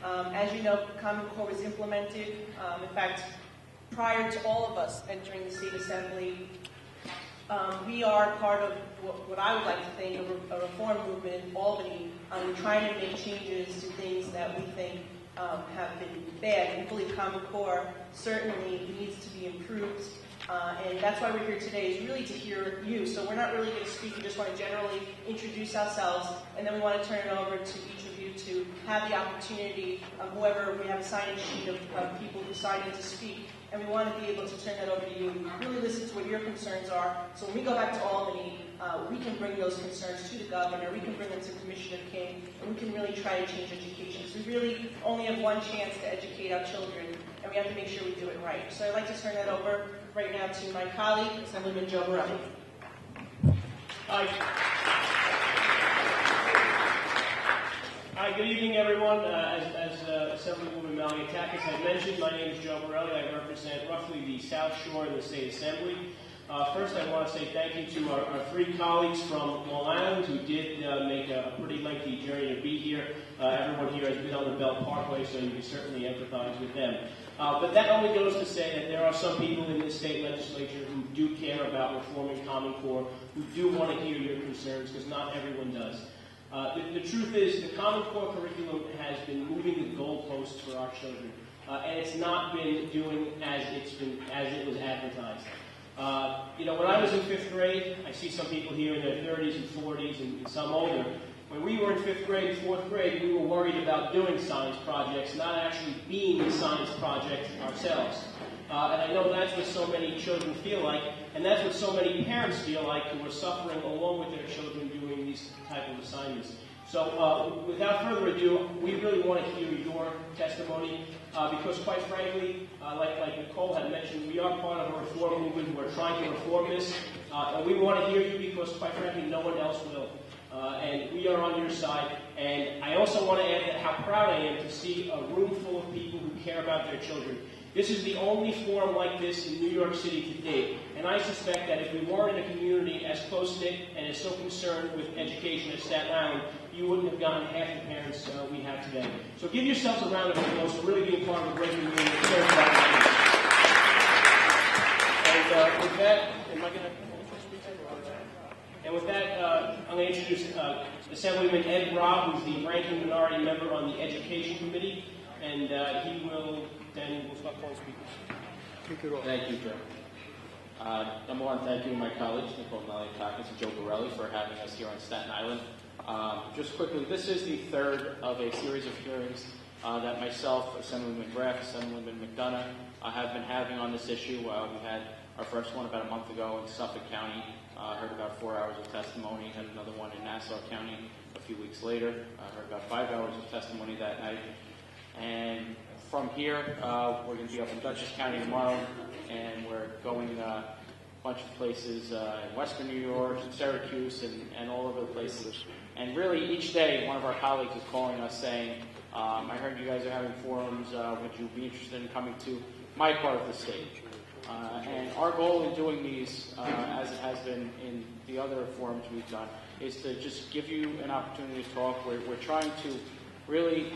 As you know, Common Core was implemented. In fact, prior to all of us entering the State Assembly, we are part of what I would like to think of a reform movement in Albany. We're trying to make changes to things that we think have been bad. We believe Common Core certainly needs to be improved. And that's why we're here today, is really to hear you. So we're not really going to speak. We just want to generally introduce ourselves, and then we want to turn it over to each of you to have the opportunity, whoever, we have a sign-in sheet of people who signed in to speak, and we want to be able to turn that over to you and really listen to what your concerns are. So when we go back to Albany, we can bring those concerns to the governor, we can bring them to Commissioner King, and we can really try to change education. So we really only have one chance to educate our children, and we have to make sure we do it right. So I'd like to turn that over right now to my colleague, Assemblyman Joe Borelli. Hi, good evening, everyone. As Assemblywoman Maliatakis had mentioned, my name is Joe Borelli. I represent roughly the South Shore of the State Assembly. First, I want to say thank you to our three colleagues from Long Island who did make a pretty lengthy journey to be here. Everyone here has been on the Belt Parkway, so you can certainly empathize with them. But that only goes to say that there are some people in this state legislature who do care about reforming Common Core, who do want to hear your concerns, because not everyone does. The truth is, the Common Core curriculum has been moving the goalposts for our children, and it's not been doing as it was advertised. When I was in 5th grade, I see some people here in their 30s and 40s and some older. When we were in 5th grade and 4th grade, we were worried about doing science projects, not actually being a science project ourselves. And I know that's what so many children feel like, and that's what so many parents feel like who are suffering along with their children doing these type of assignments. So without further ado, we really want to hear your testimony because quite frankly, like Nicole had mentioned, we are part of a reform movement who are trying to reform this. And we want to hear you because quite frankly, no one else will. And we are on your side. And I also want to add that how proud I am to see a room full of people who care about their children. This is the only forum like this in New York City to date, and I suspect that if we weren't in a community as close-knit and as so concerned with education as Staten Island, you wouldn't have gotten half the parents we have today. So give yourselves a round of applause for really being part of a great community that cares about your kids. And with that, am I going to... And with that, I'm going to introduce Assemblyman Ed Robb, who's the ranking minority member on the Education Committee, and he will... Then we'll start calling speakers. Thank you, Joe. Number one, thank you to my colleagues, Nicole Maliatakis and Joe Borelli, for having us here on Staten Island. Just quickly, this is the third of a series of hearings that myself, Assemblyman Graff, Assemblyman McDonough have been having on this issue. We had our first one about a month ago in Suffolk County, heard about 4 hours of testimony, had another one in Nassau County a few weeks later, heard about 5 hours of testimony that night. And from here, we're going to be up in Dutchess County tomorrow, and we're going a bunch of places in Western New York, Syracuse, and all over the places. And really, each day, one of our colleagues is calling us saying, I heard you guys are having forums. Would you be interested in coming to my part of the state? And our goal in doing these, as it has been in the other forums we've done, is to just give you an opportunity to talk. We're trying to really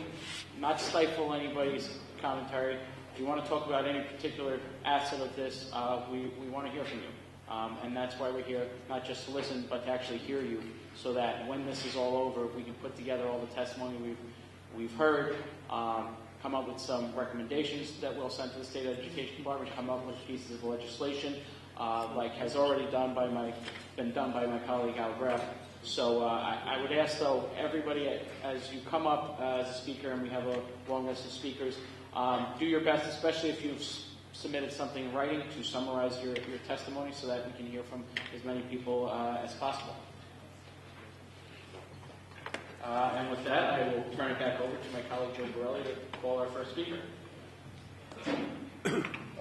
not stifle anybody's commentary. If you want to talk about any particular asset of this, we want to hear from you. And that's why we're here, not just to listen, but to actually hear you, so that when this is all over, we can put together all the testimony we've heard, come up with some recommendations that we'll send to the State Education Department, come up with pieces of legislation, like has already been done by my colleague Al Graff. So I would ask, though, everybody, as you come up as a speaker, and we have a long list of speakers, do your best, especially if you've submitted something in writing, to summarize your testimony so that we can hear from as many people as possible. And with that, I will turn it back over to my colleague Joe Borelli to call our first speaker.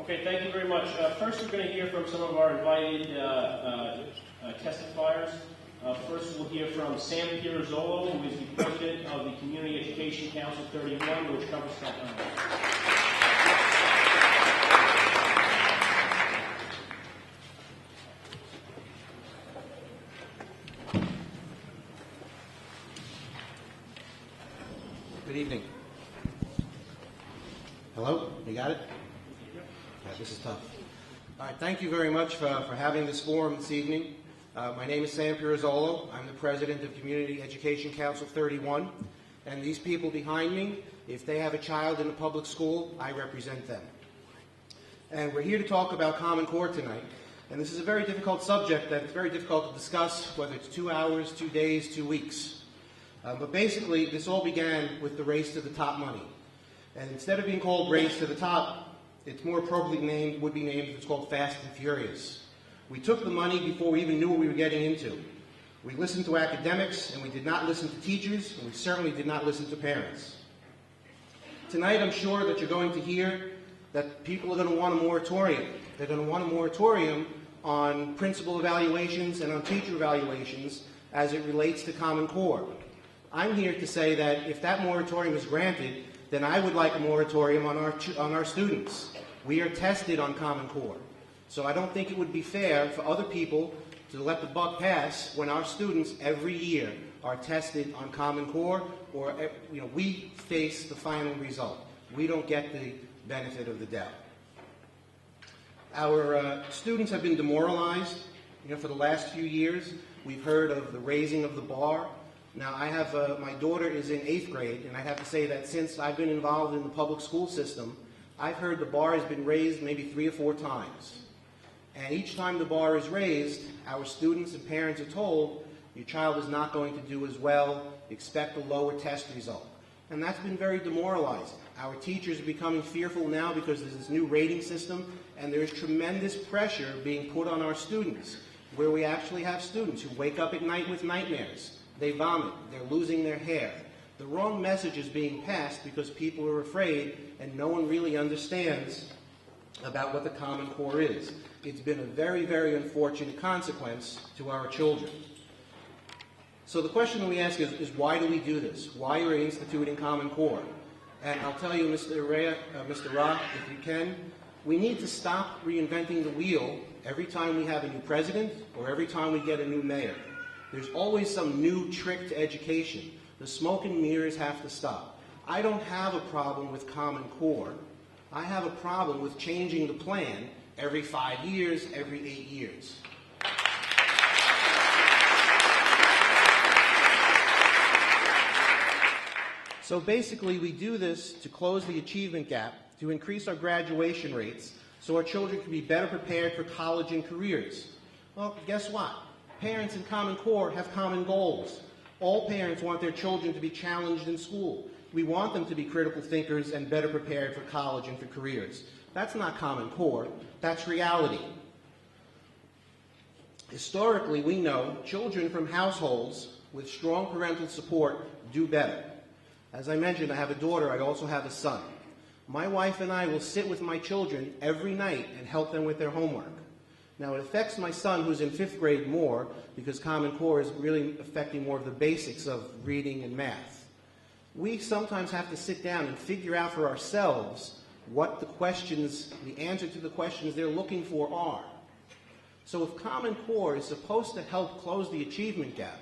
Okay, thank you very much. First, we're going to hear from some of our invited testifiers. First, we'll hear from Sam Pierazzolo, who is the president of the Community Education Council 31, which covers Staten Island. Good evening. Hello? You got it? Yeah, this is tough. All right, thank you very much for having this forum this evening. My name is Sam Pirazzolo. I'm the president of Community Education Council 31. And these people behind me, if they have a child in a public school, I represent them. And we're here to talk about Common Core tonight. And this is a very difficult subject that it's very difficult to discuss, whether it's 2 hours, 2 days, 2 weeks. But basically, this all began with the race to the top money. And instead of being called Race to the Top, it's more appropriately would be named, it's called Fast and Furious. We took the money before we even knew what we were getting into. We listened to academics, and we did not listen to teachers, and we certainly did not listen to parents. Tonight, I'm sure that you're going to hear that people are going to want a moratorium. They're going to want a moratorium on principal evaluations and on teacher evaluations as it relates to Common Core. I'm here to say that if that moratorium is granted, then I would like a moratorium on our students. We are tested on Common Core. So I don't think it would be fair for other people to let the buck pass when our students every year are tested on Common Core, or we face the final result. We don't get the benefit of the doubt. Our students have been demoralized. For the last few years, we've heard of the raising of the bar. Now, I have my daughter is in 8th grade, and I have to say that since I've been involved in the public school system, I've heard the bar has been raised maybe 3 or 4 times. And each time the bar is raised, our students and parents are told, your child is not going to do as well, expect a lower test result. And that's been very demoralizing. Our teachers are becoming fearful now because there's this new rating system, and there's tremendous pressure being put on our students, where we actually have students who wake up at night with nightmares. They vomit, they're losing their hair. The wrong message is being passed because people are afraid and no one really understands about what the Common Core is. It's been a very, very unfortunate consequence to our children. So the question that we ask is why do we do this? Why are we instituting Common Core? And I'll tell you, Mr. Ra, if you can, we need to stop reinventing the wheel every time we have a new president or every time we get a new mayor. There's always some new trick to education. The smoke and mirrors have to stop. I don't have a problem with Common Core. I have a problem with changing the plan every 5 years, every 8 years. So basically, we do this to close the achievement gap, to increase our graduation rates, so our children can be better prepared for college and careers. Well, guess what? Parents in Common Core have common goals. All parents want their children to be challenged in school. We want them to be critical thinkers and better prepared for college and for careers. That's not Common Core, that's reality. Historically, we know children from households with strong parental support do better. As I mentioned, I have a daughter, I also have a son. My wife and I will sit with my children every night and help them with their homework. Now, it affects my son, who's in 5th grade, more, because Common Core is really affecting more of the basics of reading and math. We sometimes have to sit down and figure out for ourselves what the answer to the questions they're looking for are. So if Common Core is supposed to help close the achievement gap,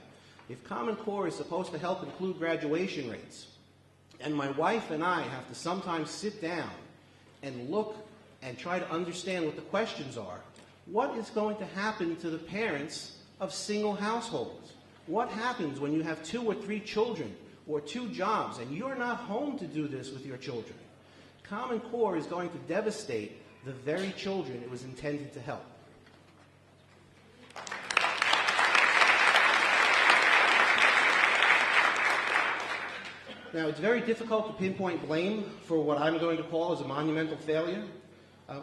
if Common Core is supposed to help include graduation rates, and my wife and I have to sometimes sit down and look and try to understand what the questions are, what is going to happen to the parents of single households? What happens when you have 2 or 3 children or 2 jobs and you're not home to do this with your children? Common Core is going to devastate the very children it was intended to help. Now, it's very difficult to pinpoint blame for what I'm going to call as a monumental failure.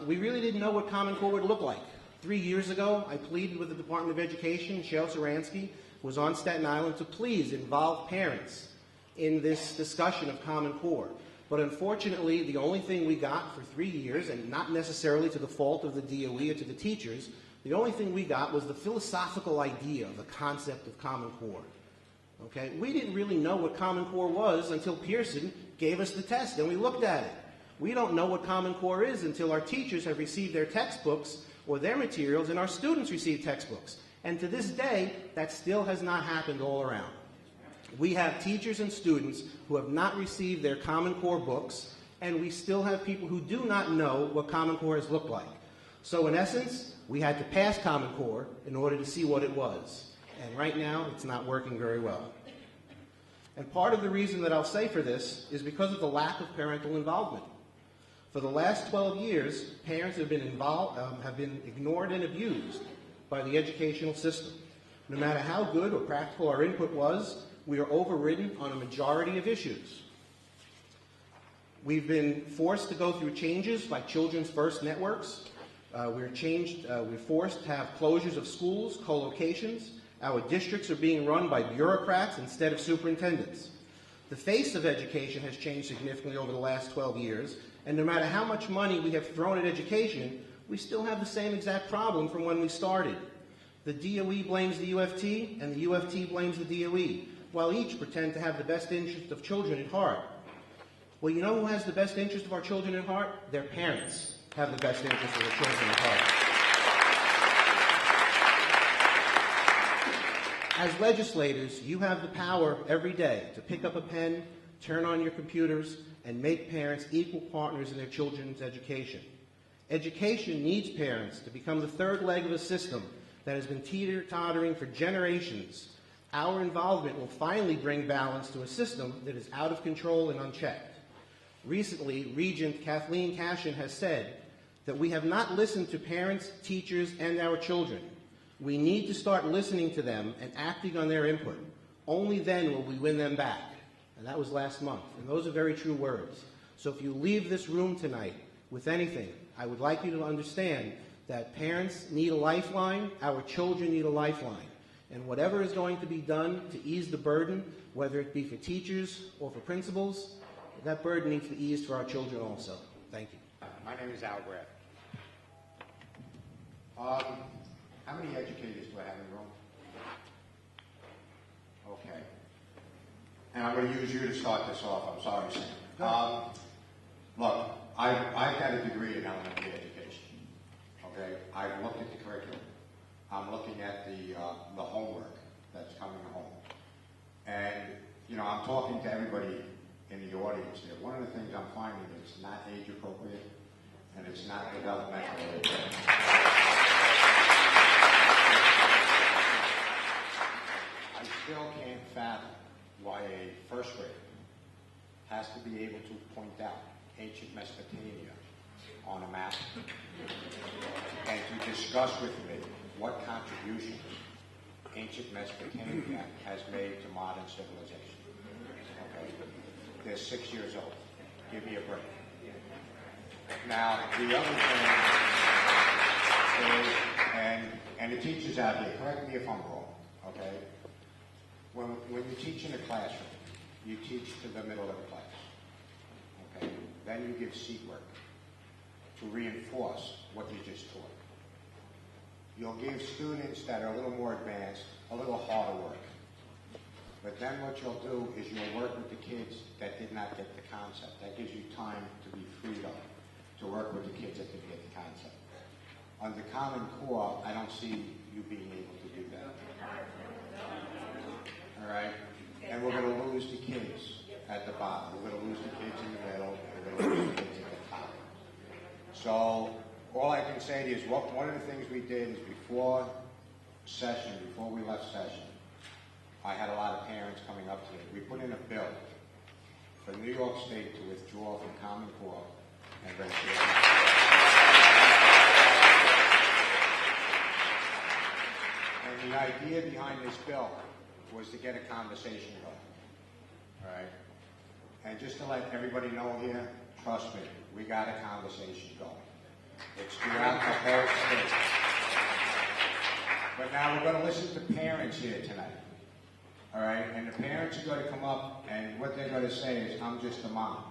We really didn't know what Common Core would look like. 3 years ago, I pleaded with the Department of Education, Cheryl Saransky was on Staten Island, to please involve parents in this discussion of Common Core. But unfortunately, the only thing we got for 3 years, and not necessarily to the fault of the DOE or to the teachers, the only thing we got was the philosophical idea of the concept of Common Core. Okay? We didn't really know what Common Core was until Pearson gave us the test, and we looked at it. We don't know what Common Core is until our teachers have received their textbooks or their materials, and our students receive textbooks. And to this day, that still has not happened all around. We have teachers and students who have not received their Common Core books, and we still have people who do not know what Common Core has looked like. So in essence, we had to pass Common Core in order to see what it was. And right now, it's not working very well. And part of the reason that I'll say for this is because of the lack of parental involvement. For the last 12 years, parents have been ignored and abused by the educational system. No matter how good or practical our input was, we are overridden on a majority of issues. We've been forced to go through changes like Children's First networks. We're forced to have closures of schools, co-locations. Our districts are being run by bureaucrats instead of superintendents. The face of education has changed significantly over the last 12 years, and no matter how much money we have thrown at education, we still have the same exact problem from when we started. The DOE blames the UFT, and the UFT blames the DOE, while each pretend to have the best interest of children at heart. Well, you know who has the best interest of our children at heart? Their parents have the best interest of their children at heart. As legislators, you have the power every day to pick up a pen, turn on your computers, and make parents equal partners in their children's education. Education needs parents to become the third leg of a system that has been teeter-tottering for generations. Our involvement will finally bring balance to a system that is out of control and unchecked. Recently, Regent Kathleen Cashin has said that we have not listened to parents, teachers, and our children. We need to start listening to them and acting on their input. Only then will we win them back. And that was last month. And those are very true words. So if you leave this room tonight with anything, I would like you to understand that parents need a lifeline, our children need a lifeline. And whatever is going to be done to ease the burden, whether it be for teachers or for principals, that burden needs to be eased for our children also. Thank you. My name is Al Graff. How many educators do I have in the room? Okay. And I'm going to use you to start this off. I'm sorry, Sam. Look, I've got a degree in elementary education. Okay? I've looked at the curriculum. I'm looking at the homework that's coming home. And, you know, I'm talking to everybody in the audience here. One of the things I'm finding is it's not age appropriate and it's not developmental age. I still can't fathom why a first grader has to be able to point out ancient Mesopotamia on a map and to discuss with me what contributions ancient Mesopotamia has made to modern civilization. Okay? They're 6 years old. Give me a break. Now, the other thing is, and the teachers out here, correct me if I'm wrong, okay? When you teach in a classroom, you teach to the middle of the class, okay? Then you give seat work to reinforce what you just taught. You'll give students that are a little more advanced a little harder work. But then what you'll do is you'll work with the kids that did not get the concept. That gives you time to be freed up to work with the kids that didn't get the concept. Under Common Core, I don't see you being able to do that. All right? And we're going to lose the kids at the bottom. We're going to lose the kids in the middle, and we're going to lose the kids at the top. So all I can say to you is one of the things we did is before we left session, I had a lot of parents coming up to me. We put in a bill for New York State to withdraw from Common Core and registration. And the idea behind this bill was to get a conversation going. All right? And just to let everybody know here, trust me, we got a conversation going. It's throughout the whole state. But now we're going to listen to parents here tonight. All right? And the parents are going to come up, and what they're going to say is, I'm just a mom.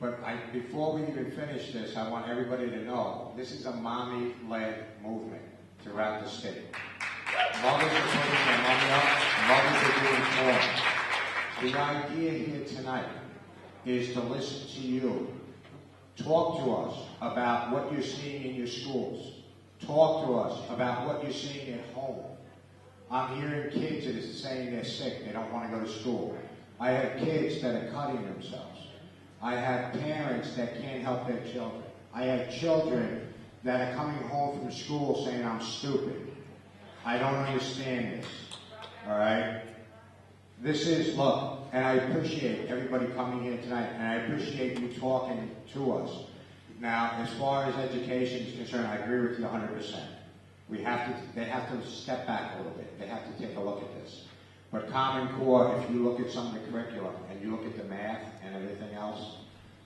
But before we even finish this, I want everybody to know, this is a mommy-led movement throughout the state. Mothers are putting their money up. Mothers are doing more. The idea here tonight is to listen to you. Talk to us about what you're seeing in your schools. Talk to us about what you're seeing at home. I'm hearing kids that are saying they're sick, they don't want to go to school. I have kids that are cutting themselves. I have parents that can't help their children. I have children that are coming home from school saying I'm stupid. I don't understand this. All right? This is, look, and I appreciate everybody coming here tonight, and I appreciate you talking to us. Now, as far as education is concerned, I agree with you 100%. They have to step back a little bit. They have to take a look at this. But Common Core, if you look at some of the curriculum and you look at the math and everything else,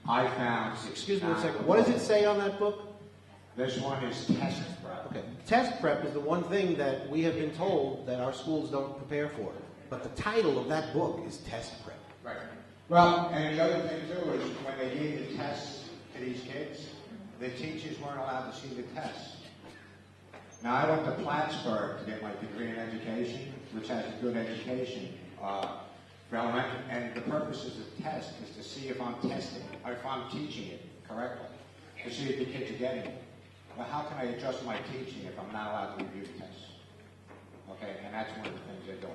I found... Excuse me a second. What does it say on that book? This one is test prep. Okay. Test prep is the one thing that we have been told that our schools don't prepare for. But the title of that book is test prep. Right. Well, and the other thing too is when they gave the tests to these kids, the teachers weren't allowed to see the tests. Now, I went to Plattsburgh to get my degree in education, which has a good education for elementary, and the purpose of the test is to see if I'm testing, or if I'm teaching it correctly, to see if the kids are getting it. Well, how can I adjust my teaching if I'm not allowed to review the tests? Okay, and that's one of the things they're doing.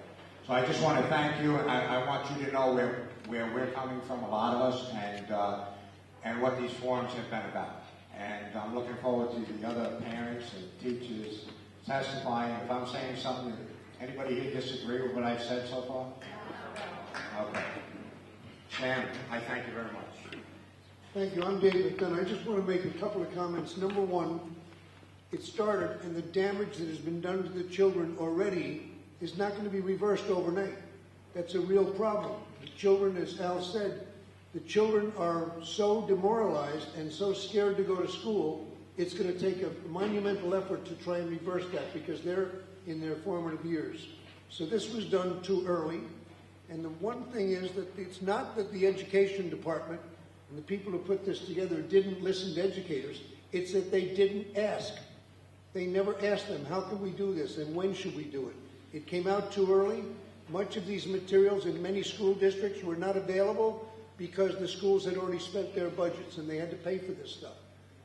So I just want to thank you, and I want you to know where we're coming from, a lot of us, and what these forums have been about. And I'm looking forward to the other parents and teachers testifying. If I'm saying something, anybody here disagree with what I've said so far? Okay. Sam, I thank you very much. Thank you. I'm David Dunn. I just want to make a couple of comments. Number one, it started, and the damage that has been done to the children already is not going to be reversed overnight. That's a real problem. The children, as Al said, the children are so demoralized and so scared to go to school, it's going to take a monumental effort to try and reverse that because they're in their formative years. So this was done too early. And the one thing is that it's not that the education department and the people who put this together didn't listen to educators. It's that they didn't ask. They never asked them, how can we do this and when should we do it? It came out too early. Much of these materials in many school districts were not available because the schools had already spent their budgets and they had to pay for this stuff.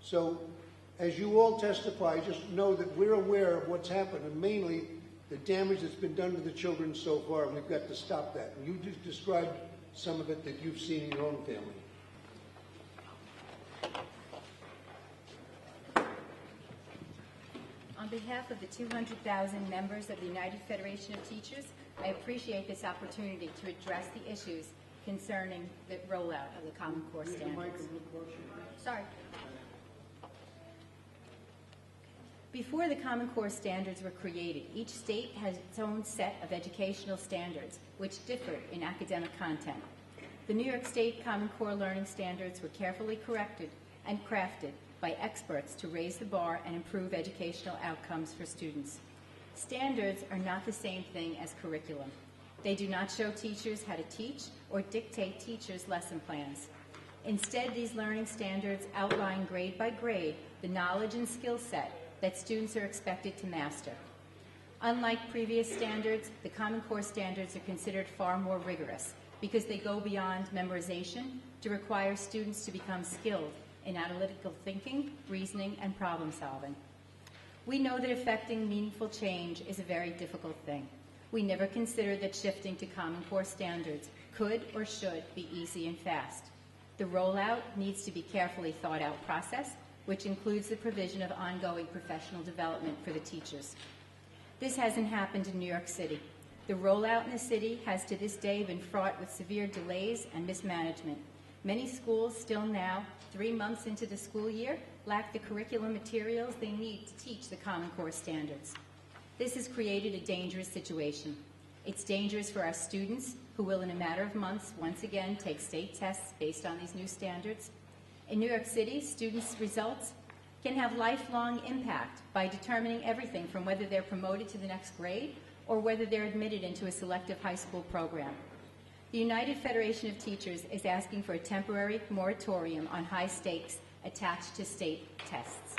So as you all testify, just know that we're aware of what's happened and mainly the damage that's been done to the children so far, and we've got to stop that. And you just described some of it that you've seen in your own family. On behalf of the 200,000 members of the United Federation of Teachers, I appreciate this opportunity to address the issues concerning the rollout of the Common Core standards. Sorry. Before the Common Core standards were created, each state has its own set of educational standards, which differ in academic content. The New York State Common Core learning standards were carefully corrected and crafted by experts to raise the bar and improve educational outcomes for students. Standards are not the same thing as curriculum. They do not show teachers how to teach or dictate teachers' lesson plans. Instead, these learning standards outline grade by grade the knowledge and skill set that students are expected to master. Unlike previous standards, the Common Core standards are considered far more rigorous because they go beyond memorization to require students to become skilled in analytical thinking, reasoning, and problem solving. We know that effecting meaningful change is a very difficult thing. We never considered that shifting to Common Core standards could or should be easy and fast. The rollout needs to be carefully thought out process, which includes the provision of ongoing professional development for the teachers. This hasn't happened in New York City. The rollout in the city has to this day been fraught with severe delays and mismanagement. Many schools still now, 3 months into the school year, lack the curriculum materials they need to teach the Common Core standards. This has created a dangerous situation. It's dangerous for our students, who will in a matter of months once again take state tests based on these new standards. In New York City, students' results can have lifelong impact by determining everything from whether they're promoted to the next grade or whether they're admitted into a selective high school program. The United Federation of Teachers is asking for a temporary moratorium on high stakes attached to state tests.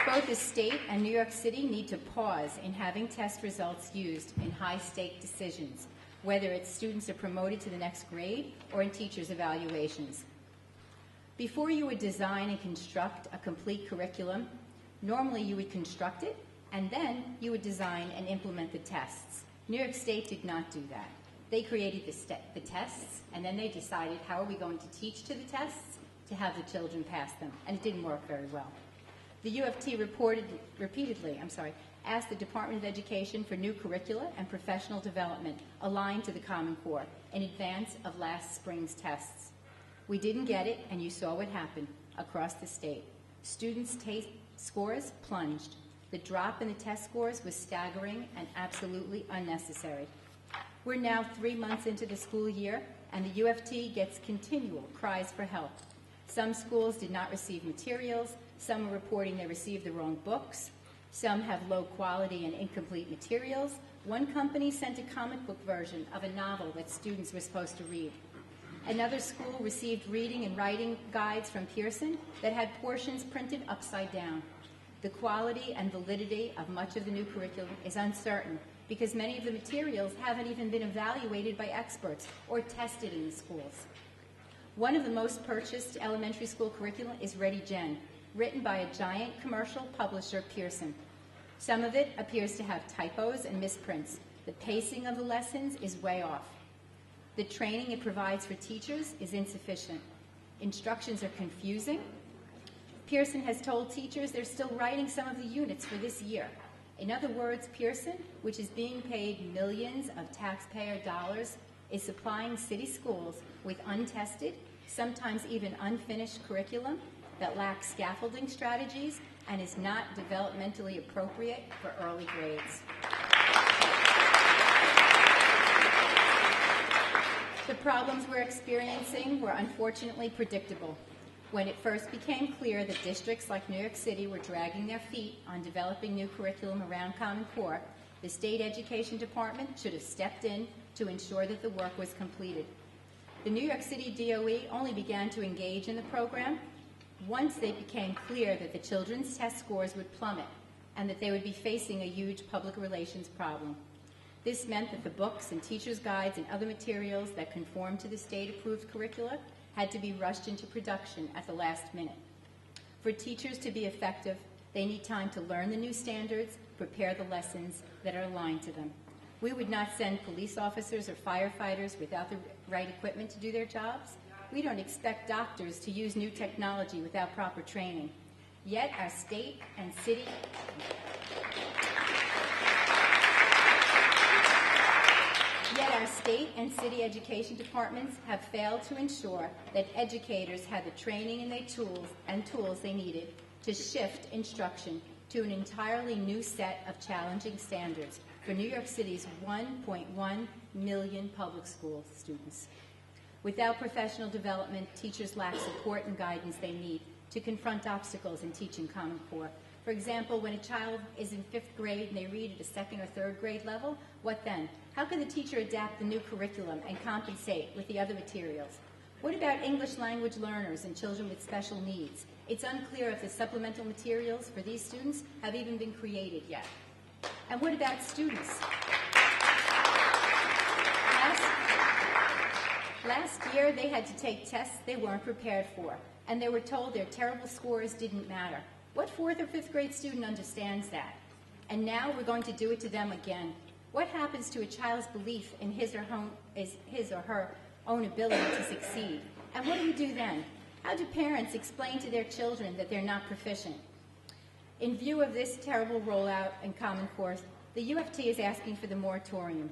Both the state and New York City need to pause in having test results used in high-stake decisions, whether it's students are promoted to the next grade or in teachers' evaluations. Before you would design and construct a complete curriculum, normally you would construct it, and then you would design and implement the tests. New York State did not do that. They created the tests, and then they decided how are we going to teach to the tests to have the children pass them, and it didn't work very well. The U of T repeatedly asked the Department of Education for new curricula and professional development aligned to the Common Core in advance of last spring's tests. We didn't get it, and you saw what happened across the state. Students' scores plunged. The drop in the test scores was staggering and absolutely unnecessary. We're now 3 months into the school year, and the U of T gets continual cries for help. Some schools did not receive materials. Some are reporting they received the wrong books. Some have low quality and incomplete materials. One company sent a comic book version of a novel that students were supposed to read. Another school received reading and writing guides from Pearson that had portions printed upside down. The quality and validity of much of the new curriculum is uncertain because many of the materials haven't even been evaluated by experts or tested in the schools. One of the most purchased elementary school curriculum is Ready Gen, written by a giant commercial publisher, Pearson. Some of it appears to have typos and misprints. The pacing of the lessons is way off. The training it provides for teachers is insufficient. Instructions are confusing. Pearson has told teachers they're still writing some of the units for this year. In other words, Pearson, which is being paid millions of taxpayer dollars, is supplying city schools with untested, sometimes even unfinished curriculum that lacks scaffolding strategies and is not developmentally appropriate for early grades. The problems we're experiencing were unfortunately predictable. When it first became clear that districts like New York City were dragging their feet on developing new curriculum around Common Core, the State Education Department should have stepped in to ensure that the work was completed. The New York City DOE only began to engage in the program once it became clear that the children's test scores would plummet and that they would be facing a huge public relations problem. This meant that the books and teachers' guides and other materials that conformed to the state-approved curricula had to be rushed into production at the last minute. For teachers to be effective, they need time to learn the new standards, prepare the lessons that are aligned to them. We would not send police officers or firefighters without the right equipment to do their jobs. We don't expect doctors to use new technology without proper training. Yet our state and city education departments have failed to ensure that educators had the training and tools they needed to shift instruction to an entirely new set of challenging standards for New York City's 1.1 million public school students. Without professional development, teachers lack support and guidance they need to confront obstacles in teaching Common Core. For example, when a child is in 5th grade and they read at a 2nd or 3rd grade level, what then? How can the teacher adapt the new curriculum and compensate with the other materials? What about English language learners and children with special needs? It's unclear if the supplemental materials for these students have even been created yet. And what about students? Last year, they had to take tests they weren't prepared for, and they were told their terrible scores didn't matter. What 4th or 5th grade student understands that? And now we're going to do it to them again. What happens to a child's belief in his or her own ability to succeed? And what do you do then? How do parents explain to their children that they're not proficient? In view of this terrible rollout in Common Core, the U of T is asking for the moratorium.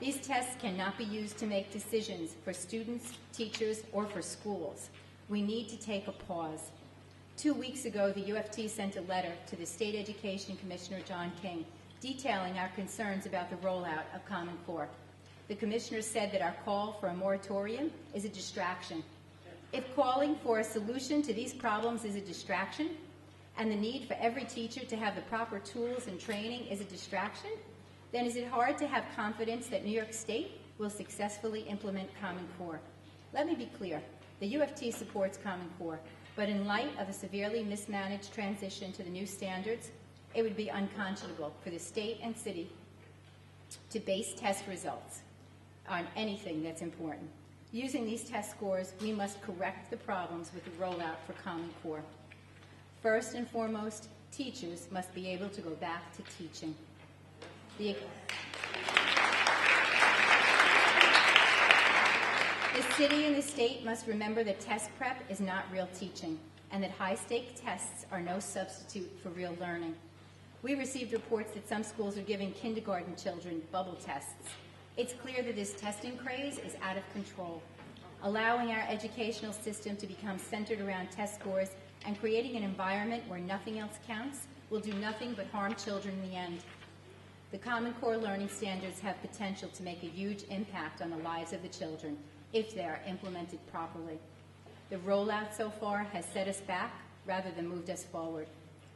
These tests cannot be used to make decisions for students, teachers, or for schools. We need to take a pause. 2 weeks ago, the U of T sent a letter to the State Education Commissioner, John King, detailing our concerns about the rollout of Common Core. The commissioner said that our call for a moratorium is a distraction. If calling for a solution to these problems is a distraction, and the need for every teacher to have the proper tools and training is a distraction, then is it hard to have confidence that New York State will successfully implement Common Core? Let me be clear. The U of T supports Common Core, but in light of a severely mismanaged transition to the new standards, it would be unconscionable for the state and city to base test results on anything that's important. Using these test scores, we must correct the problems with the rollout for Common Core. First and foremost, teachers must be able to go back to teaching. city and the state must remember that test prep is not real teaching, and that high-stake tests are no substitute for real learning. We received reports that some schools are giving kindergarten children bubble tests. It's clear that this testing craze is out of control. Allowing our educational system to become centered around test scores and creating an environment where nothing else counts will do nothing but harm children in the end. The Common Core learning standards have potential to make a huge impact on the lives of the children if they are implemented properly. The rollout so far has set us back rather than moved us forward.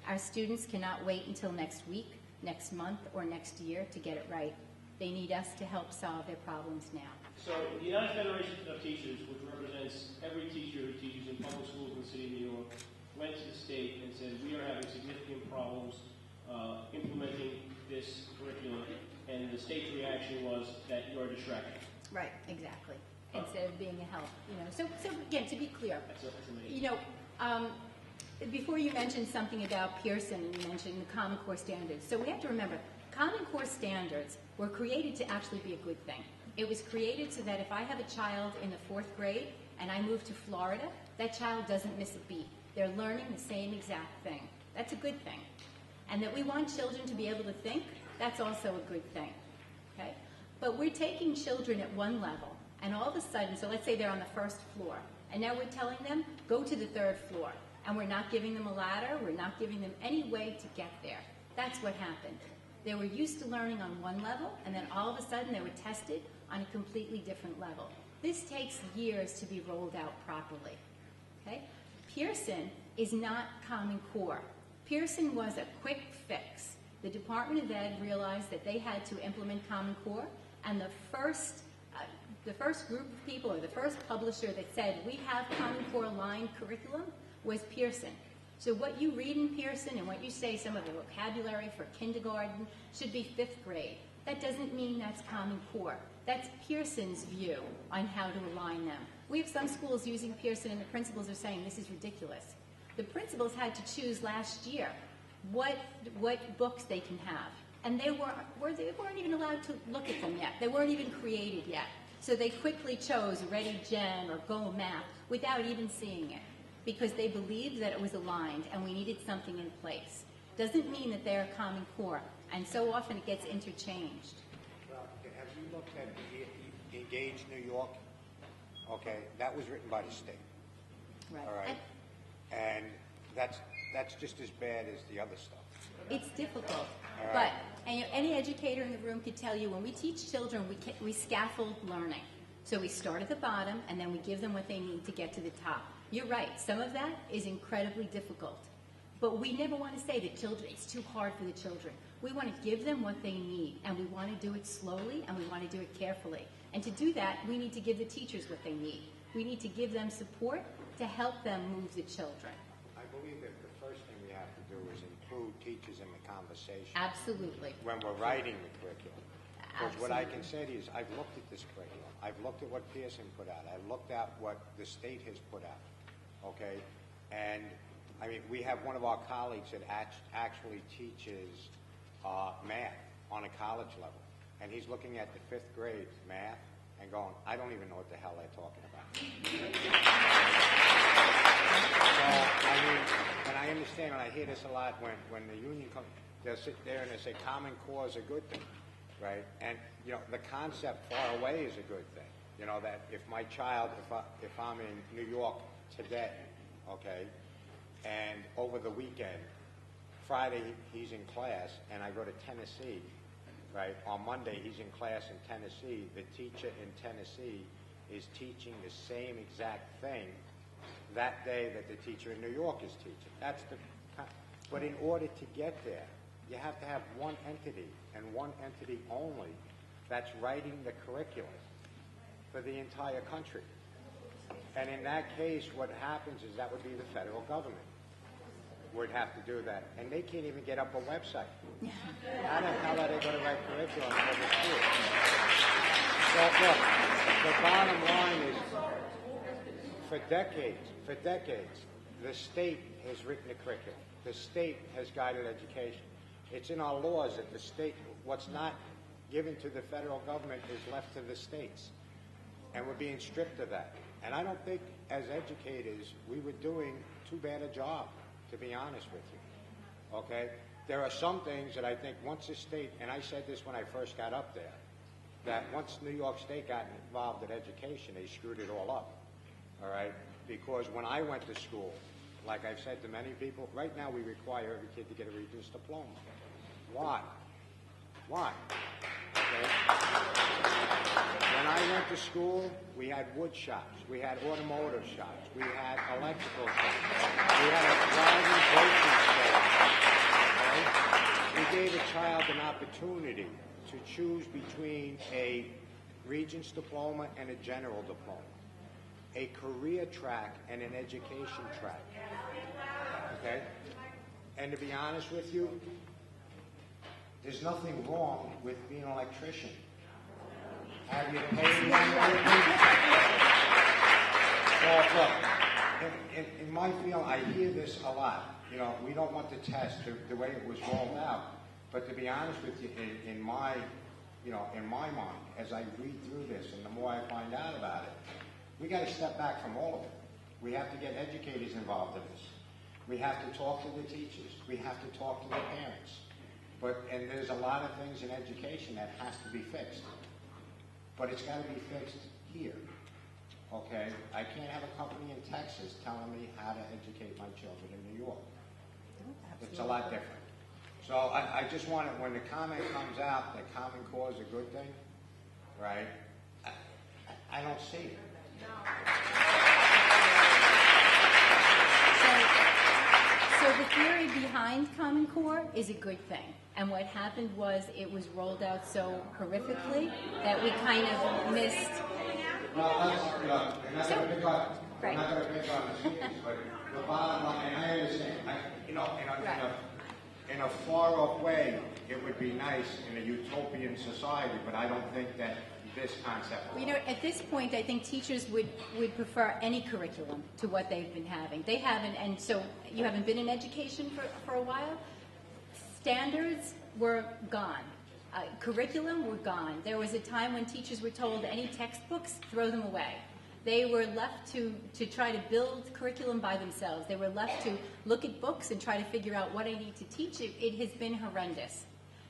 Our students cannot wait until next week, next month, or next year to get it right. They need us to help solve their problems now. So the United Federation of Teachers, which represents every teacher who teaches in public schools in the city of New York, went to the state and said, we are having significant problems implementing this curriculum, and the state's reaction was that you are distracted. Right, exactly. Instead of being a help, So again, to be clear, That's amazing. Before you mentioned something about Pearson, and you mentioned the Common Core standards. So we have to remember, Common Core standards were created to actually be a good thing. It was created so that if I have a child in the 4th grade and I move to Florida, that child doesn't miss a beat. They're learning the same exact thing. That's a good thing. And that we want children to be able to think, that's also a good thing. Okay? But we're taking children at one level, and all of a sudden, so let's say they're on the 1st floor, and now we're telling them, go to the 3rd floor. And we're not giving them a ladder, we're not giving them any way to get there. That's what happened. They were used to learning on one level, and then all of a sudden they were tested on a completely different level. This takes years to be rolled out properly. Okay? Pearson is not Common Core. Pearson was a quick fix. The Department of Ed realized that they had to implement Common Core, and the first group of people, or the first publisher that said, we have Common Core aligned curriculum, was Pearson. So what you read in Pearson and what you say, some of the vocabulary for kindergarten, should be 5th grade. That doesn't mean that's Common Core. That's Pearson's view on how to align them. We have some schools using Pearson, and the principals are saying this is ridiculous. The principals had to choose last year what books they can have, and they weren't even allowed to look at them yet. They weren't even created yet. So they quickly chose Ready Gen or Go Math without even seeing it, because they believed that it was aligned and we needed something in place. Doesn't mean that they're Common Core, and so often it gets interchanged. Well, have you looked at Engage New York? Okay, that was written by the state. Right. All right. And that's just as bad as the other stuff. It's difficult, All but right. any educator in the room could tell you when we teach children, we scaffold learning. So we start at the bottom, and then we give them what they need to get to the top. You're right, some of that is incredibly difficult. But we never want to say that it's too hard for the children. We want to give them what they need, and we want to do it slowly, and we want to do it carefully. And to do that, we need to give the teachers what they need. We need to give them support to help them move the children. I believe that the first thing we have to do is include teachers in the conversation. Absolutely. When we're writing the curriculum. Because what I can say to you is I've looked at this curriculum. I've looked at what Pearson put out. I've looked at what the state has put out. Okay? And, I mean, we have one of our colleagues that actually teaches math on a college level. And he's looking at the 5th grade math and going, I don't even know what the hell they're talking about. So, I mean, and I understand, and I hear this a lot when the union comes, they'll sit there and they say Common Core is a good thing, right? And, you know, the concept far away is a good thing. You know, that if my child, if I'm in New York today, okay, and over the weekend, Friday he's in class, and I go to Tennessee, right? On Monday he's in class in Tennessee. The teacher in Tennessee is teaching the same exact thing that day that the teacher in New York is teaching. But in order to get there, you have to have one entity, and one entity only, that's writing the curriculum for the entire country. And in that case, what happens is that would be the federal government would have to do that. And they can't even get up a website. How the hell are they going to write curriculum for the school? So look, the bottom line is, for decades, the state has written the curriculum. The state has guided education. It's in our laws that the state, what's not given to the federal government is left to the states. And we're being stripped of that. And I don't think, as educators, we were doing too bad a job, to be honest with you. Okay? There are some things that I think once the state, and I said this when I first got up there, that once New York State got involved in education, they screwed it all up. All right? Because when I went to school, like I've said to many people, right now we require every kid to get a Regents diploma. Why? Why? Okay? When I went to school, we had wood shops, we had automotive shops, we had electrical shops, we had a thriving grocery store. Okay? We gave a child an opportunity to choose between a Regents diploma and a general diploma, a career track and an education track. Okay? And to be honest with you, there's nothing wrong with being an electrician. Have you paid look, in my field, I hear this a lot. You know, we don't want the test the way it was rolled out. But to be honest with you, in my mind, as I read through this and the more I find out about it, we got to step back from all of it. We have to get educators involved in this. We have to talk to the teachers. We have to talk to the parents. And there's a lot of things in education that has to be fixed. But it's got to be fixed here. Okay? I can't have a company in Texas telling me how to educate my children in New York. It's a lot different. So I just want it, when the comment comes out that Common Core is a good thing, right? I don't see it. So the theory behind Common Core is a good thing. And what happened was it was rolled out so horrifically that we kind of missed. Well, I'm not going to pick on the students, but the bottom line, and I understand, in a far-off way, it would be nice in a utopian society, but I don't think that this concept. Well, at this point, I think teachers would prefer any curriculum to what they've been having. They haven't, and so you haven't been in education for a while. Standards were gone. Curriculum were gone. There was a time when teachers were told any textbooks, throw them away. They were left to try to build curriculum by themselves. They were left to look at books and try to figure out what I need to teach. It has been horrendous.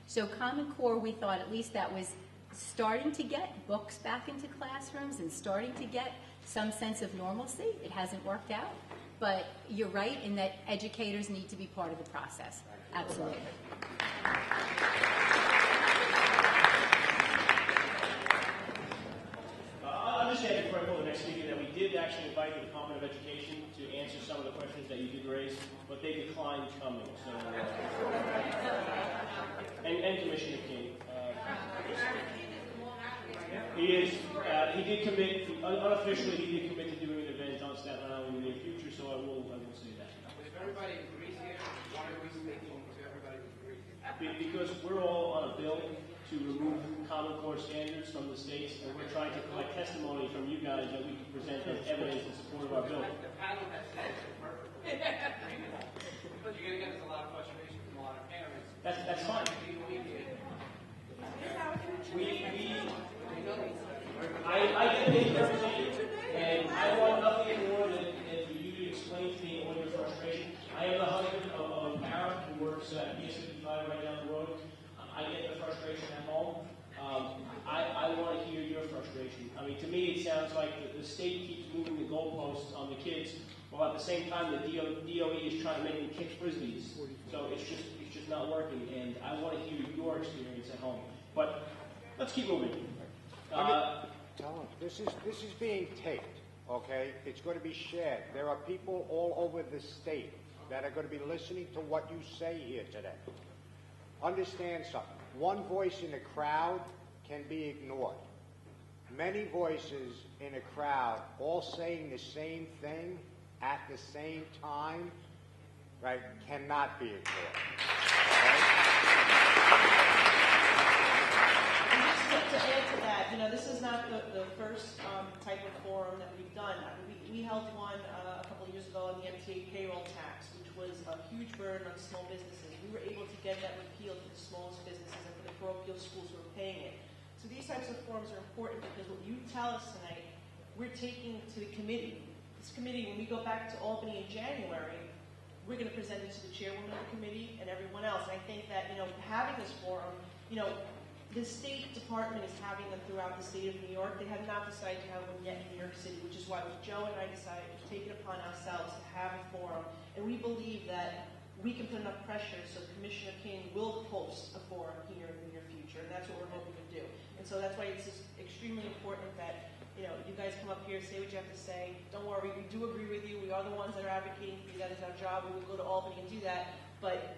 So Common Core, we thought at least that was starting to get books back into classrooms and starting to get some sense of normalcy. It hasn't worked out. But you're right in that educators need to be part of the process. Absolutely. I'll just add before I call the next speaker that we did actually invite the Department of Education to answer some of the questions that you did raise, but they declined coming. So, and Commissioner King. He did commit, unofficially, he did commit to doing an event on Staten Island in the near future, so I will say that. If everybody agrees here, why are we speaking to everybody agrees? Because we're all on a bill to remove Common Core standards from the states, and we're trying to collect testimony from you guys that we can present as evidence in support of our bill. The panel has said it's perfect. But you're going to get us a lot of frustration from a lot of parents. That's fine. I get paid to represent you, and I want nothing more than for you to explain to me all your frustration. I am the husband of Mara, who works at PS55 right down the road. I get the frustration at home. I want to hear your frustration. I mean, to me, it sounds like the state keeps moving the goalposts on the kids, while at the same time the DOE is trying to make them kick frisbees. So it's just not working, and I want to hear your experience at home. But let's keep moving. Tell them, this is being taped, okay? It's going to be shared. There are people all over the state that are going to be listening to what you say here today. Understand something. One voice in a crowd can be ignored. Many voices in a crowd all saying the same thing at the same time, right, cannot be ignored. To add to that, this is not the first type of forum that we've done. We held one a couple of years ago on the MTA payroll tax, which was a huge burden on small businesses. We were able to get that repealed for the smallest businesses and for the parochial schools who were paying it. So these types of forums are important because what you tell us tonight, we're taking to the committee. This committee, when we go back to Albany in January, we're going to present it to the chairwoman of the committee and everyone else. And I think that, having this forum, the State Department is having them throughout the state of New York. They have not decided to have one yet in New York City, which is why Joe and I decided to take it upon ourselves to have a forum. And we believe that we can put enough pressure so Commissioner King will host a forum here in the near future, and that's what we're hoping to do. And so that's why it's just extremely important that you guys come up here, say what you have to say. Don't worry, we do agree with you. We are the ones that are advocating for you. That is our job. We will go to Albany and do that, but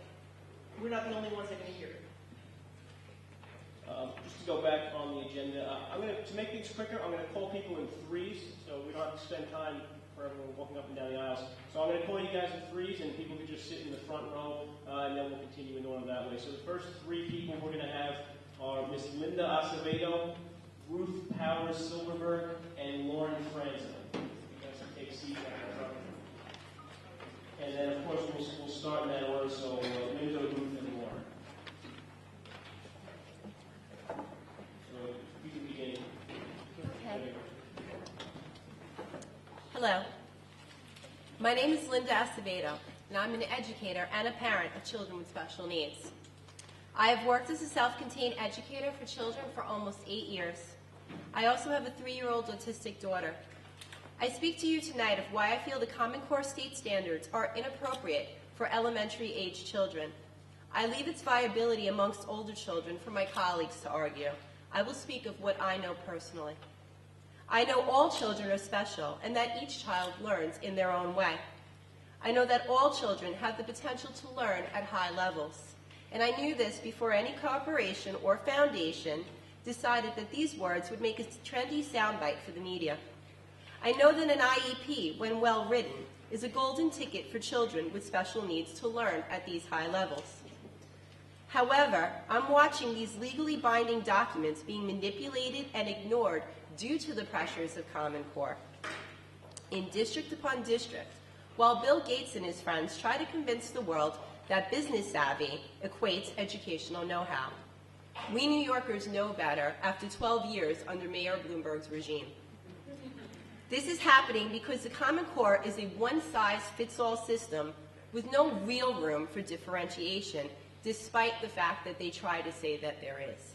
we're not the only ones that are going to hear it. Just to go back on the agenda, to make things quicker, I'm going to call people in threes, so we don't have to spend time for everyone walking up and down the aisles. So I'm going to call you guys in threes, and people can just sit in the front row, and then we'll continue in order that way. So the first three people we're going to have are Miss Linda Acevedo, Ruth Powers Silverberg, and Lauren Franzen. You guys can take a seat back in front. And then, of course, we'll start in that order, so Linda, Ruth, and Lauren. Okay. Hello. My name is Linda Acevedo, and I'm an educator and a parent of children with special needs. I have worked as a self-contained educator for children for almost 8 years. I also have a 3-year-old autistic daughter. I speak to you tonight of why I feel the Common Core state standards are inappropriate for elementary-age children. I leave its viability amongst older children for my colleagues to argue. I will speak of what I know personally. I know all children are special and that each child learns in their own way. I know that all children have the potential to learn at high levels. And I knew this before any corporation or foundation decided that these words would make a trendy soundbite for the media. I know that an IEP, when well written, is a golden ticket for children with special needs to learn at these high levels. However, I'm watching these legally binding documents being manipulated and ignored due to the pressures of Common Core. In district upon district, while Bill Gates and his friends try to convince the world that business savvy equates educational know-how, we New Yorkers know better after 12 years under Mayor Bloomberg's regime. This is happening because the Common Core is a one-size-fits-all system with no real room for differentiation, despite the fact that they try to say that there is.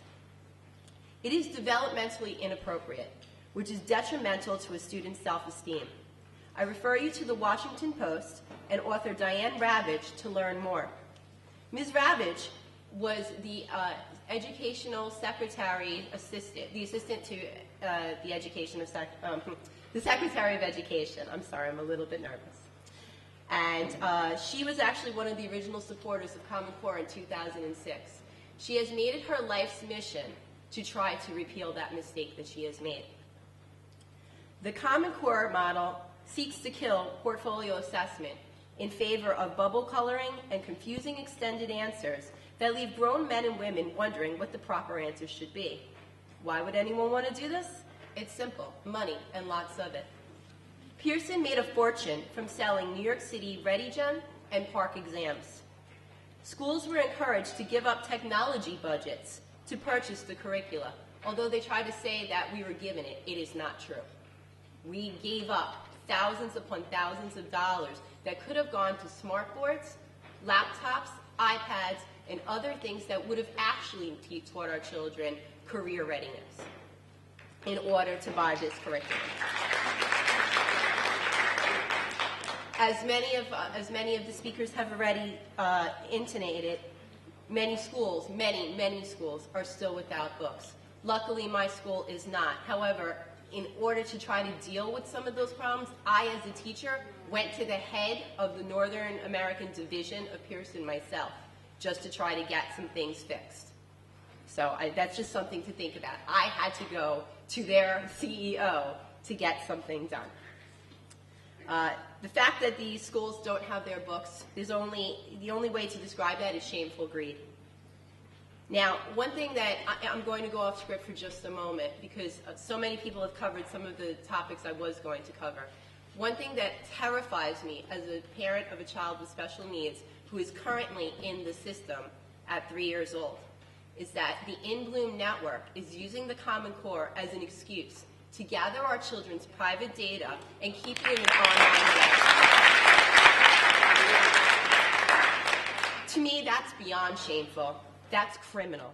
It is developmentally inappropriate, which is detrimental to a student's self-esteem. I refer you to the Washington Post and author Diane Ravitch to learn more. Ms. Ravitch was the educational secretary assistant, the assistant to the Secretary of Education. I'm sorry, I'm a little bit nervous. And she was actually one of the original supporters of Common Core in 2006. She has made it her life's mission to try to repeal that mistake that she has made. The Common Core model seeks to kill portfolio assessment in favor of bubble coloring and confusing extended answers that leave grown men and women wondering what the proper answers should be. Why would anyone want to do this? It's simple, money and lots of it. Pearson made a fortune from selling New York City ReadyGen and Park exams. Schools were encouraged to give up technology budgets to purchase the curricula. Although they tried to say that we were given it, it is not true. We gave up thousands upon thousands of dollars that could have gone to smartboards, laptops, iPads, and other things that would have actually taught our children career readiness in order to buy this curriculum. As many of the speakers have already intonated, many schools are still without books. Luckily, my school is not. However, in order to try to deal with some of those problems, I, as a teacher, went to the head of the Northern American division of Pearson myself, just to try to get some things fixed. So that's just something to think about. I had to go to their CEO to get something done. The fact that these schools don't have their books, the only way to describe that is shameful greed. Now, one thing that I'm going to go off script for just a moment because so many people have covered some of the topics I was going to cover. One thing that terrifies me as a parent of a child with special needs who is currently in the system at 3 years old is that the In Bloom network is using the Common Core as an excuse to gather our children's private data and keep it in an online way. To me, that's beyond shameful. That's criminal.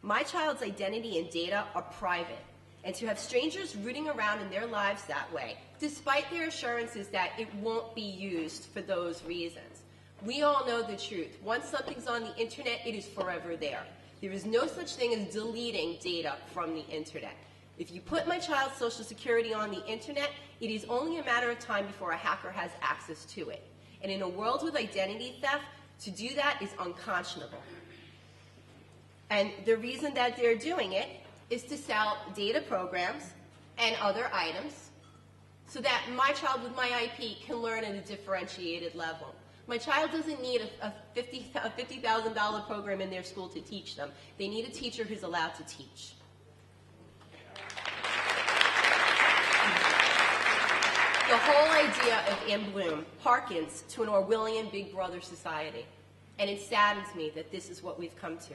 My child's identity and data are private, and to have strangers rooting around in their lives that way, despite their assurances that it won't be used for those reasons. We all know the truth. Once something's on the internet, it is forever there. There is no such thing as deleting data from the internet. If you put my child's Social Security on the internet, it is only a matter of time before a hacker has access to it. And in a world with identity theft, to do that is unconscionable. And the reason that they're doing it is to sell data programs and other items so that my child with my IP can learn at a differentiated level. My child doesn't need a $50,000 program in their school to teach them. They need a teacher who's allowed to teach. The whole idea of In Bloom harkens to an Orwellian Big Brother society, and it saddens me that this is what we've come to.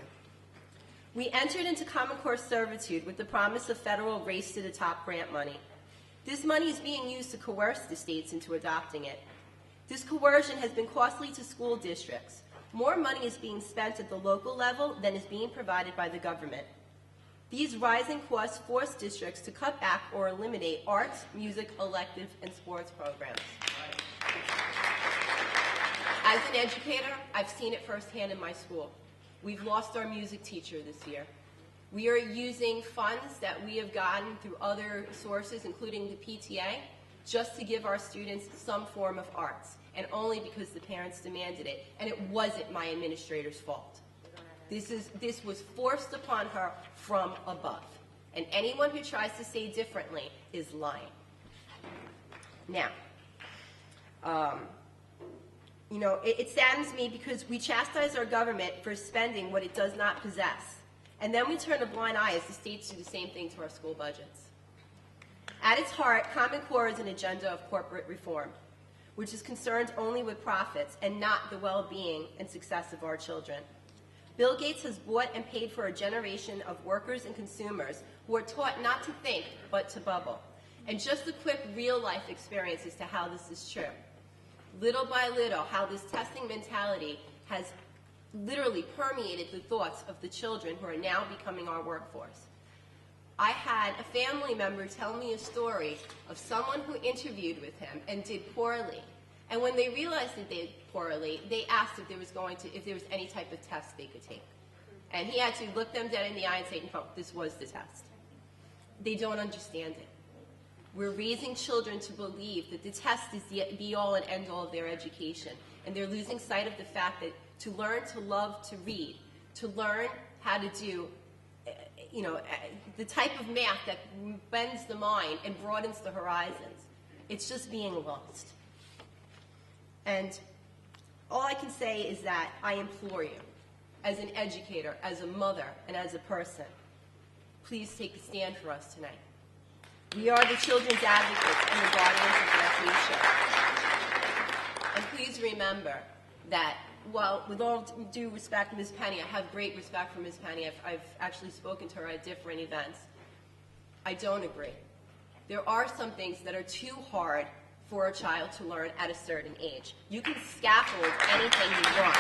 We entered into Common Core servitude with the promise of federal Race to the Top grant money. This money is being used to coerce the states into adopting it. This coercion has been costly to school districts. More money is being spent at the local level than is being provided by the government. These rising costs force districts to cut back or eliminate arts, music, elective, and sports programs. As an educator, I've seen it firsthand in my school. We've lost our music teacher this year. We are using funds that we have gotten through other sources, including the PTA, just to give our students some form of arts, and only because the parents demanded it, and it wasn't my administrator's fault. This was forced upon her from above, and anyone who tries to say differently is lying. Now, it saddens me because we chastise our government for spending what it does not possess, and then we turn a blind eye as the states do the same thing to our school budgets. At its heart, Common Core is an agenda of corporate reform, which is concerned only with profits and not the well-being and success of our children. Bill Gates has bought and paid for a generation of workers and consumers who are taught not to think, but to bubble. And just a quick real-life experience as to how this is true. Little by little, how this testing mentality has literally permeated the thoughts of the children who are now becoming our workforce. I had a family member tell me a story of someone who interviewed with him and did poorly. And when they realized that they did poorly, they asked if there was any type of test they could take. And he had to look them dead in the eye and say, no, this was the test. They don't understand it. We're raising children to believe that the test is the be-all and end-all of their education. And they're losing sight of the fact that to learn to love to read, to learn how to do the type of math that bends the mind and broadens the horizons, it's just being lost. And all I can say is that I implore you, as an educator, as a mother, and as a person, please take a stand for us tonight. We are the children's advocates and the guardians of their future. And please remember that, while with all due respect to Ms. Penny, I have great respect for Ms. Penny. I've actually spoken to her at different events. I don't agree. There are some things that are too hard for a child to learn at a certain age. You can scaffold anything you want,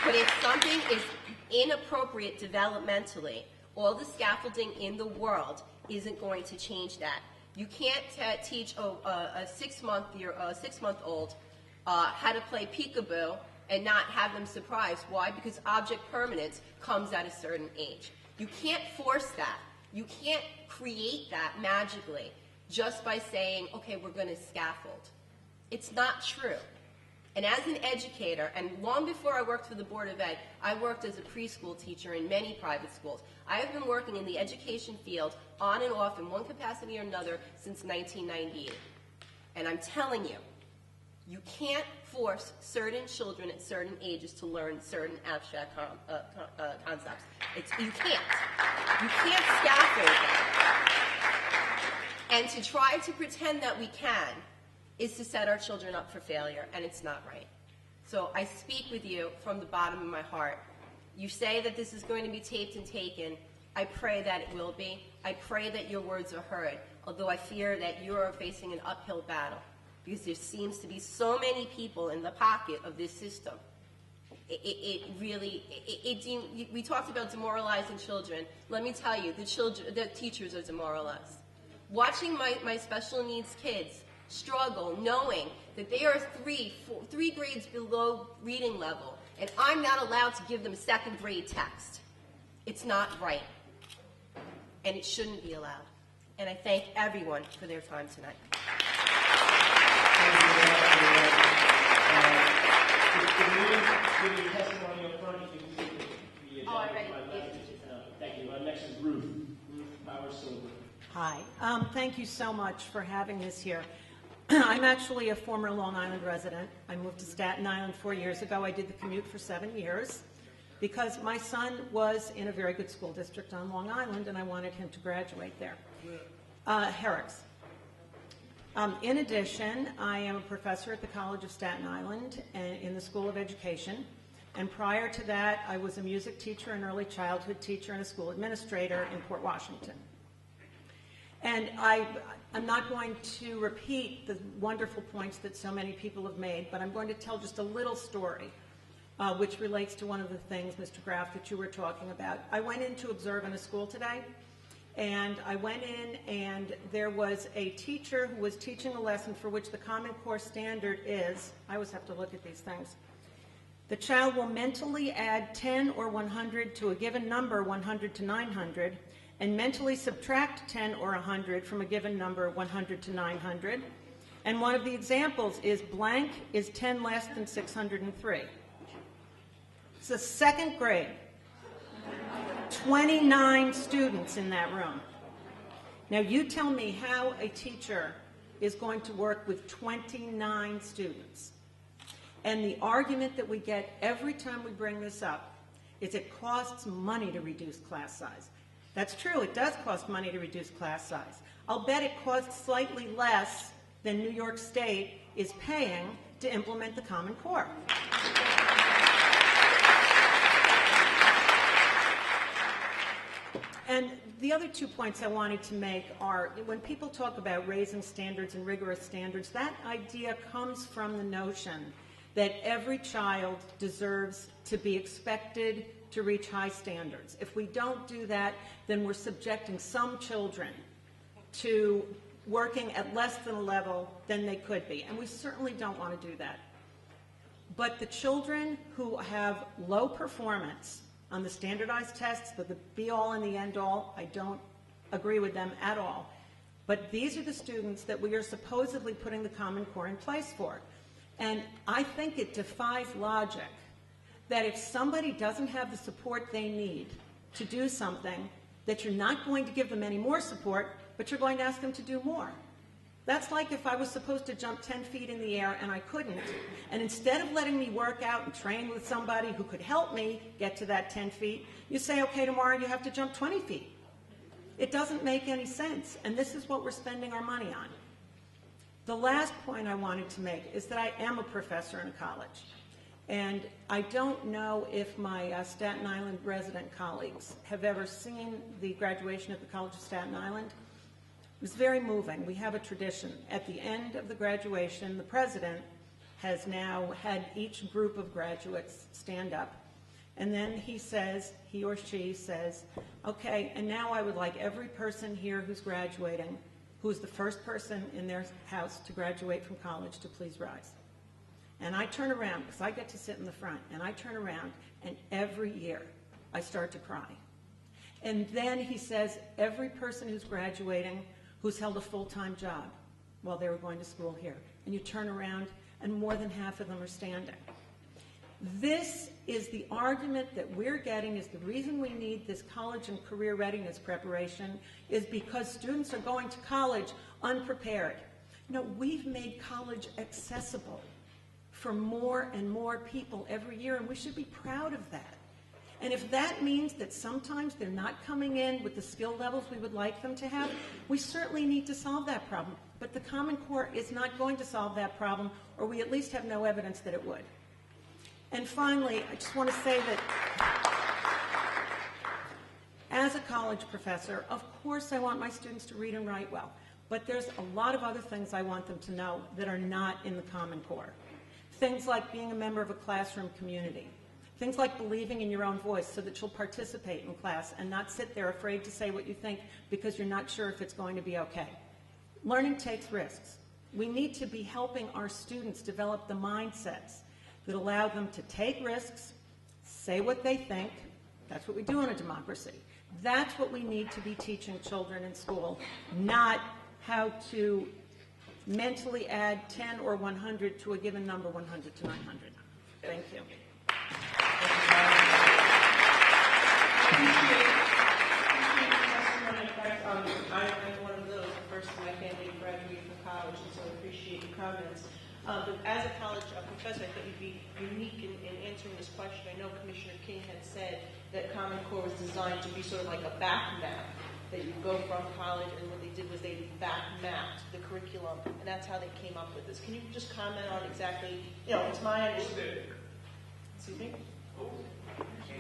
but if something is inappropriate developmentally, all the scaffolding in the world isn't going to change that. You can't teach a six-month-old how to play peekaboo and not have them surprised. Why? Because object permanence comes at a certain age. You can't force that. You can't create that magically just by saying, okay, we're going to scaffold. It's not true. And as an educator, and long before I worked for the Board of Ed, I worked as a preschool teacher in many private schools. I have been working in the education field on and off in one capacity or another since 1998. And I'm telling you, you can't force certain children at certain ages to learn certain abstract concepts. You can't. You can't scaffold that. And to try to pretend that we can is to set our children up for failure, and it's not right. So I speak with you from the bottom of my heart. You say that this is going to be taped and taken. I pray that it will be. I pray that your words are heard, although I fear that you're facing an uphill battle because there seems to be so many people in the pocket of this system. We talked about demoralizing children. Let me tell you, the teachers are demoralized. Watching my special needs kids struggle, knowing that they are three grades below reading level, and I'm not allowed to give them second grade text. It's not right, and it shouldn't be allowed. And I thank everyone for their time tonight. Thank you. Next is Ruth. Ruth Bauer-Silver. Hi. Thank you so much for having this here. I'm actually a former Long Island resident. I moved to Staten Island 4 years ago. I did the commute for 7 years because my son was in a very good school district on Long Island, and I wanted him to graduate there. Herrick's. In addition, I am a professor at the College of Staten Island in the School of Education. And prior to that, I was a music teacher, an early childhood teacher, and a school administrator in Port Washington. And I'm not going to repeat the wonderful points that so many people have made, but I'm going to tell just a little story, which relates to one of the things, Mr. Graff, that you were talking about. I went in to observe in a school today, and I went in, and there was a teacher who was teaching a lesson for which the Common Core standard is, I always have to look at these things, the child will mentally add 10 or 100 to a given number, 100 to 900, and mentally subtract 10 or 100 from a given number, 100 to 900. And one of the examples is blank is 10 less than 603. It's the second grade. 29 students in that room. Now you tell me how a teacher is going to work with 29 students. And the argument that we get every time we bring this up is it costs money to reduce class size. That's true, it does cost money to reduce class size. I'll bet it costs slightly less than New York State is paying to implement the Common Core. And the other 2 points I wanted to make are, when people talk about raising standards and rigorous standards, that idea comes from the notion that every child deserves to be expected to reach high standards. If we don't do that, then we're subjecting some children to working at less than a level than they could be, and we certainly don't want to do that. But the children who have low performance on the standardized tests, the be-all and the end-all, I don't agree with them at all. But these are the students that we are supposedly putting the Common Core in place for. And I think it defies logic that if somebody doesn't have the support they need to do something, that you're not going to give them any more support, but you're going to ask them to do more. That's like if I was supposed to jump 10 feet in the air and I couldn't, and instead of letting me work out and train with somebody who could help me get to that 10 feet, you say, okay, tomorrow you have to jump 20 feet. It doesn't make any sense, and this is what we're spending our money on. The last point I wanted to make is that I am a professor in a college, and I don't know if my Staten Island resident colleagues have ever seen the graduation at the College of Staten Island. It was very moving. We have a tradition. At the end of the graduation, the president has now had each group of graduates stand up, and then he or she says, okay, and now I would like every person here who's graduating, who's the first person in their house to graduate from college, to please rise. And I turn around, because I get to sit in the front, and I turn around, and every year I start to cry. And then he says, every person who's graduating who's held a full-time job while they were going to school here. And you turn around, and more than half of them are standing. This is the argument that we're getting is the reason we need this college and career readiness preparation is because students are going to college unprepared. No, we've made college accessible for more and more people every year, and we should be proud of that. And if that means that sometimes they're not coming in with the skill levels we would like them to have, we certainly need to solve that problem. But the Common Core is not going to solve that problem, or we at least have no evidence that it would. And finally, I just want to say that As a college professor, of course I want my students to read and write well, but there's a lot of other things I want them to know that are not in the Common Core. Things like being a member of a classroom community. Things like believing in your own voice so that you'll participate in class and not sit there afraid to say what you think because you're not sure if it's going to be okay. Learning takes risks. We need to be helping our students develop the mindsets that allow them to take risks, say what they think. That's what we do in a democracy. That's what we need to be teaching children in school, not how to mentally add 10 or 100 to a given number, 100 to 900. Thank you. I'm one of those, the first in my family to graduate from college, and so I appreciate your comments. But as a college professor, I thought you'd be unique in answering this question. I know Commissioner King had said that Common Core was designed to be sort of like a back map, that you go from college, and what they did was they back mapped the curriculum, and that's how they came up with this. Can you just comment on exactly, it's my understanding. Excuse me?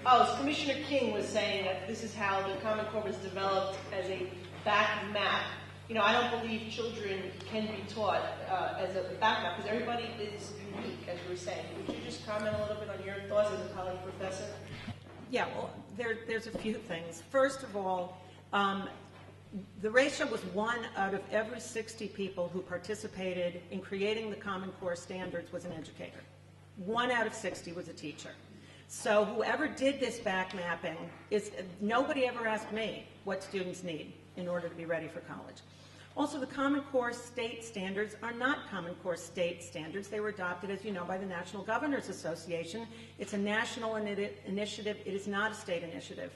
Oh, Commissioner King was saying that this is how the Common Core was developed as a back map. I don't believe children can be taught as a back map because everybody is unique, as you were saying. Would you just comment a little bit on your thoughts as a college professor? Yeah, well, there's a few things. First of all, the ratio was 1 out of every 60 people who participated in creating the Common Core standards was an educator. 1 out of 60 was a teacher. So whoever did this back mapping, nobody ever asked me what students need in order to be ready for college. Also, the Common Core state standards are not Common Core state standards. They were adopted, as you know, by the National Governors Association. It's a national initiative. It is not a state initiative.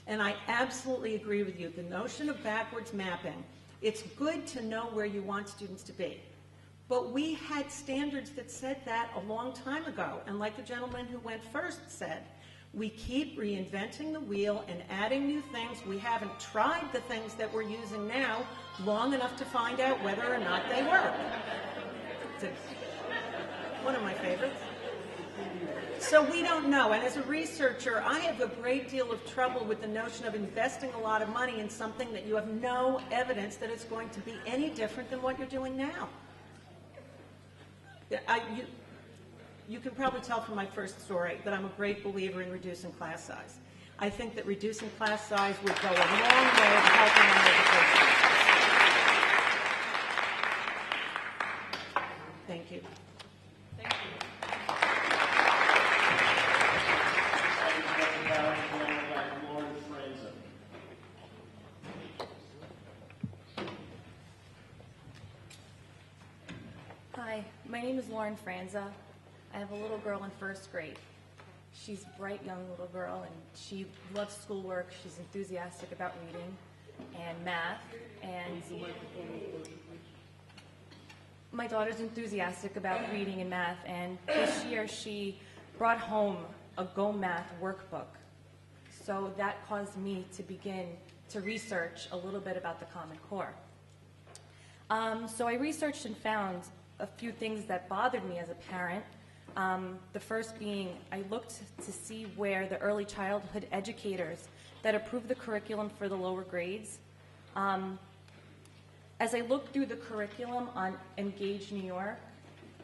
And I absolutely agree with you. The notion of backwards mapping, it's good to know where you want students to be. But we had standards that said that a long time ago. And like the gentleman who went first said, we keep reinventing the wheel and adding new things. We haven't tried the things that we're using now long enough to find out whether or not they work. It's one of my favorites. So we don't know. And as a researcher, I have a great deal of trouble with the notion of investing a lot of money in something that you have no evidence that it's going to be any different than what you're doing now. You can probably tell from my first story that I'm a great believer in reducing class size. I think that reducing class size would go a long way to helping our education. Thank you. Thank you. Hi, my name is Lauren Franza. I have a little girl in first grade. She's a bright young little girl, and she loves schoolwork. She's enthusiastic about reading and math, and my daughter's enthusiastic about reading and math, and this year she brought home a Go Math workbook. So that caused me to begin to research a little bit about the Common Core. So I researched and found a few things that bothered me as a parent. The first being, I looked to see where the early childhood educators that approved the curriculum for the lower grades. As I looked through the curriculum on Engage New York,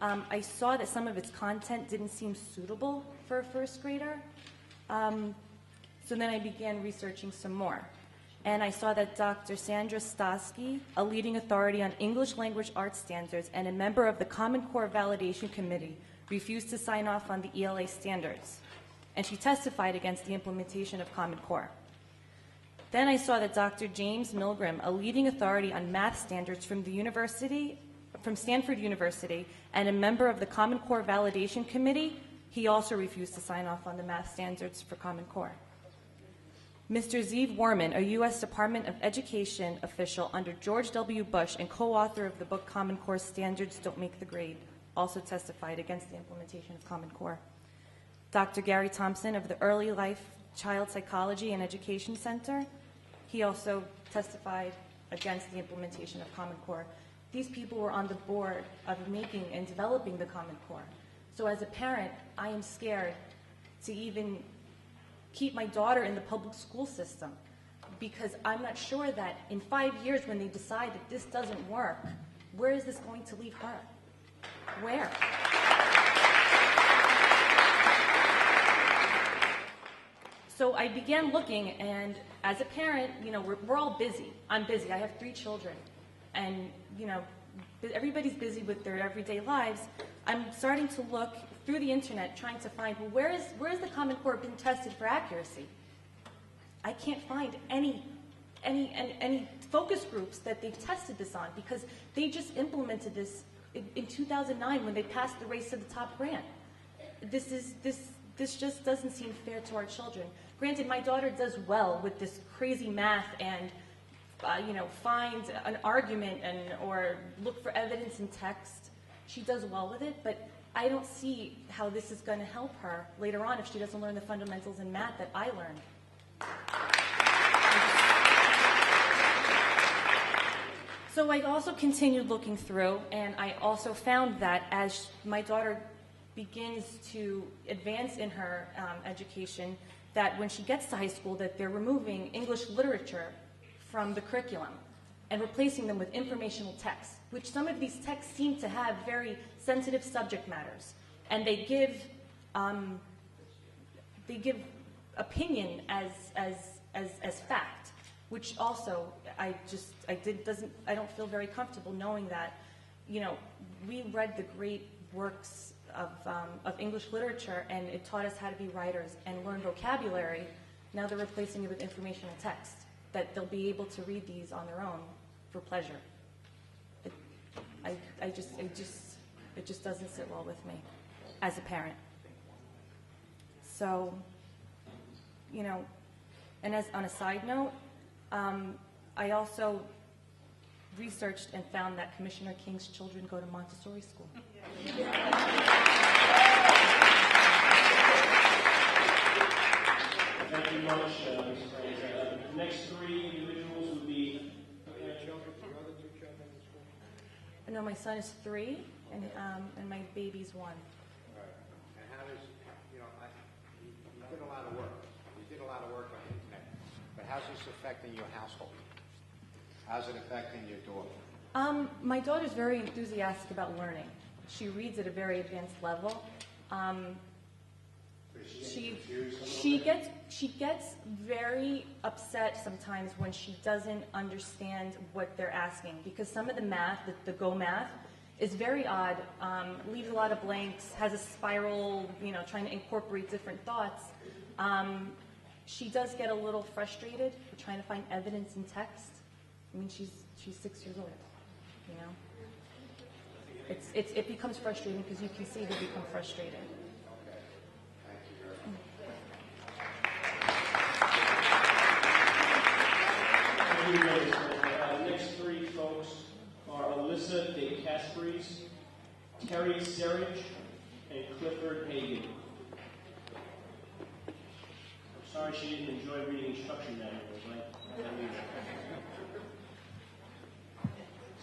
I saw that some of its content didn't seem suitable for a first grader. So then I began researching some more. And I saw that Dr. Sandra Stosky, a leading authority on English language arts standards and a member of the Common Core Validation Committee, refused to sign off on the ELA standards, and she testified against the implementation of Common Core. Then I saw that Dr. James Milgram, a leading authority on math standards from Stanford University, and a member of the Common Core Validation Committee, he also refused to sign off on the math standards for Common Core. Mr. Zeev Warman, a U.S. Department of Education official under George W. Bush and co-author of the book Common Core Standards Don't Make the Grade, also testified against the implementation of Common Core. Dr. Gary Thompson of the Early Life Child Psychology and Education Center, he also testified against the implementation of Common Core. These people were on the board of making and developing the Common Core. So as a parent, I am scared to even keep my daughter in the public school system. because I'm not sure that in 5 years when they decide that this doesn't work, where is this going to leave her? Where? So I began looking, and as a parent, you know, we're all busy. I'm busy. I have 3 children. And, you know, everybody's busy with their everyday lives. I'm starting to look through the internet, trying to find, well, where is the Common Core been tested for accuracy? I can't find any focus groups that they've tested this on, because they just implemented this in 2009 when they passed the Race to the Top grant. This just doesn't seem fair to our children. Granted, my daughter does well with this crazy math and, you know, find an argument or look for evidence in text. She does well with it, but I don't see how this is going to help her later on if she doesn't learn the fundamentals in math that I learned. So I also continued looking through, and I also found that as my daughter begins to advance in her education, that when she gets to high school, that they're removing English literature from the curriculum and replacing them with informational texts, which some of these texts seem to have very sensitive subject matters, and they give opinion as fact, which also I don't feel very comfortable knowing that, you know, we read the great works of English literature, and it taught us how to be writers and learn vocabulary. Now they're replacing it with informational text, that they'll be able to read these on their own for pleasure. It just doesn't sit well with me as a parent. So, you know, and on a side note, I also researched and found that Commissioner King's children go to Montessori school. Thank you much, Ms. Franz. The next 3 individuals would be... No, my son is 3, and my baby's 1. Right. And how does, you know, you did a lot of work. You did a lot of work on the internet. But how's this affecting your household? How's it affecting your daughter? My daughter's very enthusiastic about learning. She reads at a very advanced level. She gets very upset sometimes when she doesn't understand what they're asking, because some of the math, the Go math, is very odd, leaves a lot of blanks, has a spiral, you know, trying to incorporate different thoughts. She does get a little frustrated for trying to find evidence in text. I mean, she's 6 years old, you know. It becomes frustrating because you can see they become frustrated. The next 3 folks are Alyssa De Caspres, Terry Serich, and Clifford Hagan. I'm sorry she didn't enjoy reading instruction manuals, right?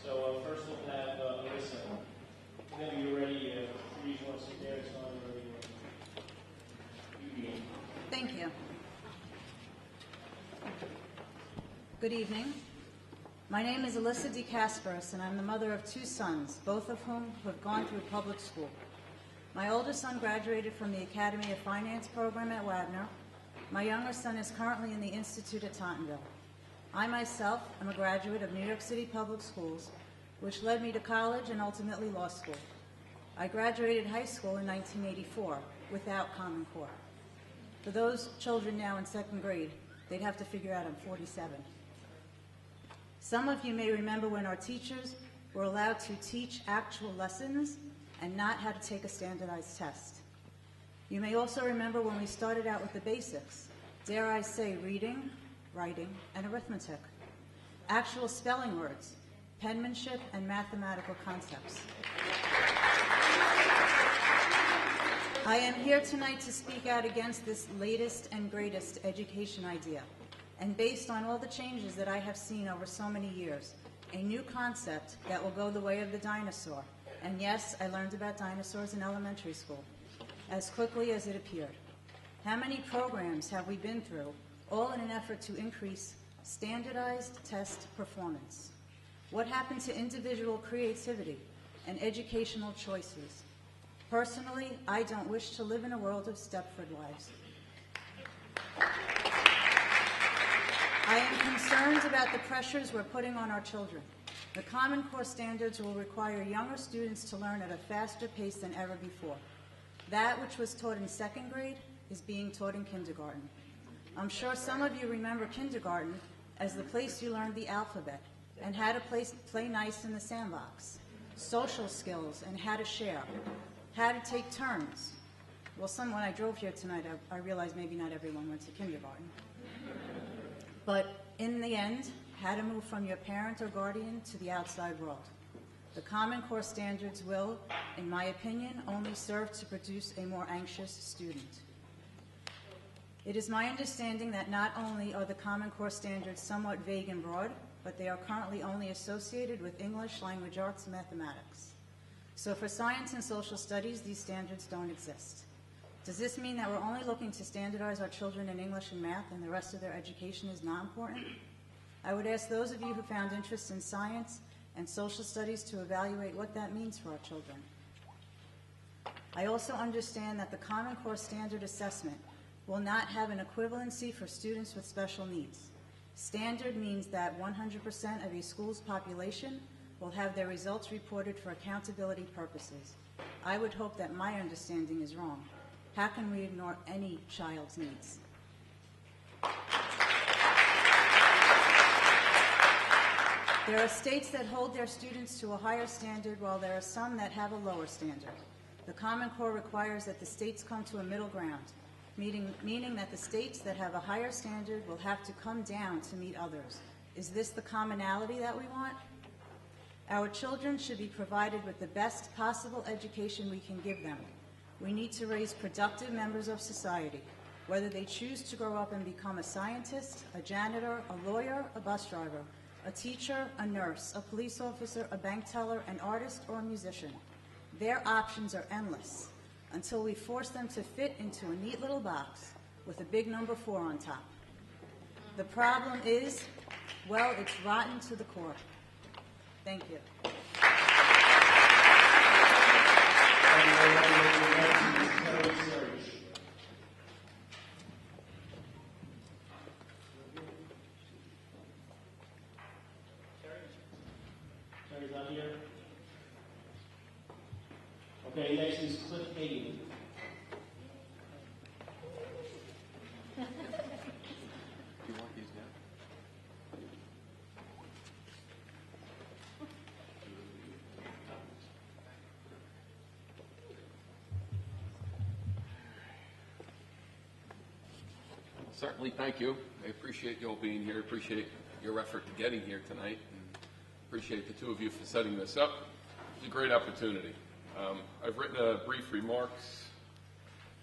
So first we'll have Alyssa. Whenever you're ready, please want to sit there. It's fine. Thank you. Good evening. My name is Alyssa De Caspres, and I'm the mother of 2 sons, both of whom have gone through public school. My oldest son graduated from the Academy of Finance program at Wagner. My younger son is currently in the Institute at Tottenville. I myself am a graduate of New York City Public Schools, which led me to college and ultimately law school. I graduated high school in 1984 without Common Core. For those children now in 2nd grade, they'd have to figure out I'm 47. Some of you may remember when our teachers were allowed to teach actual lessons and not how to take a standardized test. You may also remember when we started out with the basics, dare I say reading, writing, and arithmetic. Actual spelling words, penmanship, and mathematical concepts. I am here tonight to speak out against this latest and greatest education idea. And based on all the changes that I have seen over so many years, a new concept that will go the way of the dinosaur. And yes, I learned about dinosaurs in elementary school, as quickly as it appeared. How many programs have we been through, all in an effort to increase standardized test performance? What happened to individual creativity and educational choices? Personally, I don't wish to live in a world of Stepford wives. I am concerned about the pressures we're putting on our children. The Common Core standards will require younger students to learn at a faster pace than ever before. That which was taught in second grade is being taught in kindergarten. I'm sure some of you remember kindergarten as the place you learned the alphabet and how to play nice in the sandbox, social skills and how to share, how to take turns. Well, when I drove here tonight, I realized maybe not everyone went to kindergarten. But in the end, how to move from your parent or guardian to the outside world. The Common Core standards will, in my opinion, only serve to produce a more anxious student. It is my understanding that not only are the Common Core standards somewhat vague and broad, but they are currently only associated with English, language arts, and mathematics. So for science and social studies, these standards don't exist. Does this mean that we're only looking to standardize our children in English and math and the rest of their education is not important? I would ask those of you who found interest in science and social studies to evaluate what that means for our children. I also understand that the Common Core standard assessment will not have an equivalency for students with special needs. Standard means that 100% of a school's population will have their results reported for accountability purposes. I would hope that my understanding is wrong. How can we ignore any child's needs? There are states that hold their students to a higher standard while there are some that have a lower standard. The Common Core requires that the states come to a middle ground, meaning that the states that have a higher standard will have to come down to meet others. Is this the commonality that we want? Our children should be provided with the best possible education we can give them. We need to raise productive members of society, whether they choose to grow up and become a scientist, a janitor, a lawyer, a bus driver, a teacher, a nurse, a police officer, a bank teller, an artist, or a musician. Their options are endless until we force them to fit into a neat little box with a big number 4 on top. The problem is, well, it's rotten to the core. Thank you. Terry's not here. Okay, next is Cliff Hagan. Certainly, thank you. I appreciate you all being here. Appreciate your effort to getting here tonight. And appreciate the two of you for setting this up. It's a great opportunity. I've written brief remarks,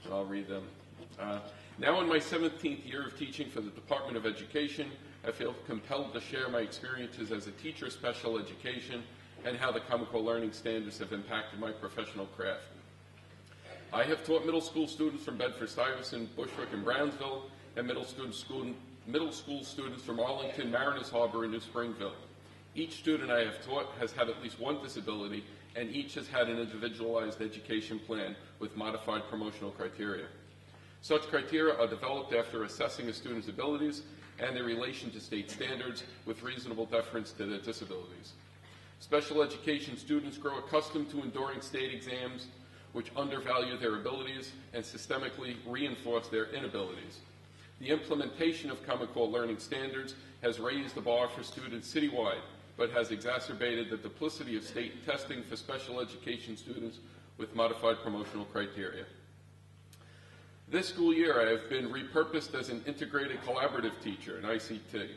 so I'll read them. Now in my 17th year of teaching for the Department of Education, I feel compelled to share my experiences as a teacher of special education and how the Common Core learning standards have impacted my professional craft. I have taught middle school students from Bedford-Stuyvesant, Bushwick, and Brownsville, and middle school students from Arlington, Mariners Harbor, and New Springville. Each student I have taught has had at least one disability, and each has had an individualized education plan with modified promotional criteria. Such criteria are developed after assessing a student's abilities and their relation to state standards with reasonable deference to their disabilities. Special education students grow accustomed to enduring state exams which undervalue their abilities and systemically reinforce their inabilities. The implementation of Common Core learning standards has raised the bar for students citywide, but has exacerbated the duplicity of state testing for special education students with modified promotional criteria. This school year, I have been repurposed as an integrated collaborative teacher in ICT.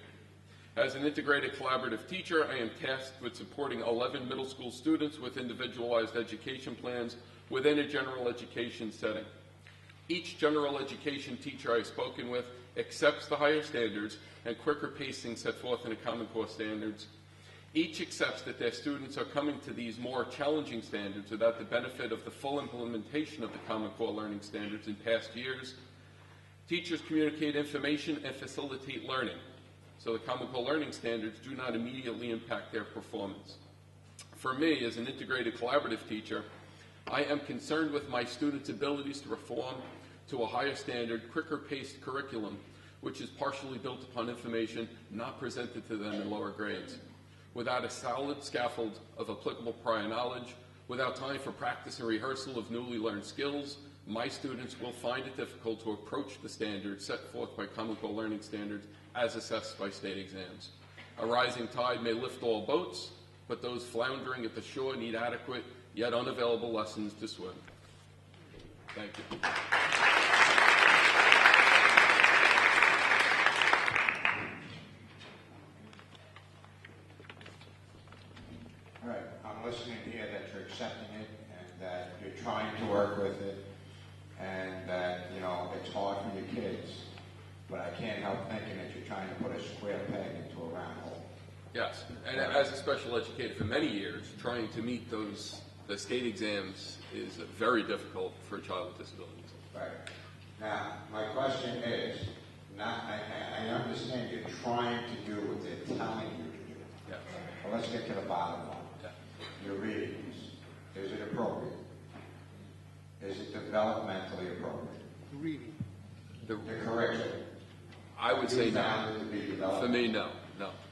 As an integrated collaborative teacher, I am tasked with supporting 11 middle school students with individualized education plans within a general education setting. Each general education teacher I have spoken with accepts the higher standards and quicker pacing set forth in the Common Core standards. Each accepts that their students are coming to these more challenging standards without the benefit of the full implementation of the Common Core learning standards in past years. Teachers communicate information and facilitate learning. so the Common Core learning standards do not immediately impact their performance. For me, as an integrated collaborative teacher, I am concerned with my students' abilities to perform to a higher standard, quicker-paced curriculum, which is partially built upon information not presented to them in lower grades. Without a solid scaffold of applicable prior knowledge, without time for practice and rehearsal of newly learned skills, my students will find it difficult to approach the standards set forth by Common Core learning standards as assessed by state exams. A rising tide may lift all boats, but those floundering at the shore need adequate yet unavailable lessons to swim. Thank you. All right, I'm listening here that you're accepting it and that you're trying to work with it and that, you know, it's hard for your kids. But I can't help thinking that you're trying to put a square peg into a round hole. Yes, and as a special educator for many years, trying to meet the state exams is very difficult for a child with disabilities. Right. Now, my question is, I understand you're trying to do what they're telling you to do. Yeah. But let's get to the bottom line. Yeah. Your readings, is it appropriate? Is it developmentally appropriate? Reading. The curriculum. I would say no. Found it to be developmental? For me, no,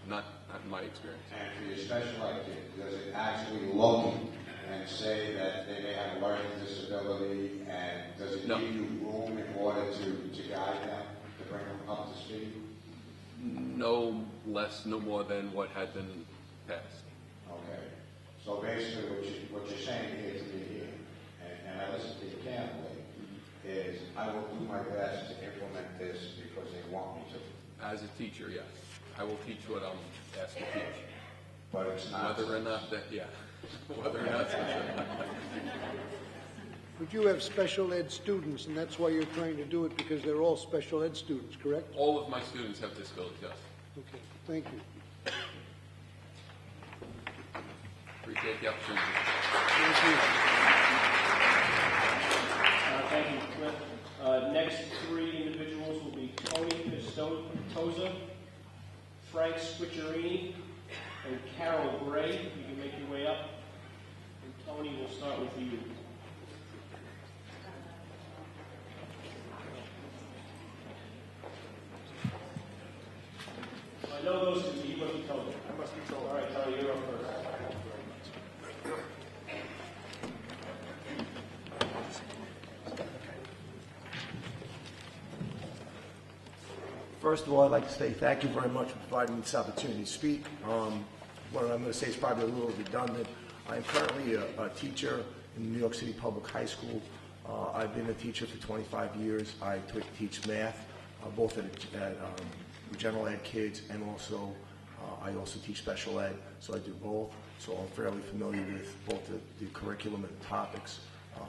not in my experience. And for your special ed kids, does it actually look and say that they may have a learning disability, and does it No. give you room in order to guide them, to bring them up to speed? No less, no more than what had been passed. Okay. So basically what you're saying here to me here, and I listen to you carefully, is I will do my best to implement this because they want me to. As a teacher, yes. I will teach what I'm asked to teach. But it's not. Whether or not that, yeah. Whether or not But you have special ed students, and that's why you're trying to do it, because they're all special ed students, correct? all of my students have disabilities, yes. Okay, thank you. Appreciate the opportunity. Thank you. Thank you, Cliff. Next three individuals will be Tony Pistoza, Frank Squiccerini, and Carol Gray. You can make your way up. And Tony, we'll start with you. I know those two. You must be Tony. I must be Tony. All right, Tony, you're up first. First of all, I'd like to say thank you very much for providing me this opportunity to speak. What I'm going to say is probably a little redundant. I am currently a teacher in New York City Public High School. I've been a teacher for 25 years. I teach math, both at general ed kids, and also I also teach special ed, so I do both. So I'm fairly familiar with both the curriculum and the topics.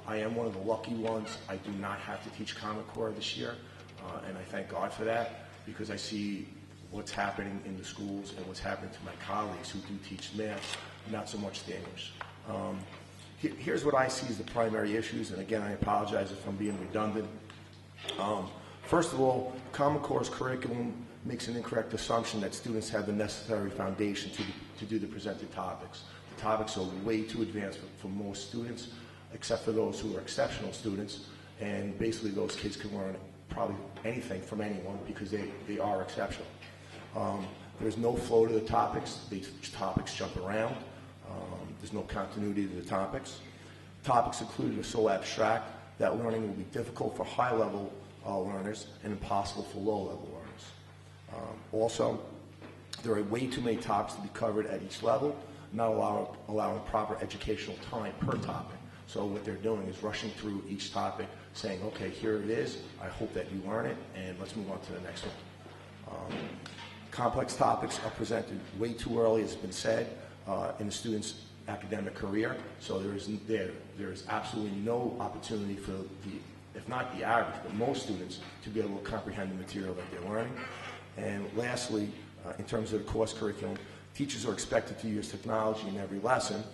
I am one of the lucky ones. I do not have to teach Common Core this year, and I thank God for that, because I see what's happening in the schools and what's happening to my colleagues who do teach math, not so much the English. Here's what I see as the primary issues, and again, I apologize if I'm being redundant. First of all, Common Core's curriculum makes an incorrect assumption that students have the necessary foundation to do the presented topics. The topics are way too advanced for most students, except for those who are exceptional students, and basically those kids can learn probably anything from anyone because they are exceptional. There's no flow to the topics. The topics jump around. There's no continuity to the topics. Topics included are so abstract that learning will be difficult for high-level learners and impossible for low-level learners. Also, there are way too many topics to be covered at each level, not allowing proper educational time per topic. So what they're doing is rushing through each topic, saying, okay, here it is, I hope that you learn it, and let's move on to the next one. Complex topics are presented way too early, as has been said, in the student's academic career, so there is absolutely no opportunity for if not the average, but most students to be able to comprehend the material that they're learning. And lastly, in terms of the course curriculum, teachers are expected to use technology in every lesson.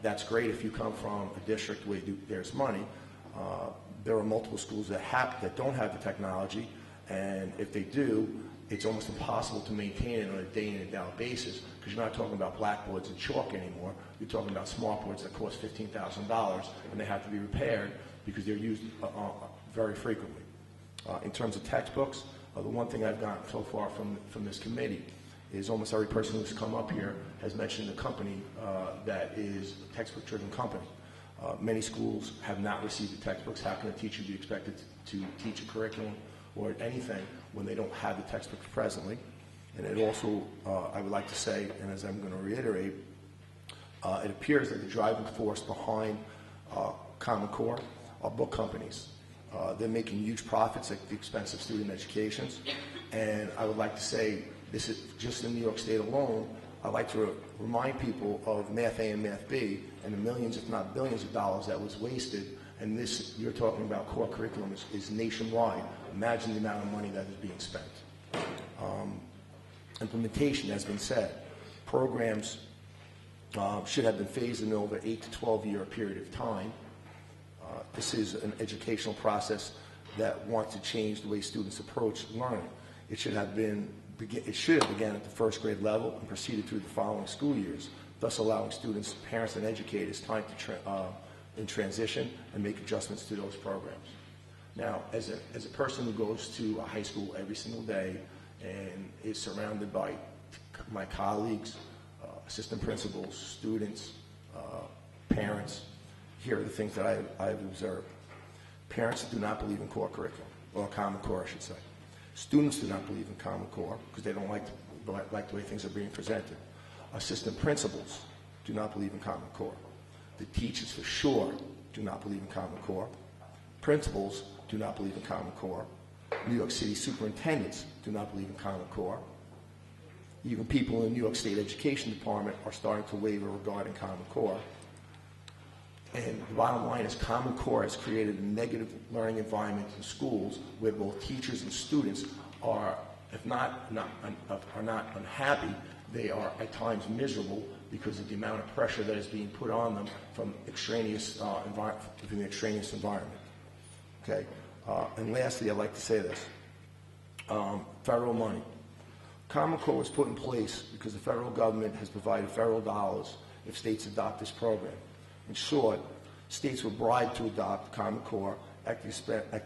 That's great if you come from a district where there's money. There are multiple schools that don't have the technology, and if they do, it's almost impossible to maintain it on a day in and out basis because you're not talking about blackboards and chalk anymore. You're talking about smartboards that cost $15,000 and they have to be repaired because they're used very frequently. In terms of textbooks, the one thing I've gotten so far from this committee is almost every person who's come up here has mentioned a company that is a textbook-driven company. Many schools have not received the textbooks. How can a teacher be expected to teach a curriculum or anything when they don't have the textbooks presently? And it also, I would like to say, and as I'm going to reiterate, it appears that the driving force behind Common Core are book companies. They're making huge profits at the expense of student educations. And I would like to say, this is just in New York State alone, I'd like to remind people of Math A and Math B and the millions, if not billions of dollars that was wasted. And this, you're talking about core curriculum, is nationwide. Imagine the amount of money that is being spent. Implementation has been said. Programs should have been phased in over 8 to 12 year period of time. This is an educational process that wants to change the way students approach learning. It should have began at the first grade level and proceeded through the following school years, thus allowing students, parents, and educators time to in transition and make adjustments to those programs. Now, as a person who goes to a high school every single day and is surrounded by my colleagues, assistant principals, students, parents, here are the things that I've observed. Parents do not believe in core curriculum, or Common Core, I should say. Students do not believe in Common Core because they don't like the way things are being presented. Assistant principals do not believe in Common Core. The teachers, for sure, do not believe in Common Core. Principals do not believe in Common Core. New York City superintendents do not believe in Common Core. Even people in the New York State Education Department are starting to waver regarding Common Core. And the bottom line is Common Core has created a negative learning environment in schools where both teachers and students are, if not unhappy, they are at times miserable because of the amount of pressure that is being put on them from the extraneous environment. Okay. And lastly, I'd like to say this. Federal money. Common Core was put in place because the federal government has provided federal dollars if states adopt this program. In short, states were bribed to adopt Common Core at the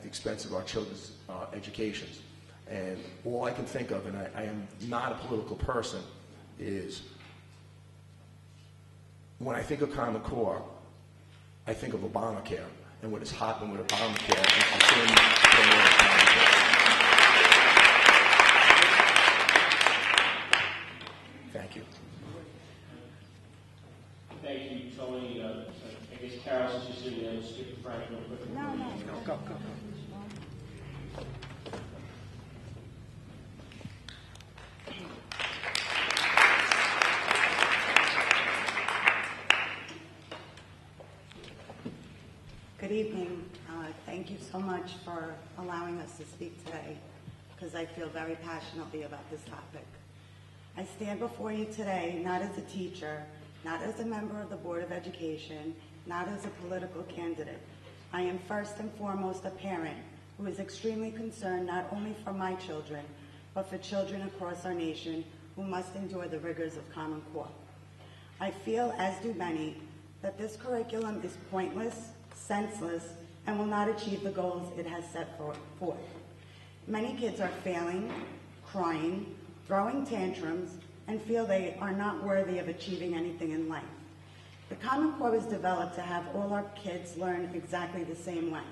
expense of our children's educations. And all I can think of, and I am not a political person, is when I think of Common Core, I think of Obamacare and what has happened with Obamacare and Thank you. Thank you, Tony. I guess Carol, since you're sitting there, let's skip Frank real quick. No. Go. Good evening. Thank you so much for allowing us to speak today, because I feel very passionately about this topic. I stand before you today not as a teacher, not as a member of the Board of Education, not as a political candidate. I am first and foremost a parent who is extremely concerned not only for my children, but for children across our nation who must endure the rigors of Common Core. I feel, as do many, that this curriculum is pointless, senseless, and will not achieve the goals it has set forth. Many kids are failing, crying, throwing tantrums, and feel they are not worthy of achieving anything in life. The Common Core was developed to have all our kids learn exactly the same way.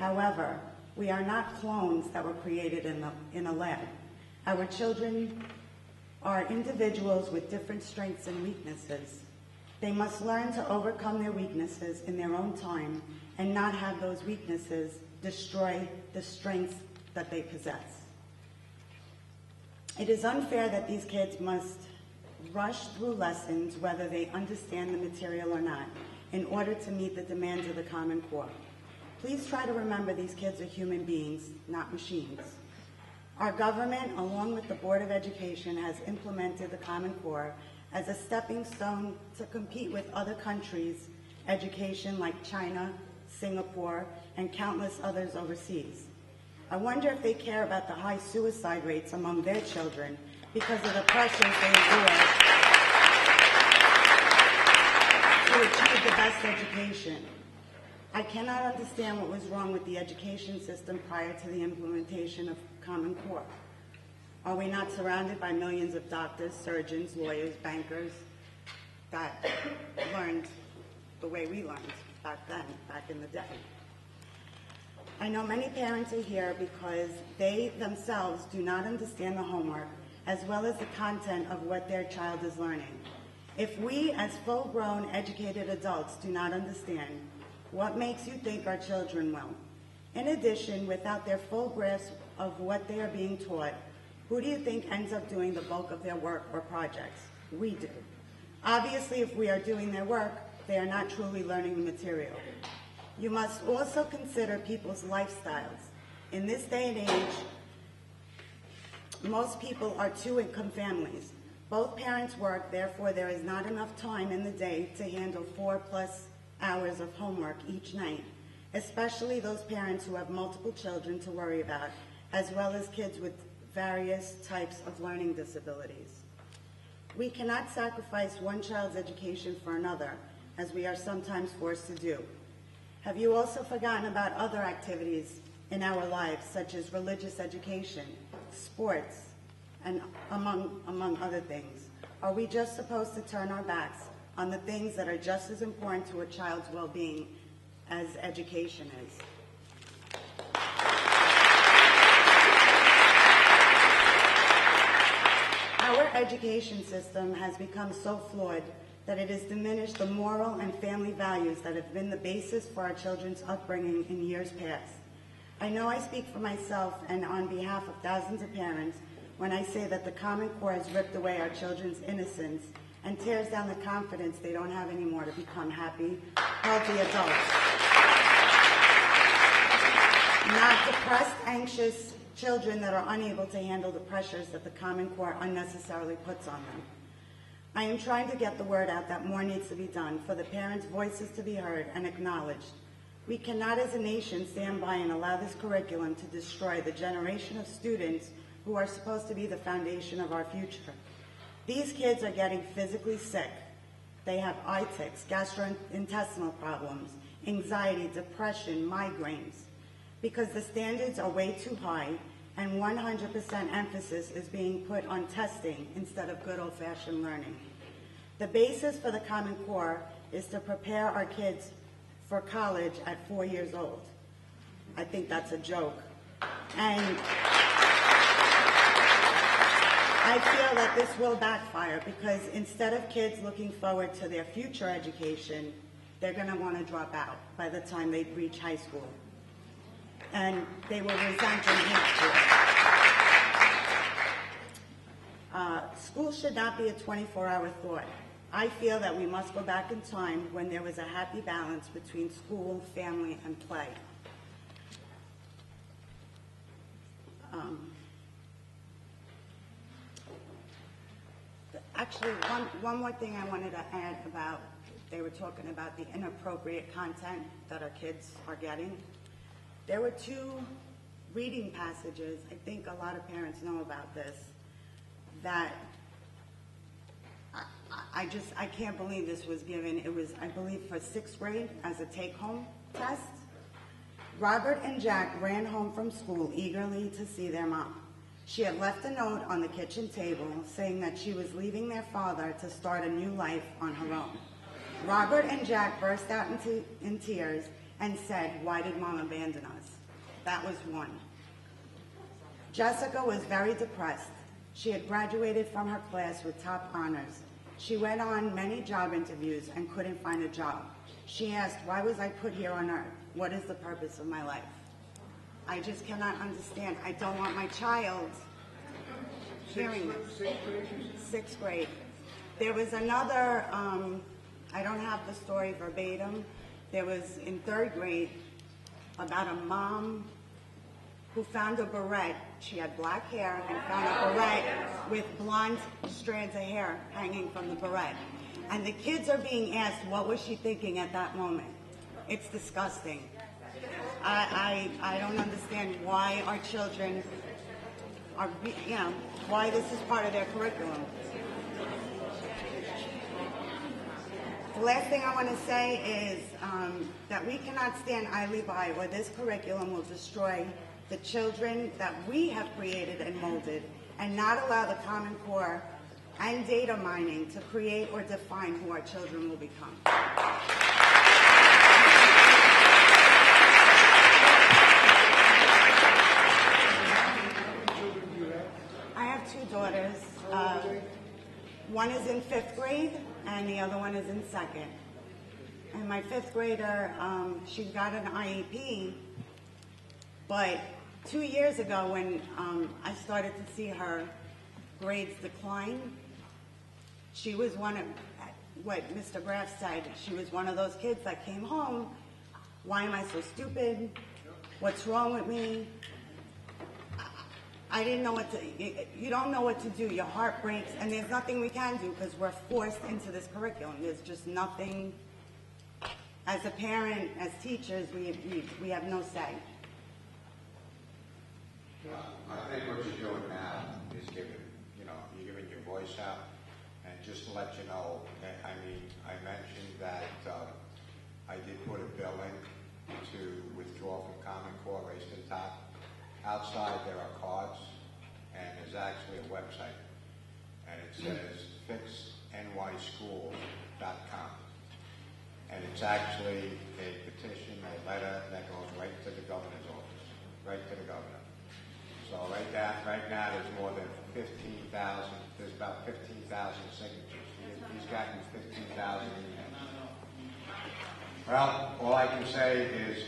However, we are not clones that were created in a lab. Our children are individuals with different strengths and weaknesses. They must learn to overcome their weaknesses in their own time and not have those weaknesses destroy the strengths that they possess. It is unfair that these kids must rush through lessons, whether they understand the material or not, in order to meet the demands of the Common Core. Please try to remember these kids are human beings, not machines. Our government, along with the Board of Education, has implemented the Common Core as a stepping stone to compete with other countries' education like China, Singapore, and countless others overseas. I wonder if they care about the high suicide rates among their children because of the pressures they endure to achieve the best education. I cannot understand what was wrong with the education system prior to the implementation of Common Core. Are we not surrounded by millions of doctors, surgeons, lawyers, bankers that learned the way we learned back then, back in the day? I know many parents are here because they themselves do not understand the homework as well as the content of what their child is learning. If we, as full-grown, educated adults, do not understand, what makes you think our children will? In addition, without their full grasp of what they are being taught, who do you think ends up doing the bulk of their work or projects? We do. Obviously, if we are doing their work, they are not truly learning the material. You must also consider people's lifestyles. In this day and age, most people are two-income families. Both parents work, therefore there is not enough time in the day to handle 4+ hours of homework each night, especially those parents who have multiple children to worry about, as well as kids with various types of learning disabilities. We cannot sacrifice one child's education for another, as we are sometimes forced to do. Have you also forgotten about other activities in our lives, such as religious education, sports, and among other things? Are we just supposed to turn our backs on the things that are just as important to a child's well-being as education is? Our education system has become so flawed that it has diminished the moral and family values that have been the basis for our children's upbringing in years past. I know I speak for myself and on behalf of thousands of parents when I say that the Common Core has ripped away our children's innocence and tears down the confidence they don't have anymore to become happy, healthy adults. Not depressed, anxious children that are unable to handle the pressures that the Common Core unnecessarily puts on them. I am trying to get the word out that more needs to be done for the parents' voices to be heard and acknowledged. We cannot as a nation stand by and allow this curriculum to destroy the generation of students who are supposed to be the foundation of our future. These kids are getting physically sick. They have eye tics, gastrointestinal problems, anxiety, depression, migraines, because the standards are way too high and 100% emphasis is being put on testing instead of good old-fashioned learning. The basis for the Common Core is to prepare our kids for college at 4 years old. I think that's a joke. And I feel that this will backfire because instead of kids looking forward to their future education, they're going to want to drop out by the time they reach high school. And they will resent and hate school. School should not be a 24-hour thought. I feel that we must go back in time when there was a happy balance between school, family, and play. Actually, one more thing I wanted to add about, they were talking about the inappropriate content that our kids are getting. There were 2 reading passages, I think a lot of parents know about this, that I can't believe this was given. It was, I believe, for 6th grade as a take-home test. Robert and Jack ran home from school eagerly to see their mom. She had left a note on the kitchen table saying that she was leaving their father to start a new life on her own. Robert and Jack burst out in tears and said, "Why did Mom abandon us?" That was one. Jessica was very depressed. She had graduated from her class with top honors. She went on many job interviews and couldn't find a job. She asked, "Why was I put here on earth? What is the purpose of my life?" I just cannot understand. I don't want my child hearing this. 6th grade. There was another, I don't have the story verbatim. There was in 3rd grade about a mom who found a beret. She had black hair and found a beret with blonde strands of hair hanging from the beret. And the kids are being asked, what was she thinking at that moment? It's disgusting. I don't understand why our children are, why this is part of their curriculum. The last thing I want to say is that we cannot stand idly by where this curriculum will destroy the children that we have created and molded, and not allow the Common Core and data mining to create or define who our children will become. I have two daughters. One is in 5th grade and the other one is in 2nd. And my 5th grader, she got an IEP, but 2 years ago when I started to see her grades decline, she was one of, what Mr. Graff said, she was one of those kids that came home, why am I so stupid? What's wrong with me? I didn't know what to, you don't know what to do, your heart breaks, and there's nothing we can do because we're forced into this curriculum. There's just nothing, as a parent, as teachers, we have no say. I think what you're doing now is giving, you're giving your voice out, and just to let you know, I mentioned that I did put a bill in to withdraw from Common Core, race to the top. Outside there are cards, and there's actually a website, and it says fixnyschools.com, and it's actually a petition, a letter that goes right to the governor's office, right to the governor. So right now there's more than 15,000, there's about 15,000 signatures. He's gotten 15,000 emails. Well, all I can say is,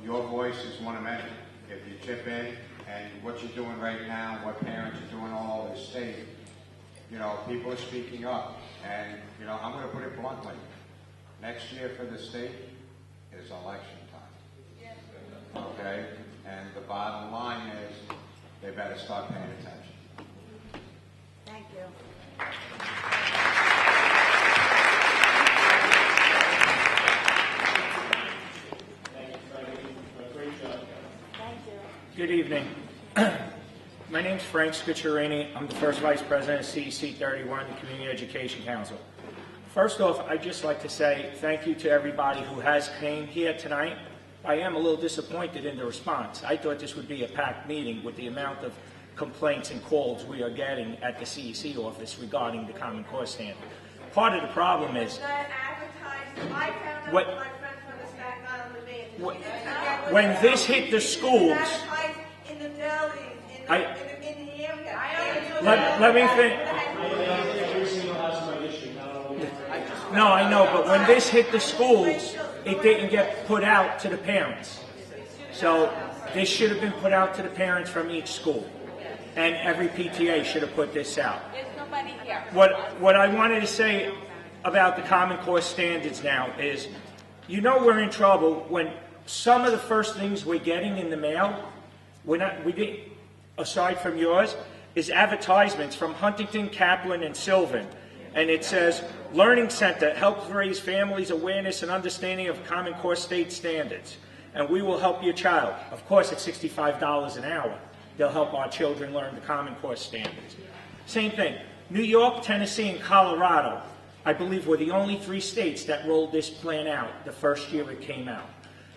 your voice is one of many. If you chip in, and what you're doing right now, what parents are doing all over the state, people are speaking up. And, I'm going to put it bluntly. Next year for the state is election time. Okay? And the bottom line is, they better start paying attention. Thank you. Good evening. My name is Frank Scicciarini. I'm the first Vice President of CEC 31, the Community Education Council. First off, I'd just like to say thank you to everybody who has came here tonight. I am a little disappointed in the response. I thought this would be a packed meeting with the amount of complaints and calls we are getting at the CEC office regarding the Common Core standard. Part of the problem is when this hit the schools, let me think. No, I know, but when this hit the schools, it didn't get put out to the parents. So this should have been put out to the parents from each school. And every PTA should have put this out. There's nobody here. What I wanted to say about the Common Core standards now is, we're in trouble when some of the first things we're getting in the mail, aside from yours, is advertisements from Huntington, Kaplan, and Sylvan. And it says, Learning Center helps raise families' awareness and understanding of Common Core state standards. And we will help your child. Of course, it's $65 an hour. They'll help our children learn the Common Core standards. Same thing. New York, Tennessee, and Colorado, I believe, were the only 3 states that rolled this plan out the first year it came out.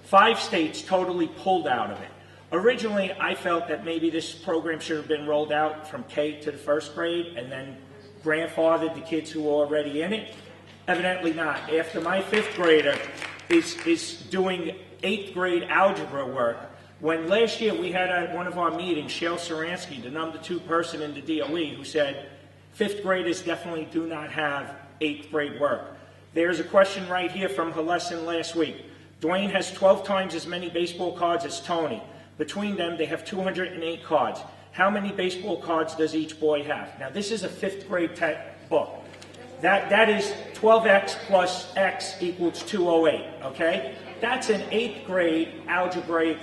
5 states totally pulled out of it. Originally, I felt that maybe this program should have been rolled out from K to the 1st grade and then grandfathered the kids who were already in it. Evidently not. After my 5th grader is doing 8th grade algebra work, when last year we had at one of our meetings, Shale Saransky, the number 2 person in the DOE, who said 5th graders definitely do not have 8th grade work. There's a question right here from her lesson last week. Dwayne has 12 times as many baseball cards as Tony. Between them, they have 208 cards. How many baseball cards does each boy have? Now, this is a 5th grade book. That is 12x plus x equals 208, okay? That's an 8th grade algebraic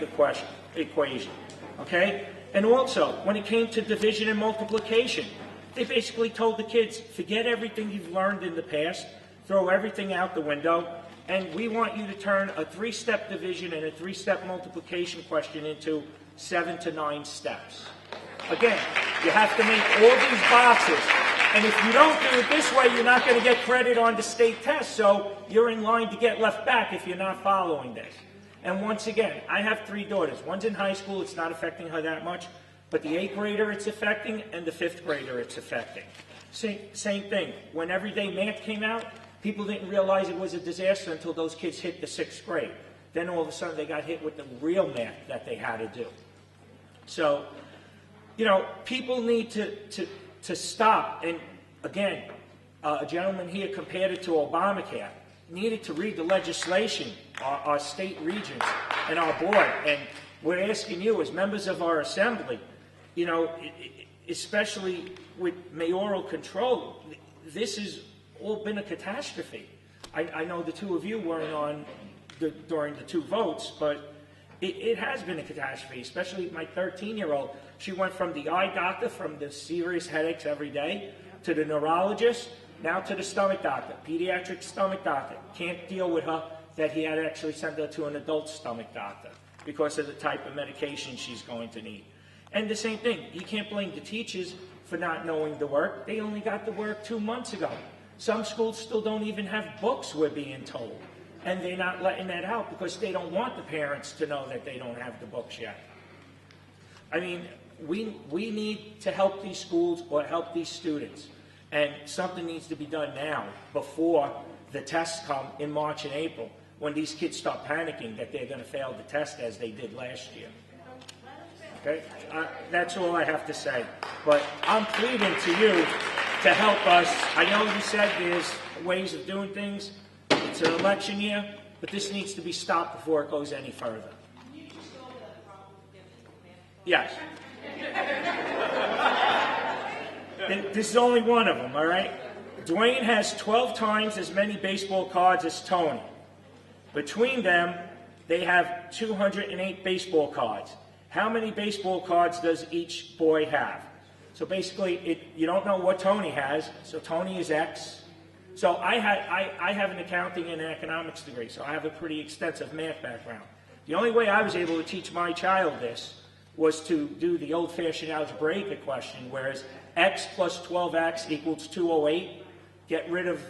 equation, okay? And also, when it came to division and multiplication, they basically told the kids, forget everything you've learned in the past, throw everything out the window, and we want you to turn a 3-step division and a 3-step multiplication question into 7 to 9 steps. Again, you have to make all these boxes. And if you don't do it this way, you're not going to get credit on the state test. So you're in line to get left back if you're not following this. And once again, I have 3 daughters. One's in high school. It's not affecting her that much. But the 8th grader it's affecting and the 5th grader it's affecting. Same thing. When everyday math came out, people didn't realize it was a disaster until those kids hit the 6th grade. Then all of a sudden they got hit with the real math that they had to do. So, you know, people need to stop. And again, a gentleman here compared it to Obamacare. Needed to read the legislation, our state regents and our board. And we're asking you as members of our assembly, you know, especially with mayoral control, this has all been a catastrophe. I know the 2 of you weren't on during the 2 votes, but it has been a catastrophe, especially my 13-year-old. She went from the eye doctor, from the serious headaches every day, to the neurologist, now to the stomach doctor, pediatric stomach doctor. Can't deal with her that he had to actually send her to an adult stomach doctor because of the type of medication she's going to need. And the same thing, you can't blame the teachers for not knowing the work. They only got the work 2 months ago. Some schools still don't even have books, we're being told. And they're not letting that out because they don't want the parents to know that they don't have the books yet. I mean, we need to help these schools or help these students. And something needs to be done now before the tests come in March and April, when these kids start panicking that they're going to fail the test as they did last year. Okay? That's all I have to say. But I'm pleading to you to help us. I know you said there's ways of doing things. It's an election year, but this needs to be stopped before it goes any further. Yes. This is only one of them, all right? Dwayne has 12 times as many baseball cards as Tony. Between them, they have 208 baseball cards. How many baseball cards does each boy have? So basically, you don't know what Tony has, so Tony is X. So I have an accounting and an economics degree, so I have a pretty extensive math background. The only way I was able to teach my child this was to do the old-fashioned algebraic question, whereas x plus 12x equals 208. Get rid of,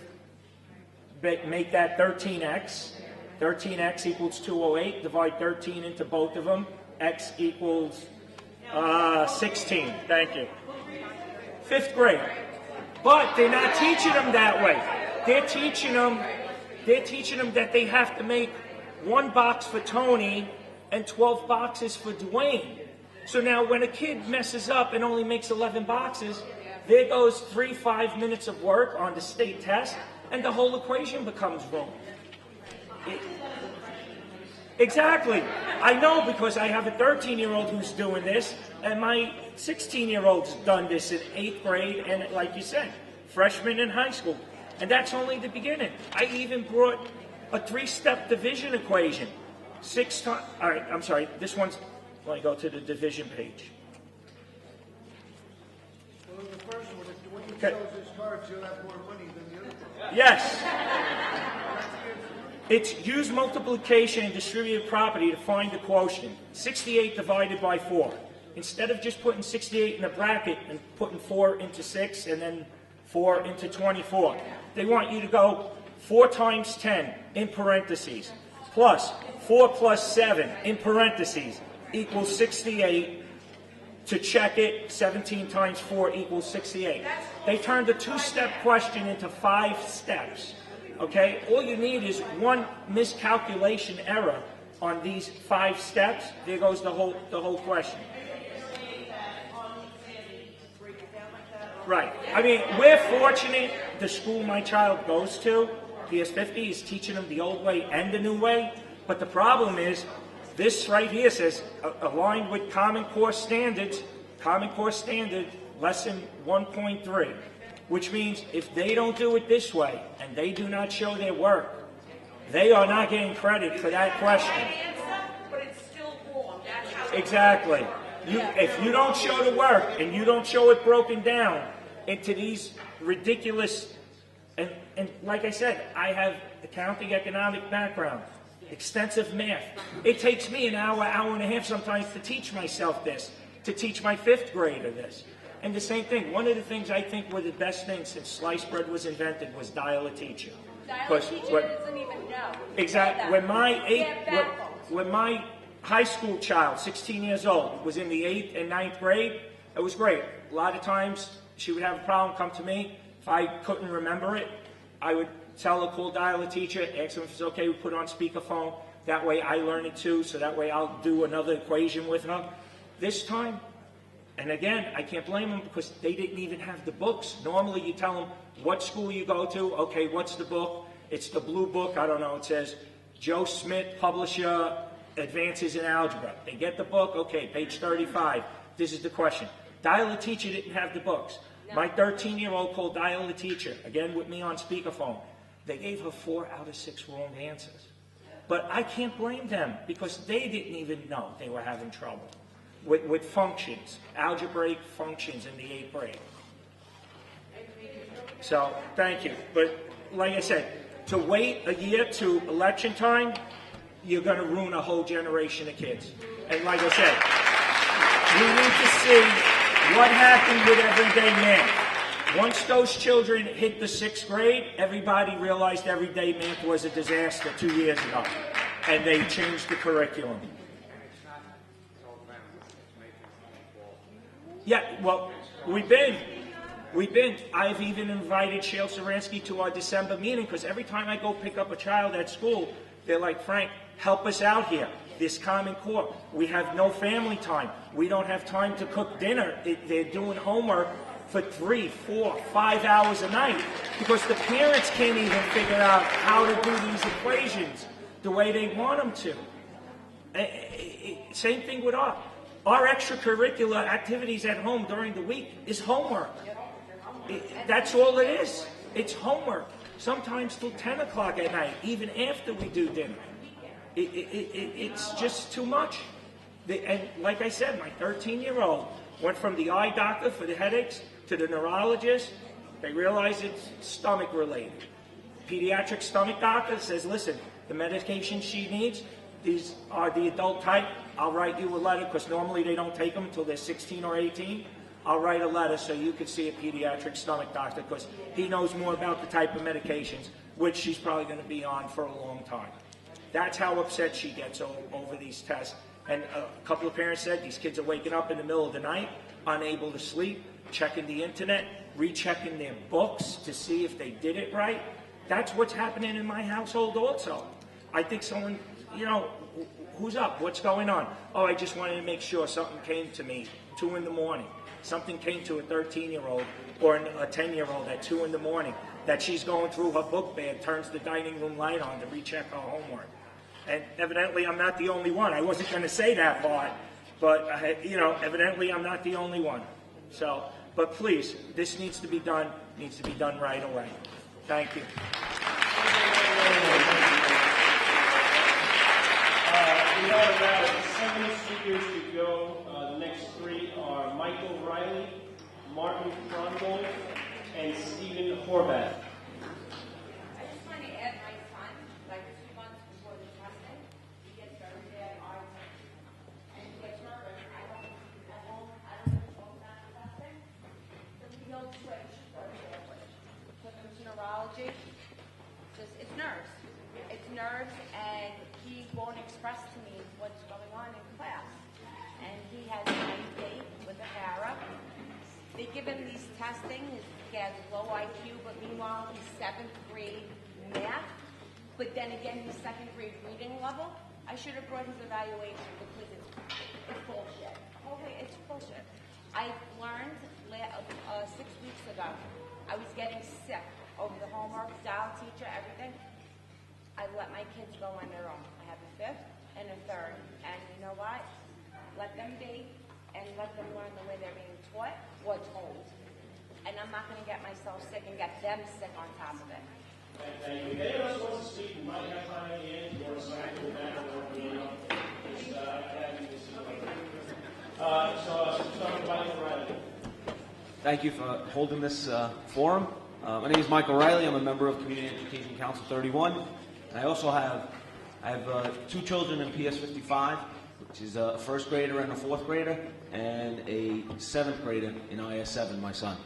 make that 13x. 13x equals 208. Divide 13 into both of them. X equals 16. Thank you. 5th grade. But they're not teaching them that way. They're teaching them that they have to make 1 box for Tony and 12 boxes for Dwayne. So now when a kid messes up and only makes 11 boxes, there goes 5 minutes of work on the state test, and the whole equation becomes wrong. Exactly. I know, because I have a 13-year-old who's doing this, and my 16-year-old's done this in 8th grade, and like you said, freshman in high school. And that's only the beginning. I even brought a 3-step division equation. 6 times, all right, I'm sorry, this one's, let me go to the division page. Well, the first one, when he shows his cards, he'll have more money than the other one. Yes. It's use multiplication and distributed property to find the quotient. 68 divided by 4. Instead of just putting 68 in a bracket and putting 4 into 6 and then 4 into 24, they want you to go 4 times 10 in parentheses, plus 4 plus 7 in parentheses equals 68. To check it, 17 times 4 equals 68. They turned a 2-step question into 5 steps. Okay? All you need is 1 miscalculation error on these 5 steps. There goes the whole question. Right. I mean, we're fortunate the school my child goes to, PS50, is teaching them the old way and the new way. But the problem is, this right here says, aligned with Common Core Standards, Common Core Standard, Lesson 1.3, which means if they don't do it this way, and they do not show their work, they are not getting credit for that question. But it's still wrong. That's how Exactly. If you don't show the work, and you don't show it broken down into these ridiculous, and like I said, I have accounting, economic background, extensive math. It takes me an hour, hour and a half sometimes to teach myself this, to teach my 5th grader this. And the same thing, one of the things I think were the best things since sliced bread was invented was dial-a-teacher. Dial-a-teacher doesn't even know. Exactly. When my high school child, 16 years old, was in the 8th and 9th grade, it was great. A lot of times she would have a problem, come to me. If I couldn't remember it, I would tell her, call dial-a-teacher, ask them if it's okay, we put it on speakerphone. That way I learn it too, so that way I'll do another equation with her. This time, and again, I can't blame them because they didn't even have the books. Normally you tell them what school you go to, okay, what's the book? It's the blue book, I don't know, it says Joe Smith, publisher, Advances in Algebra. They get the book, okay, page 35. This is the question. Dial-a-teacher didn't have the books. My 13-year-old called dial-a-teacher, again with me on speakerphone. They gave her 4 out of 6 wrong answers. But I can't blame them because they didn't even know they were having trouble with functions, algebraic functions in the 8th grade. So, thank you. But like I said, to wait a year to election time, you're going to ruin a whole generation of kids. And like I said, we need to see what happened with everyday math. Once those children hit the 6th grade, everybody realized everyday math was a disaster 2 years ago. And they changed the curriculum. Yeah, well, we've been. I've even invited Shale Saransky to our December meeting because every time I go pick up a child at school, they're like, Frank, help us out here. This Common Core. We have no family time. We don't have time to cook dinner. They're doing homework for 3, 4, 5 hours a night because the parents can't even figure out how to do these equations the way they want them to. Same thing with our extracurricular activities at home during the week is homework. That's all it is. It's homework. Sometimes till 10 o'clock at night, even after we do dinner. It's just too much. And like I said, my 13-year-old went from the eye doctor for the headaches to the neurologist. They realized it's stomach related. Pediatric stomach doctor says, listen, the medication she needs, these are the adult type. I'll write you a letter because normally they don't take them until they're 16 or 18. I'll write a letter so you can see a pediatric stomach doctor because he knows more about the type of medications, which she's probably going to be on for a long time. That's how upset she gets over these tests. And a couple of parents said these kids are waking up in the middle of the night, unable to sleep, checking the internet, rechecking their books to see if they did it right. That's what's happening in my household also. I think someone, who's up? What's going on? Oh, I just wanted to make sure something came to me 2 in the morning. Something came to a 13-year-old or a 10-year-old at 2 in the morning that she's going through her book bag, turns the dining room light on to recheck her homework. And evidently I'm not the only one. I wasn't going to say that part, but, evidently I'm not the only one. So, but please, this needs to be done right away. Thank you. We have about 7 speakers to go. The next 3 are Michael Riley, Martin Krongold, and Stephen Horvath. I just want to add my son, like 2 months before the testing, he gets very bad eye and he gets nervous. I don't talk about the testing. So he don't switch, took him to neurology. It's nerves. It's nerves, and he won't express to me what's going on in class. And he has a night date with a para. They give him these testing. He has low IQ, but meanwhile he's 7th grade math. But then again, he's 2nd grade reading level. I should have brought his evaluation because it's bullshit. Okay, it's bullshit. I learned 6 weeks ago. I was getting sick over the homework, style teacher, everything. I let my kids go on their own. I have a 5th and a 3rd. And you know what? Let them be and let them learn the way they're being taught or told. And I'm not going to get myself sick and get them sick on top of it. Thank you. If anyone else wants to speak, you might have time at the end or something like that, or just having this. So, Michael Riley. Thank you for holding this forum. My name is Michael Riley. I'm a member of Community Education Council 31. And I also have two children in PS 55, which is a first grader and a fourth grader, and a seventh grader in IS 7, my son.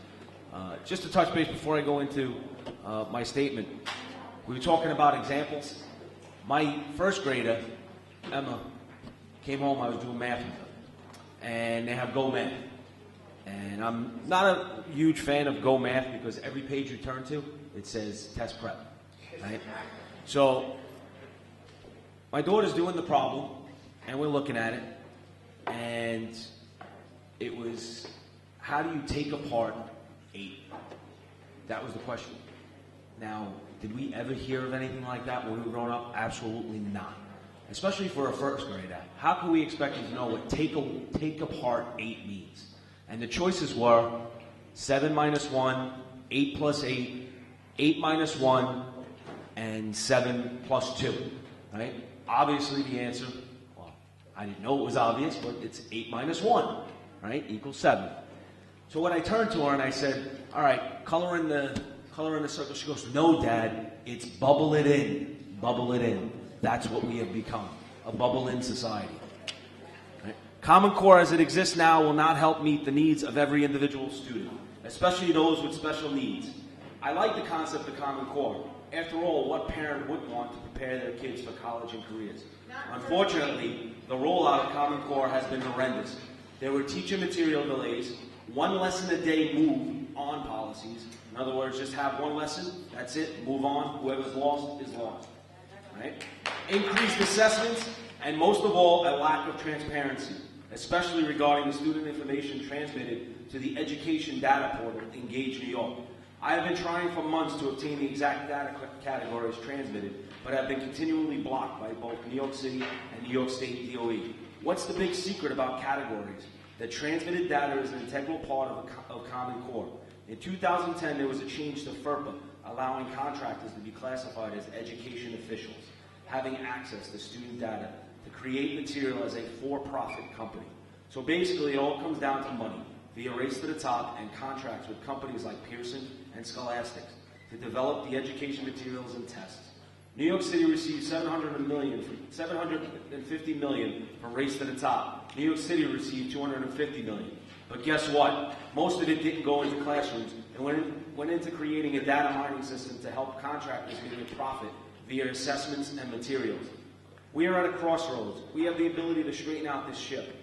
Just to touch base before I go into my statement, we were talking about examples. My first grader, Emma, came home. I was doing math with her, and they have Go Math. And I'm not a huge fan of Go Math because every page you turn to, it says test prep, right? So my daughter's doing the problem, and we're looking at it, and it was, how do you take apart 8? That was the question. Now, did we ever hear of anything like that when we were growing up? Absolutely not. Especially for a first grader. How can we expect them to know what take apart 8 means? And the choices were 7 minus 1, 8 plus 8, 8 minus 1, and 7 plus 2, right? Obviously the answer, well, I didn't know it was obvious, but it's 8 minus 1, right, equals 7. So when I turned to her and I said, all right, color in the circle, she goes, no, Dad, it's bubble it in, bubble it in. That's what we have become, a bubble-in society. Right? Common Core as it exists now will not help meet the needs of every individual student, especially those with special needs. I like the concept of Common Core. After all, what parent wouldn't want to prepare their kids for college and careers? Unfortunately, the rollout of Common Core has been horrendous. There were teacher material delays, 1 lesson a day move on policies. In other words, just have 1 lesson, that's it, move on. Whoever's lost is lost. Right? Increased assessments, and most of all, a lack of transparency, especially regarding the student information transmitted to the education data portal, Engage New York. I have been trying for months to obtain the exact data categories transmitted, but have been continually blocked by both New York City and New York State DOE. What's the big secret about categories? The transmitted data is an integral part of Common Core. In 2010, there was a change to FERPA, allowing contractors to be classified as education officials, having access to student data to create material as a for-profit company. So basically, it all comes down to money, via Race to the Top and contracts with companies like Pearson and Scholastics to develop the education materials and tests. New York City received $750 million from Race to the Top. New York City received $250 million. But guess what? Most of it didn't go into classrooms and went into creating a data mining system to help contractors make a profit via assessments and materials. We are at a crossroads. We have the ability to straighten out this ship.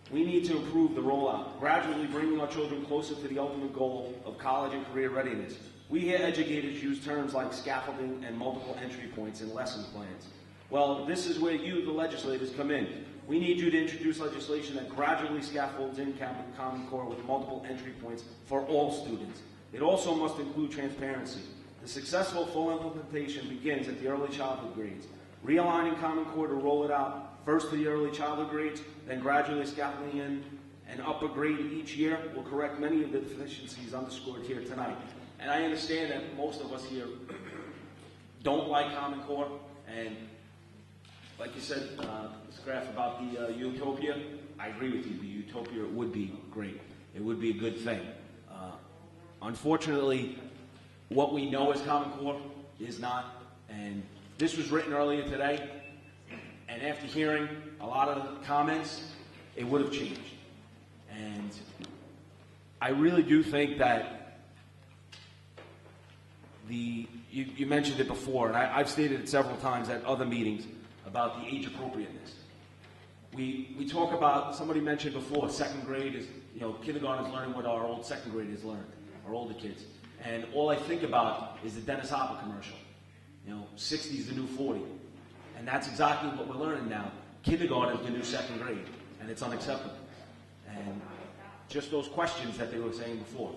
We need to improve the rollout, gradually bringing our children closer to the ultimate goal of college and career readiness. We hear educators use terms like scaffolding and multiple entry points in lesson plans. Well, this is where you, the legislators, come in. We need you to introduce legislation that gradually scaffolds in Common Core with multiple entry points for all students. It also must include transparency. The successful full implementation begins at the early childhood grades. Realigning Common Core to roll it out first to the early childhood grades, then gradually scaffolding in an upper grade each year will correct many of the deficiencies underscored here tonight. And I understand that most of us here don't like Common Core, and like you said, Mr. Graff, about the utopia, I agree with you. The utopia would be great. It would be a good thing. Unfortunately, what we know as Common Core is not, and this was written earlier today, and after hearing a lot of comments, it would have changed. And I really do think that you mentioned it before, and I've stated it several times at other meetings about the age appropriateness. We talk about, somebody mentioned before, second grade is, kindergarten is learning what our old second graders learned, our older kids. And all I think about is the Dennis Hopper commercial. 60 is the new 40. And that's exactly what we're learning now. Kindergarten is the new second grade, and it's unacceptable. And just those questions that they were saying before.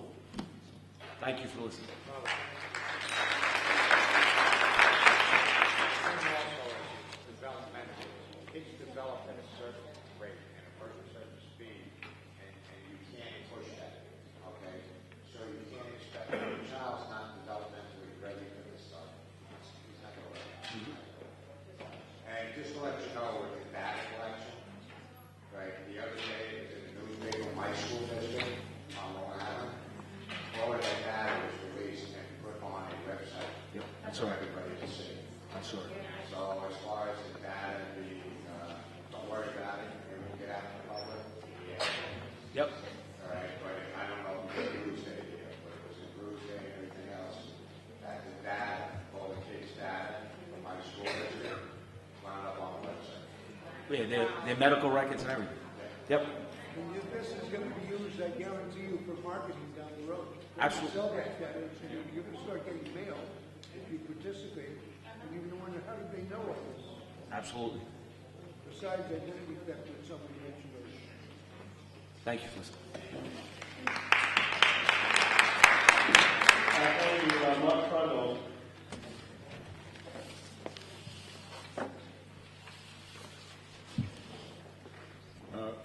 Thank you for listening. Kids develop at a certain rate and a certain speed, and you can't push that, okay? So you can't expect a child's not developmentally ready for this stuff. He's not going to learn. And just to let you know, with the data collection, right, the other day, it was in the newspaper in my school district on Long Island. All of that data was released and put That's all right. Everybody to see. That's all right. So as far as the data, don't worry about it. It will get out in the public. Yeah. Yep. All right, but I don't know if it was Bruce Day here, but it was in Bruce Day and everything else. That the data, all the kids' data from my school district, wound up on the website. Yeah, their medical records and everything. Yep. And this is going to be used, I guarantee you, for marketing down the road. Absolutely. Sell that data, you're going to start getting mail if you participate, and you're going to wonder, how did they know all this? Absolutely. Besides identity theft that somebody mentioned earlier. Thank you, Felicity. Thank you, Mark Trundle.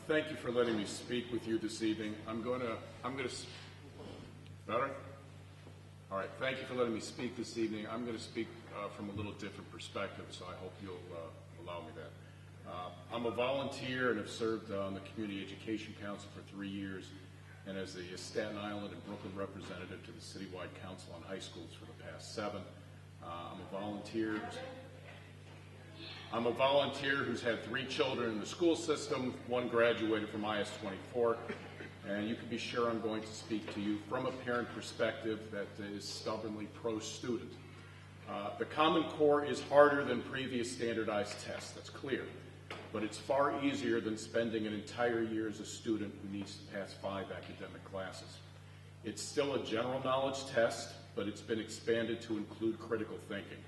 Thank you for letting me speak with you this evening. I'm going to, better? All right, thank you for letting me speak this evening. I'm going to speak from a little different perspective, so I hope you'll allow me that. I'm a volunteer and have served on the Community Education Council for 3 years, and as the Staten Island and Brooklyn representative to the Citywide Council on High Schools for the past 7. I'm a volunteer who's had 3 children in the school system. 1 graduated from IS-24, and you can be sure I'm going to speak to you from a parent perspective that is stubbornly pro-student. The Common Core is harder than previous standardized tests, that's clear, but it's far easier than spending an entire year as a student who needs to pass 5 academic classes. It's still a general knowledge test, but it's been expanded to include critical thinking.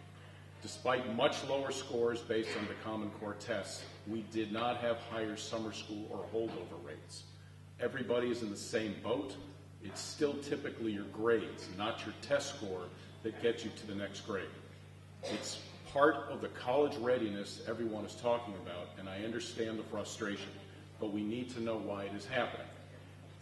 Despite much lower scores based on the Common Core tests, we did not have higher summer school or holdover rates. Everybody is in the same boat. It's still typically your grades, not your test score, that gets you to the next grade. It's part of the college readiness everyone is talking about, and I understand the frustration, but we need to know why it is happening.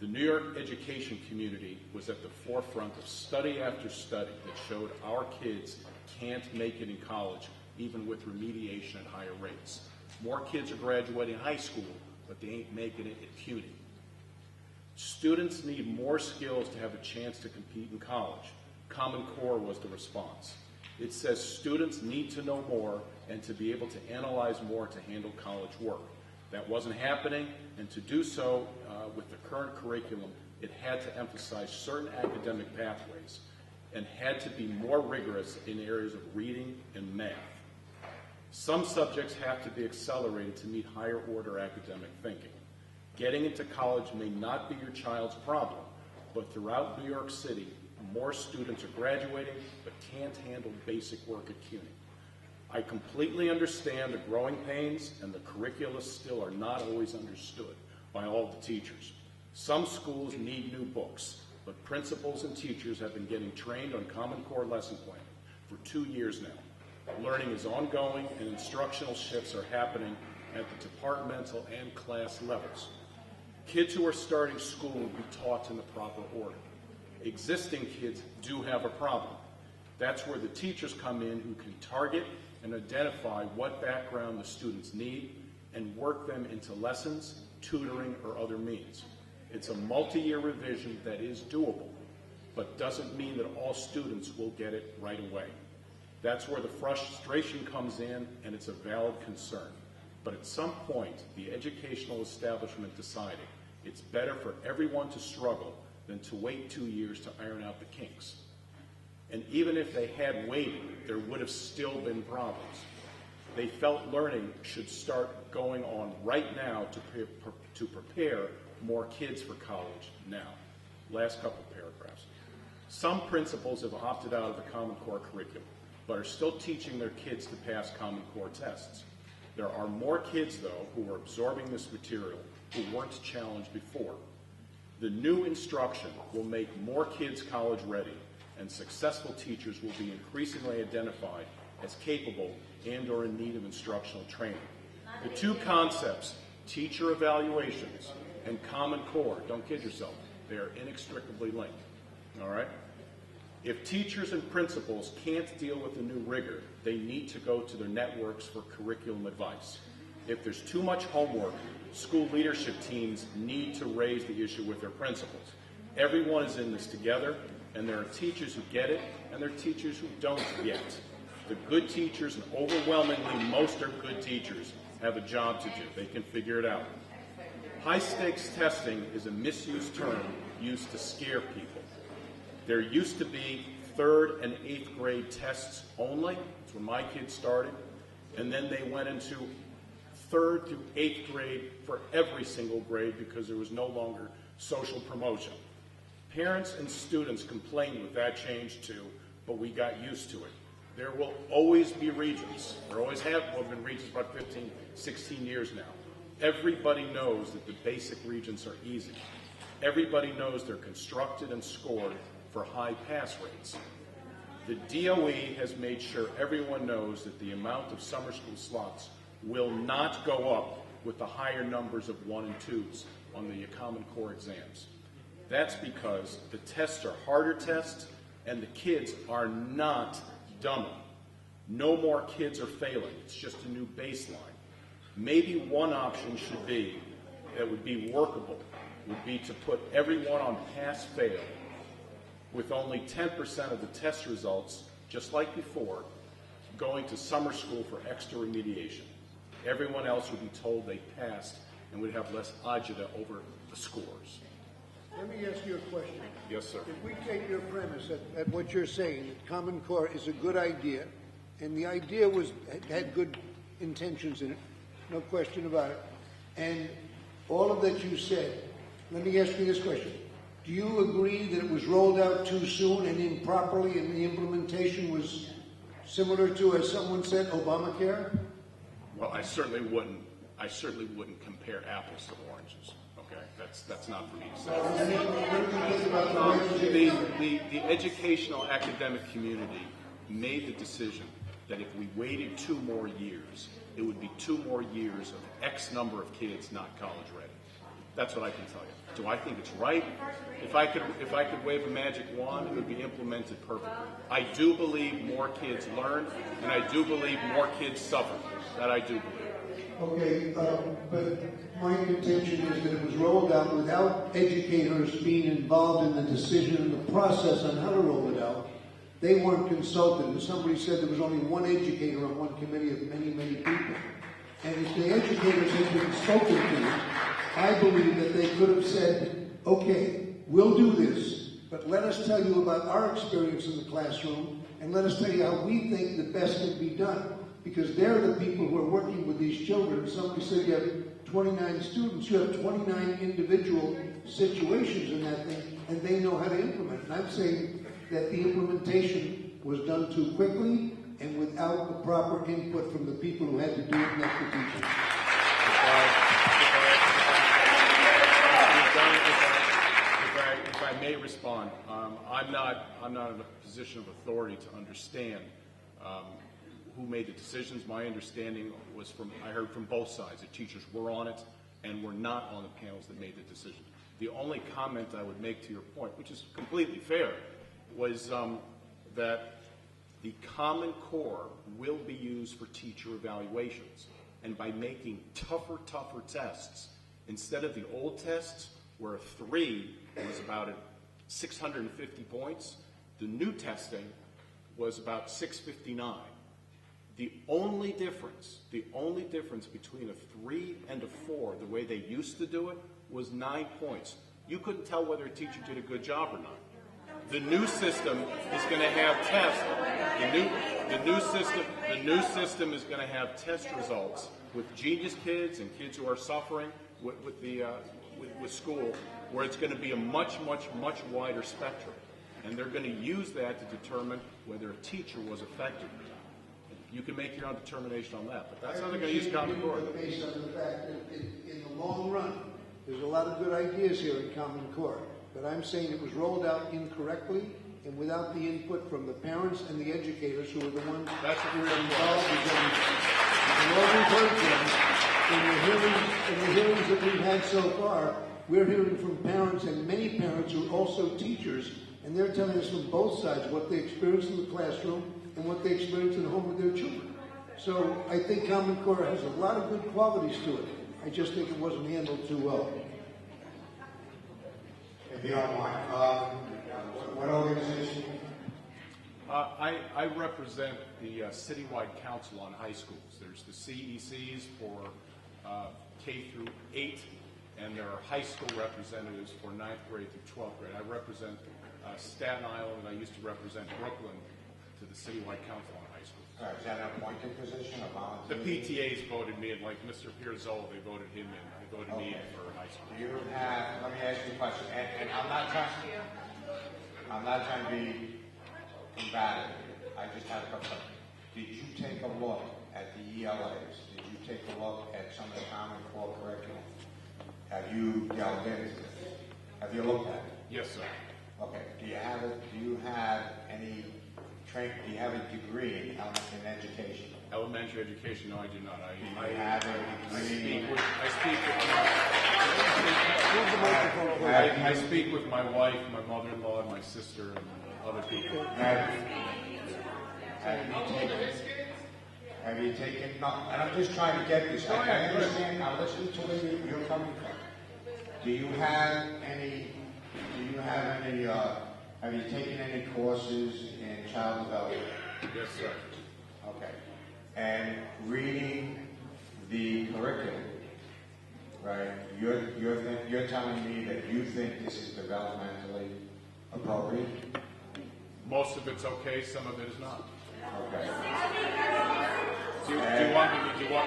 The New York education community was at the forefront of study after study that showed our kids can't make it in college, even with remediation at higher rates. More kids are graduating high school, but they ain't making it at CUNY. Students need more skills to have a chance to compete in college. Common Core was the response. It says students need to know more and to be able to analyze more to handle college work. That wasn't happening, and to do so with the current curriculum, it had to emphasize certain academic pathways and had to be more rigorous in areas of reading and math. Some subjects have to be accelerated to meet higher order academic thinking. Getting into college may not be your child's problem, but throughout New York City, more students are graduating but can't handle basic work at CUNY. I completely understand the growing pains, and the curricula still are not always understood by all the teachers. Some schools need new books, but principals and teachers have been getting trained on Common Core lesson planning for 2 years now. Learning is ongoing, and instructional shifts are happening at the departmental and class levels. Kids who are starting school will be taught in the proper order. Existing kids do have a problem. That's where the teachers come in who can target and identify what background the students need and work them into lessons, tutoring, or other means. It's a multi-year revision that is doable, but doesn't mean that all students will get it right away. That's where the frustration comes in, and it's a valid concern. But at some point, the educational establishment decided it's better for everyone to struggle than to wait 2 years to iron out the kinks. And even if they had waited, there would have still been problems. They felt learning should start going on right now to prepare more kids for college now. Last couple paragraphs. Some principals have opted out of the Common Core curriculum, but are still teaching their kids to pass Common Core tests. There are more kids, though, who are absorbing this material who weren't challenged before. The new instruction will make more kids college ready, and successful teachers will be increasingly identified as capable and or in need of instructional training. The two concepts, teacher evaluations and Common Core, don't kid yourself, they are inextricably linked, all right? If teachers and principals can't deal with the new rigor, they need to go to their networks for curriculum advice. If there's too much homework, school leadership teams need to raise the issue with their principals. Everyone is in this together, and there are teachers who get it and there are teachers who don't yet. The good teachers, and overwhelmingly most are good teachers, have a job to do. They can figure it out. High-stakes testing is a misused term used to scare people. There used to be 3rd and 8th grade tests only. That's when my kids started. And then they went into 3rd through 8th grade for every single grade because there was no longer social promotion. Parents and students complained with that change too, but we got used to it. There will always be regions. There always have been regions for about 15, 16 years now. Everybody knows that the basic regions are easy. Everybody knows they're constructed and scored for high pass rates. The DOE has made sure everyone knows that the amount of summer school slots will not go up with the higher numbers of 1 and 2s on the Common Core exams. That's because the tests are harder tests and the kids are not dumber. No more kids are failing. It's just a new baseline. Maybe one option should be, that would be workable, would be to put everyone on pass-fail with only 10% of the test results, just like before, going to summer school for extra remediation. Everyone else would be told they passed and would have less agita over the scores. Let me ask you a question. Yes, sir. If we take your premise at what you're saying, that Common Core is a good idea, and the idea had good intentions in it, no question about it, and all of that you said, let me ask you this question. Do you agree that it was rolled out too soon and improperly and the implementation was similar to, as someone said, Obamacare? Well, I certainly wouldn't compare apples to oranges. Okay, that's not for me to say. The educational academic community made the decision that if we waited 2 more years, it would be 2 more years of X number of kids not college ready. That's what I can tell you. Do I think it's right? If I could wave a magic wand, it would be implemented perfectly. I do believe more kids learn, and I do believe more kids suffer. That I do believe. Okay, but my contention is that it was rolled out without educators being involved in the decision and the process on how to roll it out. They weren't consulted, and somebody said there was only one educator on one committee of many, many people. And if the educators had been spoken to, I believe that they could have said, okay, we'll do this, but let us tell you about our experience in the classroom, and let us tell you how we think the best can be done. Because they're the people who are working with these children. Somebody said you have 29 students, you have 29 individual situations in that thing, and they know how to implement it. And I'm saying that the implementation was done too quickly and without the proper input from the people who had to do it, and that's the teachers. If I may respond, I'm not in a position of authority to understand who made the decisions. My understanding was I heard from both sides. The teachers were on it and were not on the panels that made the decision. The only comment I would make to your point, which is completely fair, was that the Common Core will be used for teacher evaluations. And by making tougher tests, instead of the old tests where a 3 was about 650 points, the new testing was about 659. The only difference between a 3 and a 4, the way they used to do it, was 9 points. You couldn't tell whether a teacher did a good job or not. The new system is going to have tests. The new system is going to have test results with genius kids and kids who are suffering with school, where it's going to be a much wider spectrum, and they're going to use that to determine whether a teacher was effective or not. You can make your own determination on that, but that's how they're going to use Common Core. Based on the fact that in the long run, there's a lot of good ideas here in Common Core, but I'm saying it was rolled out incorrectly and without the input from the parents and the educators who are the ones who were involved in them. And all we've heard from in the hearings that we've had so far, we're hearing from parents and many parents who are also teachers, and they're telling us from both sides what they experience in the classroom and what they experience at home with their children. So I think Common Core has a lot of good qualities to it. I just think it wasn't handled too well. If you don't mind, what organization? I represent the Citywide Council on High Schools. There's the CECs for K through 8, and there are high school representatives for 9th grade through 12th grade. I represent Staten Island, and I used to represent Brooklyn to the Citywide Council on High Schools. All right, is that an appointed position or The volunteer? PTAs voted me in, like Mr. Pierzola, they voted him in. They voted me in for high school. Do you have, let me ask you a question, and I'm not trying to be combative. I just had a couple of, did you take a look at the ELAs? Did you take a look at some of the Common Core curriculum? Have you delved into this? Have you looked at it? Yes, sir. Okay. Do you have any do you have a degree in education? Elementary education, no, I do not. I speak with my wife, my mother-in-law, my sister, and other people. Have you taken, no, and I'm just trying to get this, I understand, now listen to where you're coming from. Do you have you taken any courses in child development? Yes, sir. Okay. And reading the curriculum, right, you're telling me that you think this is developmentally appropriate? Most of it's okay, some of it is not. Okay. Do you want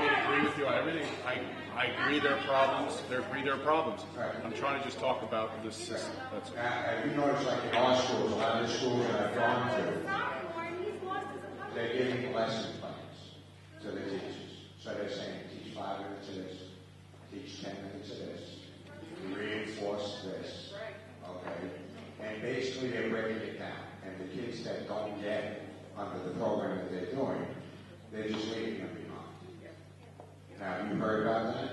me to agree with you on everything? I agree there are problems. There are problems. Right. I'm trying to just talk about the system. That's all. Have you noticed, like in our schools, a lot of the schools that I've gone to, they're giving lesson plans to the teachers. So they're saying, teach 5 minutes of this, teach 10 minutes of this, reinforce this, okay? And basically they're breaking it down. And the kids that don't get it under the program that they're doing, they're just leaving them behind. Now, have you heard about that?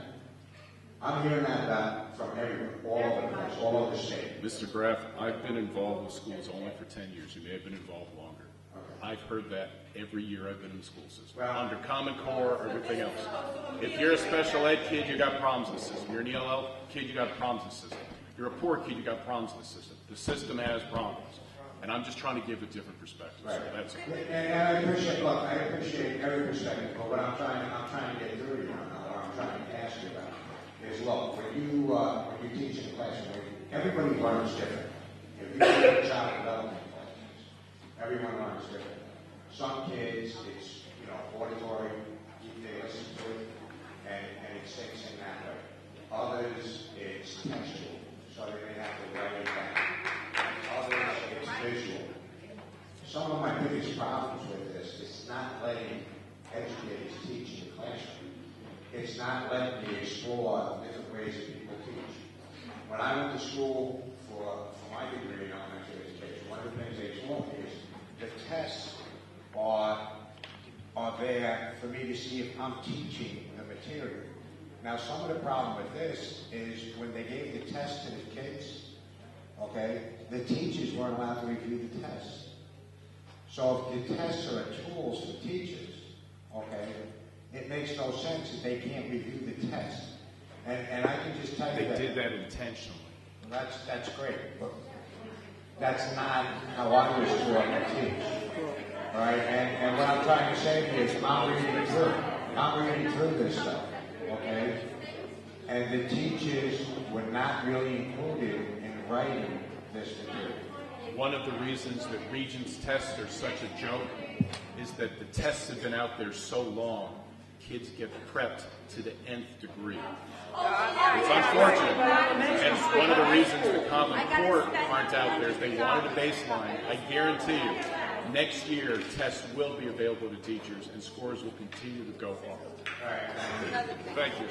I'm hearing that from everywhere, all over the place, all over the state. Mr. Graff, I've been involved with schools only for 10 years. You may have been involved longer. Okay. I've heard that every year I've been in the school system. Well, under Common Core or everything else. If you're a special ed kid, you got problems in the system. You're an ELL kid, you got problems in the system. You're a poor kid, you got problems in the system. The system has problems. And I'm just trying to give a different perspective. right. So that's all. And I appreciate every perspective, but what I'm trying to get through you now, what I'm trying to ask you about is, look, when you teach in a classroom, everybody learns different. If you take a child development classes, everyone learns different. Some kids, it's, auditory, they listen to it, and it sinks in that way. Others, it's textual, so they may have to write it down. Others, it's visual. Some of my biggest problems with this is not letting educators teach in the classroom. It's not letting me explore different ways that people teach. When I went to school for my degree in elementary education, one of the things they taught me is the tests are there for me to see if I'm teaching the material. Now, some of the problem with this is when they gave the test to the kids, okay, the teachers weren't allowed to review the tests. So if the tests are tools for teachers, okay, it makes no sense that they can't review the test. And I can just tell you They did that intentionally. Well, that's great, but that's not how I was taught to teach. All right, and what I'm trying to say is I'm reading through this stuff, okay? And the teachers were not really included in writing this material. One of the reasons that Regents tests are such a joke is that the tests have been out there so long, kids get prepped to the nth degree. It's unfortunate. And one of the reasons the Common Core aren't out there is they wanted a baseline. I guarantee you, next year, tests will be available to teachers and scores will continue to go up. All right, Thank you.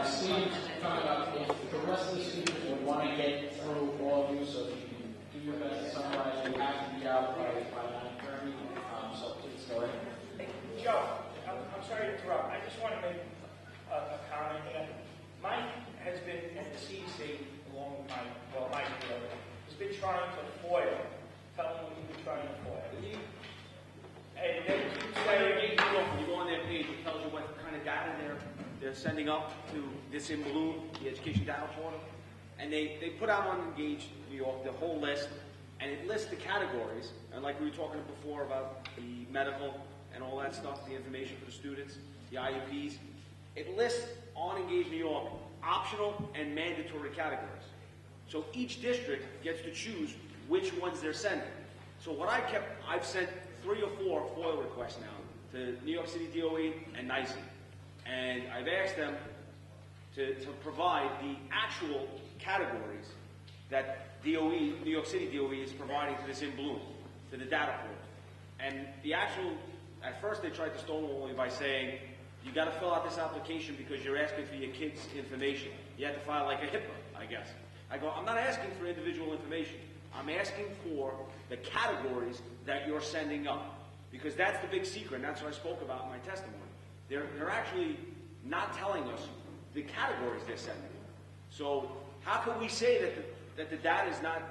Steve, talking about if the rest of the speakers would want to get through all of you, so if you can do your best to summarize, you have to be out by 9:30, so please go ahead. Joe, I'm sorry to interrupt. I just want to make a comment here. Mike has been at the CDC along with Mike has been trying to foil. Tell him what he's been trying to foil. And then you go on their page, it tells you what kind of data they're sending up to this in Balloon, the education data portal. And they put out on Engage New York the whole list and it lists the categories, and like we were talking before about the medical and all that stuff, the information for the students, the IEPs, it lists on Engage New York optional and mandatory categories. So each district gets to choose which ones they're sending. So I've sent 3 or 4 FOIL requests now to New York City DOE and NYSE. And I've asked them to provide the actual categories that DOE, New York City DOE, is providing to this in Bloom, to the data pool. And the actual, at first they tried to stonewall me by saying, you got to fill out this application because you're asking for your kids' information. You have to file like a HIPAA, I guess. I go, I'm not asking for individual information. I'm asking for the categories that you're sending up. Because that's the big secret, and that's what I spoke about in my testimony. They're actually not telling us the categories they're sending. So how can we say that the data is not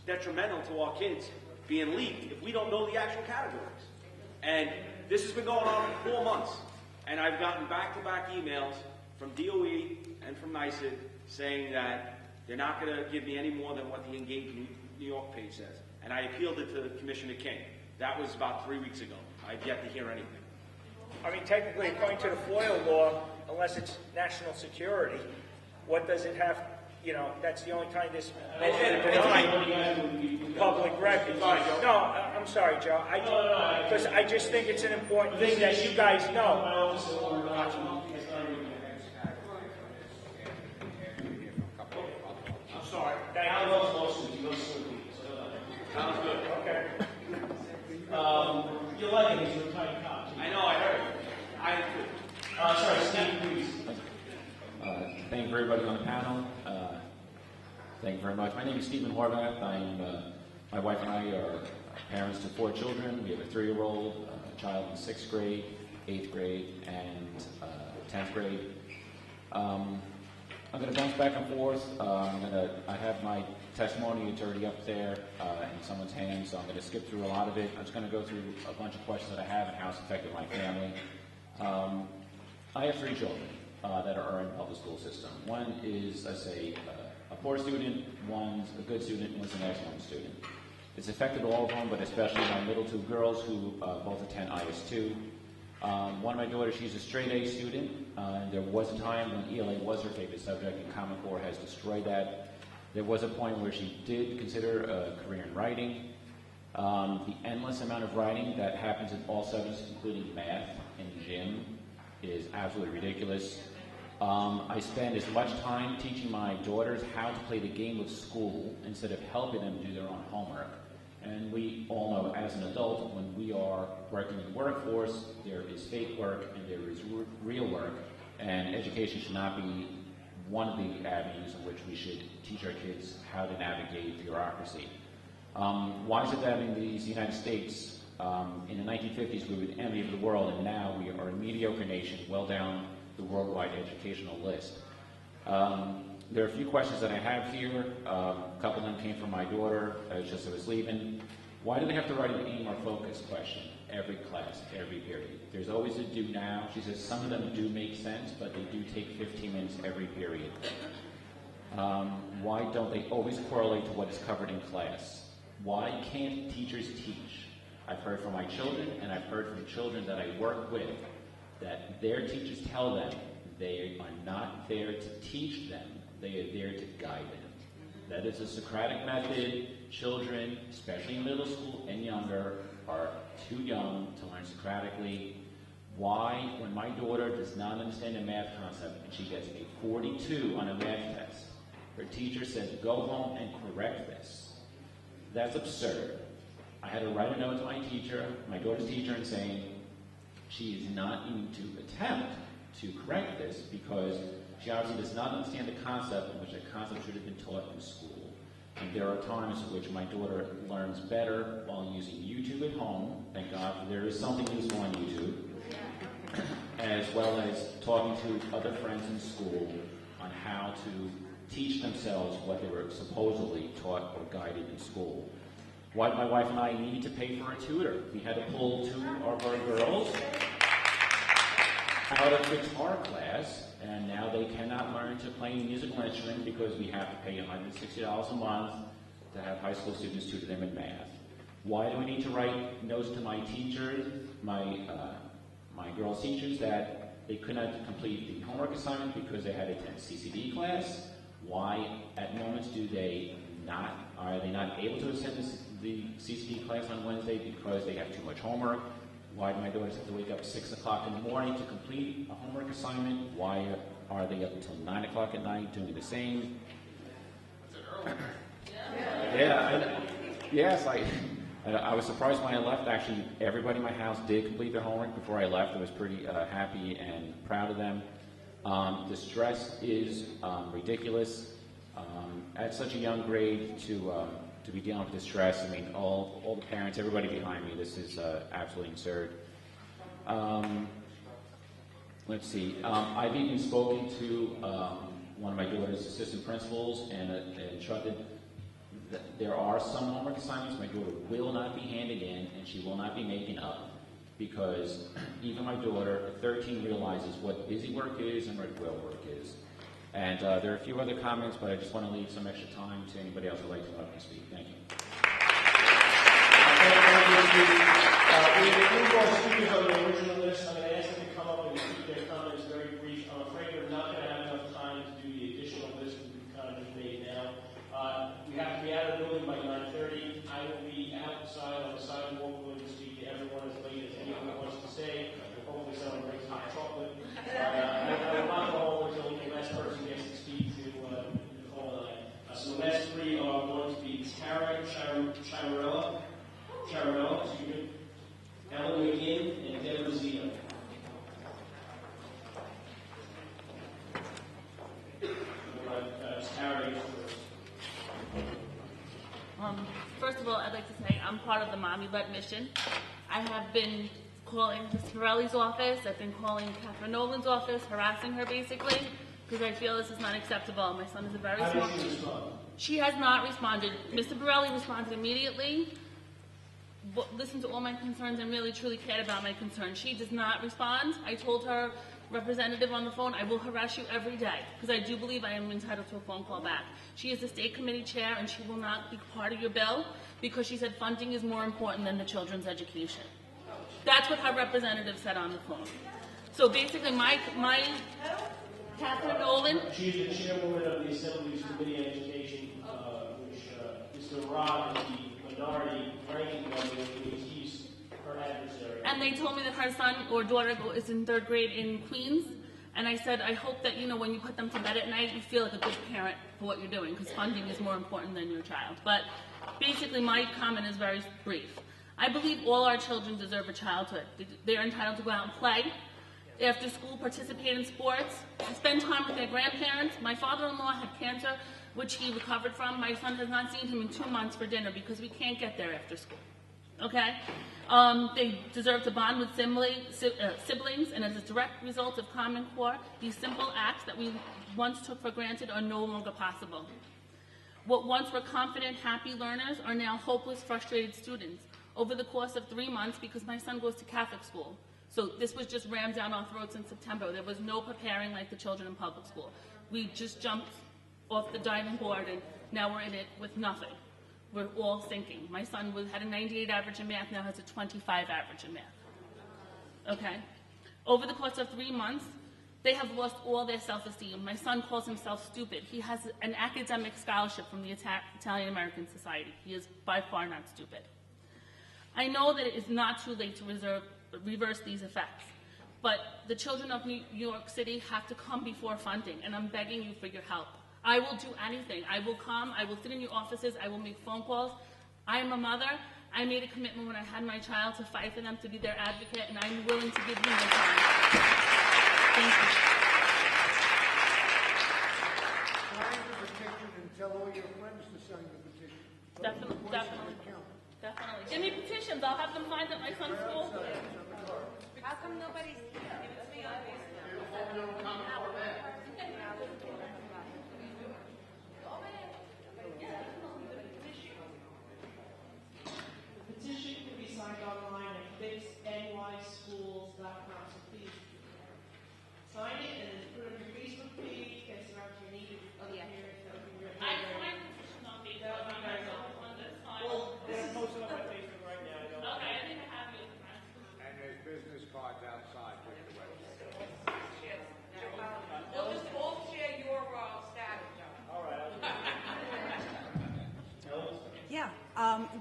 detrimental to our kids being leaked if we don't know the actual categories? And this has been going on for 4 months. And I've gotten back-to-back emails from DOE and from NYSE saying that they're not going to give me any more than what the Engage New York page says. And I appealed it to Commissioner King. That was about 3 weeks ago. I've yet to hear anything. I mean, technically, according to the FOIL law, unless it's national security, what does it have, you know, that's the only time this public record. No, I'm sorry, Joe. Because I just think it's an important thing that you guys know. I'm sorry. Thank you. Sounds good. Okay. You're liking these retired cops. I know, I heard. I am too. Sorry, Steve, please. Thank you for everybody on the panel. Thank you very much. My name is Stephen Horvath. My wife and I are parents to 4 children. We have a 3-year-old, a child in 6th grade, 8th grade, and 10th grade. I'm going to bounce back and forth. I have my testimony. It's already up there in someone's hands, so I'm going to skip through a lot of it. I'm just going to go through a bunch of questions that I have and how it's affected my family. I have 3 children that are in the public school system. One is, I say, a poor student, one's a good student, and one's an excellent student. It's affected all of them, but especially my middle 2 girls who both attend IS2. One of my daughters, she's a straight A student. There was a time when ELA was her favorite subject, and Common Core has destroyed that. There was a point where she did consider a career in writing. The endless amount of writing that happens in all subjects, including math and gym, is absolutely ridiculous. I spend as much time teaching my daughters how to play the game of school instead of helping them do their own homework. And we all know, as an adult, when we are working in the workforce, there is fake work and there is real work, and education should not be one of the avenues in which we should teach our kids how to navigate bureaucracy. Why is it that in the United States, in the 1950s, we were the envy of the world, and now we are a mediocre nation, well down the worldwide educational list? There are a few questions that I have here. A couple of them came from my daughter just as I was leaving. Why do they have to write an aim or focus question every class, every period? There's always a do now. She says some of them do make sense, but they do take 15 minutes every period. Why don't they always correlate to what is covered in class? Why can't teachers teach? I've heard from my children, and I've heard from children that I work with, that their teachers tell them they are not there to teach them, they are there to guide them. That is a Socratic method. Children, especially in middle school and younger, are too young to learn Socratically. Why, when my daughter does not understand a math concept and she gets a 42 on a math test, her teacher says, go home and correct this? That's absurd. I had to write a note to my teacher, my daughter's teacher, and saying she is not even to attempt to correct this because she obviously does not understand the concept in which the concept should have been taught in school. And there are times in which my daughter learns better while using YouTube at home. Thank God there is something useful on YouTube. As well as talking to other friends in school on how to teach themselves what they were supposedly taught or guided in school. Why my wife and I needed to pay for a tutor. We had to pull 2 of our girls out of guitar class, and now they cannot learn to play a musical instrument because we have to pay $160 a month to have high school students tutor them in math. Why do we need to write notes to my teachers, my girls' teachers, that they could not complete the homework assignment because they had to attend CCD class? Why, at moments, are they not able to attend the CCD class on Wednesday because they have too much homework? Why do my daughters have to wake up at 6 o'clock in the morning to complete a homework assignment? Why are they up until 9 o'clock at night doing the same? Yes, I was surprised when I left. Actually, everybody in my house did complete their homework before I left. I was pretty happy and proud of them. The stress is ridiculous. At such a young grade to be dealing with the stress, I mean, all the parents, everybody behind me, this is absolutely absurd. Let's see. I've even spoken to one of my daughter's assistant principals and instructed that there are some homework assignments my daughter will not be handed in and she will not be making up, because even my daughter at 13 realizes what busy work is and what real work is. And there are a few other comments, but I just want to leave some extra time to anybody else who would like to come up and speak. Thank you. We have more speakers on the original list. I'm going to ask them to come up and keep their comments very brief. I'm afraid we're not going to have enough time to do the additional list we've kind of just made now. We have to be out of the building by 9:30. I will be outside on the sidewalk willing to speak to everyone as late as anyone wants to say. Hopefully someone brings hot chocolate. I will not go home until the last person gets to speak to the whole night. So the last three are going to be Tara Chiarella, Ellen McGinn, and Deborah Zito. Tara, first of all, I'd like to say I'm part of the Mommy-led mission. I have been calling Mr. Morelli's office. I've been calling Catherine Nolan's office, harassing her basically, because I feel this is not acceptable. My son is a very small. How did she respond? She has not responded. Mr. Borelli responded immediately, listened to all my concerns, and really truly cared about my concerns. She does not respond. I told her representative on the phone, I will harass you every day, because I do believe I am entitled to a phone call back. She is the state committee chair, and she will not be part of your bill, because she said funding is more important than the children's education. That's what her representative said on the phone. So basically, my Catherine Nolan. She is the chairwoman of the Assembly's Committee on Education, which Mr. Rod is the minority ranking member, which he's her adversary. And they told me that her son or daughter is in 3rd grade in Queens. And I said, I hope that, when you put them to bed at night, you feel like a good parent for what you're doing, because funding is more important than your child. But basically, my comment is very brief. I believe all our children deserve a childhood. They're entitled to go out and play, after school, participate in sports, spend time with their grandparents. My father-in-law had cancer, which he recovered from. My son has not seen him in 2 months for dinner because we can't get there after school. Okay? They deserve to bond with siblings, and as a direct result of Common Core, these simple acts that we once took for granted are no longer possible. What once were confident, happy learners are now hopeless, frustrated students. Over the course of 3 months, because my son goes to Catholic school, so this was just rammed down our throats in September. There was no preparing like the children in public school. We just jumped off the diving board, and now we're in it with nothing. We're all sinking. My son had a 98 average in math, now has a 25 average in math. Okay? Over the course of 3 months, they have lost all their self-esteem. My son calls himself stupid. He has an academic scholarship from the Italian American Society. He is by far not stupid. I know that it is not too late to reverse these effects, but the children of New York City have to come before funding, and I'm begging you for your help. I will do anything. I will come, I will sit in your offices, I will make phone calls. I am a mother. I made a commitment when I had my child to fight for them, to be their advocate, and I'm willing to give you my time. Thank you. Sign the petition and tell all your friends to sign the petition. Definitely. Give me petitions. I'll have them find at my son's school. How come nobody's here? Give it to me on Facebook. The petition can be signed online at fixnyschools.com. So please sign it and then put it on your Facebook page, get it around to your neighbors. I signed the petition on Facebook.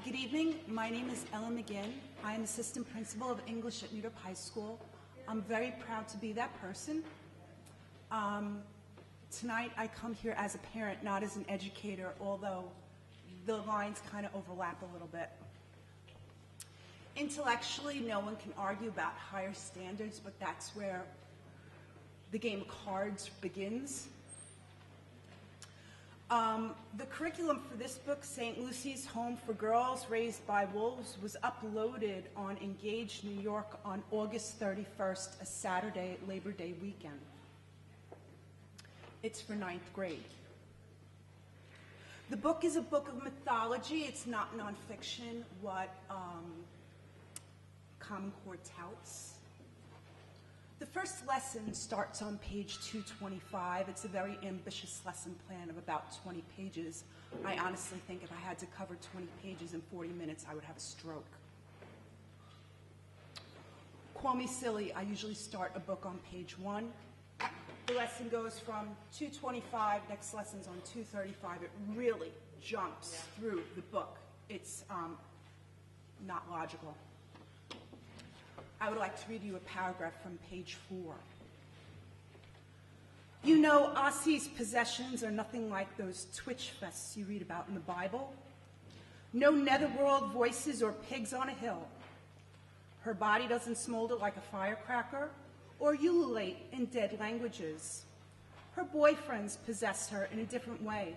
Good evening. My name is Ellen McGinn. I am assistant principal of English at Meetup High School. I'm very proud to be that person. Tonight I come here as a parent, not as an educator, although the lines kind of overlap a little bit. Intellectually, no one can argue about higher standards, but that's where the game of cards begins. The curriculum for this book, St. Lucy's Home for Girls Raised by Wolves, was uploaded on Engage New York on August 31st, a Saturday, Labor Day weekend. It's for 9th grade. The book is a book of mythology. It's not nonfiction, what Common Core touts. The first lesson starts on page 225. It's a very ambitious lesson plan of about 20 pages. I honestly think if I had to cover 20 pages in 40 minutes, I would have a stroke. Call me silly, I usually start a book on page 1. The lesson goes from 225, next lesson's on 235. It really jumps through the book. It's not logical. I would like to read you a paragraph from page 4. You know, Ossie's possessions are nothing like those twitch fests you read about in the Bible. No netherworld voices or pigs on a hill. Her body doesn't smolder like a firecracker or ululate in dead languages. Her boyfriends possess her in a different way.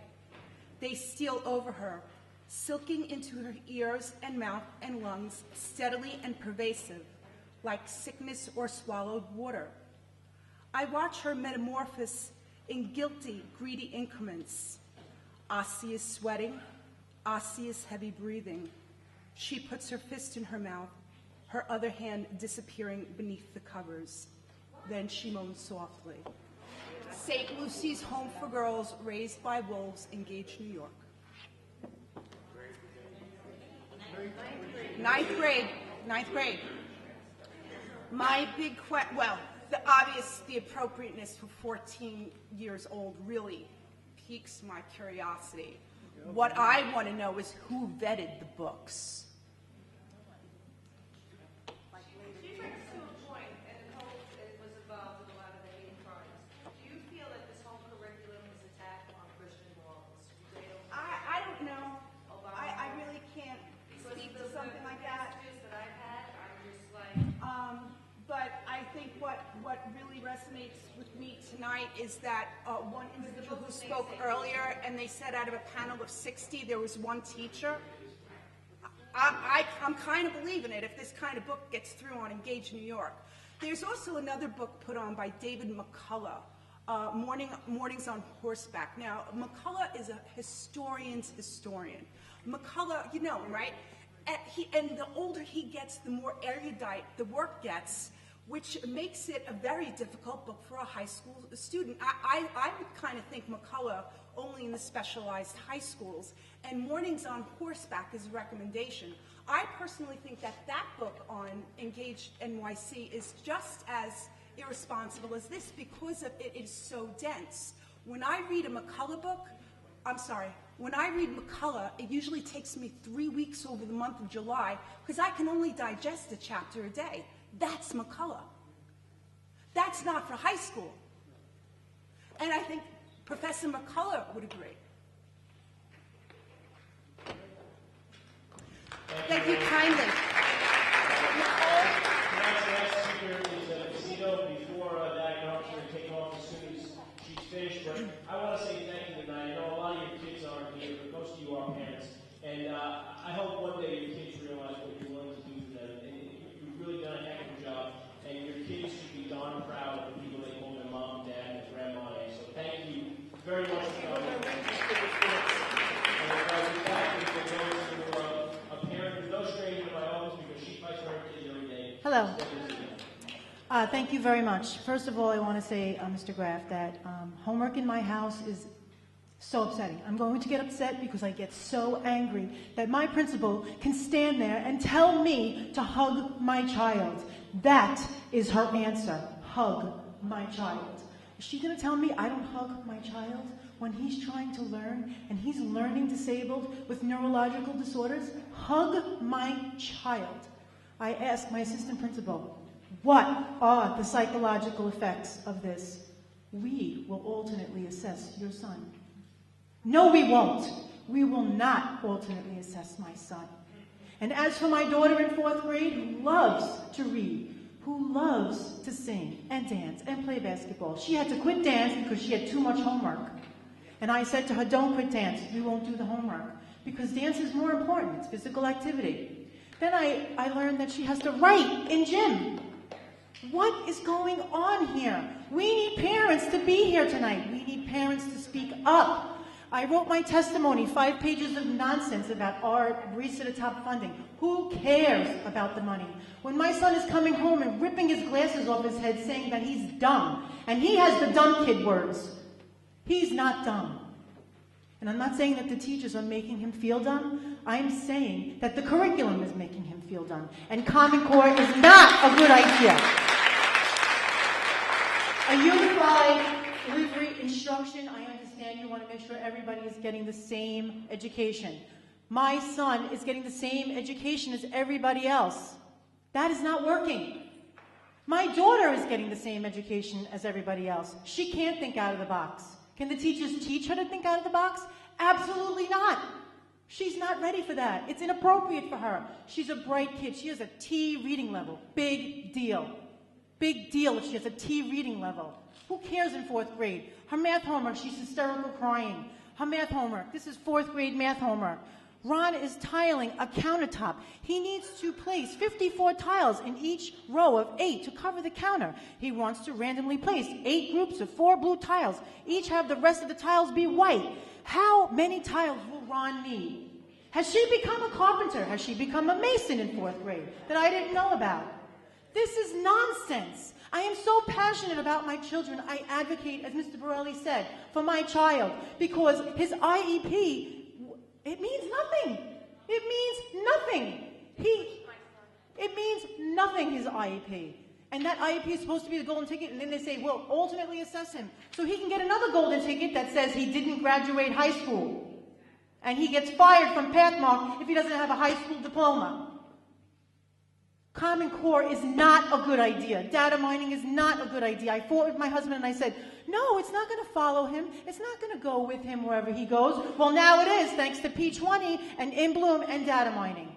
They steal over her, silking into her ears and mouth and lungs, steadily and pervasive, like sickness or swallowed water. I watch her metamorphose in guilty, greedy increments. Ossie is sweating. Ossie is heavy breathing. She puts her fist in her mouth, her other hand disappearing beneath the covers. Then she moans softly. St. Lucy's Home for Girls Raised by Wolves, Engage, New York. 9th grade. 9th grade. My big the appropriateness for 14 years old really piques my curiosity. What I want to know is who vetted the books. She brings to a point, and it was involved in a lot of the hate crimes. Do you feel that this whole curriculum is attacked on Christian morals? I don't know. I really can't speak to something like that. That I've had, I'm just like, But I think what really resonates with me tonight is that one individual who spoke earlier, and they said out of a panel of 60, there was one teacher. I'm kind of believing it if this kind of book gets through on Engage New York. There's also another book put on by David McCullough, Mornings on Horseback. Now, McCullough is a historian's historian. McCullough, you know him, right? And the older he gets, the more erudite the work gets, which makes it a very difficult book for a high school student. I would kind of think McCullough only in the specialized high schools, and Mornings on Horseback is a recommendation. I personally think that book on Engage NYC is just as irresponsible as this because it is so dense. When I read a McCullough book, when I read McCullough, it usually takes me 3 weeks over the month of July because I can only digest a chapter a day. That's McCullough. That's not for high school. And I think Professor McCullough would agree. Thank you kindly. Before that interruption and take off as soon as she's finished, but I want to say thank you tonight. I know a lot of your kids aren't here, but most of you are parents. And I hope one day your kids realize what you're willing to do for them. And you've really done a heck of a job. And your kids should be darn proud of the people they call their mom, dad, and grandma. So thank you very much for coming. And with that, we will go to a parent who's no stranger to my office because she fights for her kids every day. Hello. Thank you very much. First of all, I want to say, Mr. Graff, that homework in my house is so upsetting. I'm going to get upset because I get so angry that my principal can stand there and tell me to hug my child. That is her answer. Hug my child. Is she going to tell me I don't hug my child when he's trying to learn and he's learning disabled with neurological disorders? Hug my child. I asked my assistant principal, what are the psychological effects of this? We will alternately assess your son. No, we won't. We will not alternately assess my son. And as for my daughter in 4th grade who loves to read, who loves to sing and dance and play basketball, she had to quit dance because she had too much homework. And I said to her, don't quit dance. We won't do the homework. Because dance is more important. It's physical activity. Then I learned that she has to write in gym. What is going on here? We need parents to be here tonight. We need parents to speak up. I wrote my testimony, 5 pages of nonsense about our Race to the Top funding. Who cares about the money? When my son is coming home and ripping his glasses off his head saying that he's dumb, and he has the dumb kid words, he's not dumb. And I'm not saying that the teachers are making him feel dumb. I'm saying that the curriculum is making him feel dumb. And Common Core is not a good idea. A unified delivery instruction, I understand you want to make sure everybody is getting the same education. My son is getting the same education as everybody else. That is not working. My daughter is getting the same education as everybody else. She can't think out of the box. Can the teachers teach her to think out of the box? Absolutely not. She's not ready for that. It's inappropriate for her. She's a bright kid. She has a T reading level. Big deal. Big deal if she has a T reading level. Who cares in 4th grade? Her math homework, she's hysterical crying. Her math homework, this is 4th grade math homework. Ron is tiling a countertop. He needs to place 54 tiles in each row of 8 to cover the counter. He wants to randomly place 8 groups of 4 blue tiles. Each have the rest of the tiles be white. How many tiles will Ron need? Has she become a carpenter? Has she become a mason in 4th grade that I didn't know about? This is nonsense. I am so passionate about my children. I advocate, as Mr. Borelli said, for my child because his IEP, it means nothing. It means nothing. It means nothing, his IEP. And that IEP is supposed to be the golden ticket, and then they say, we'll alternately assess him. So he can get another golden ticket that says he didn't graduate high school. And he gets fired from Pathmark if he doesn't have a high school diploma. Common Core is not a good idea. Data mining is not a good idea. I fought with my husband and I said, no, it's not going to follow him. It's not going to go with him wherever he goes. Well, now it is, thanks to P20 and In Bloom and data mining.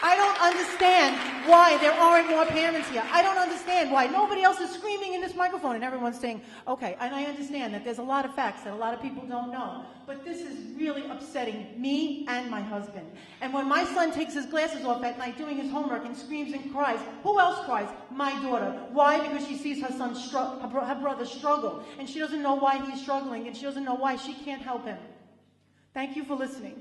I don't understand why there aren't more parents here. I don't understand why nobody else is screaming in this microphone and everyone's saying, okay, and I understand that there's a lot of facts that a lot of people don't know, but this is really upsetting me and my husband. And when my son takes his glasses off at night doing his homework and screams and cries, who else cries? My daughter. Why? Because she sees her son, her brother struggle, and she doesn't know why he's struggling, and she doesn't know why she can't help him. Thank you for listening.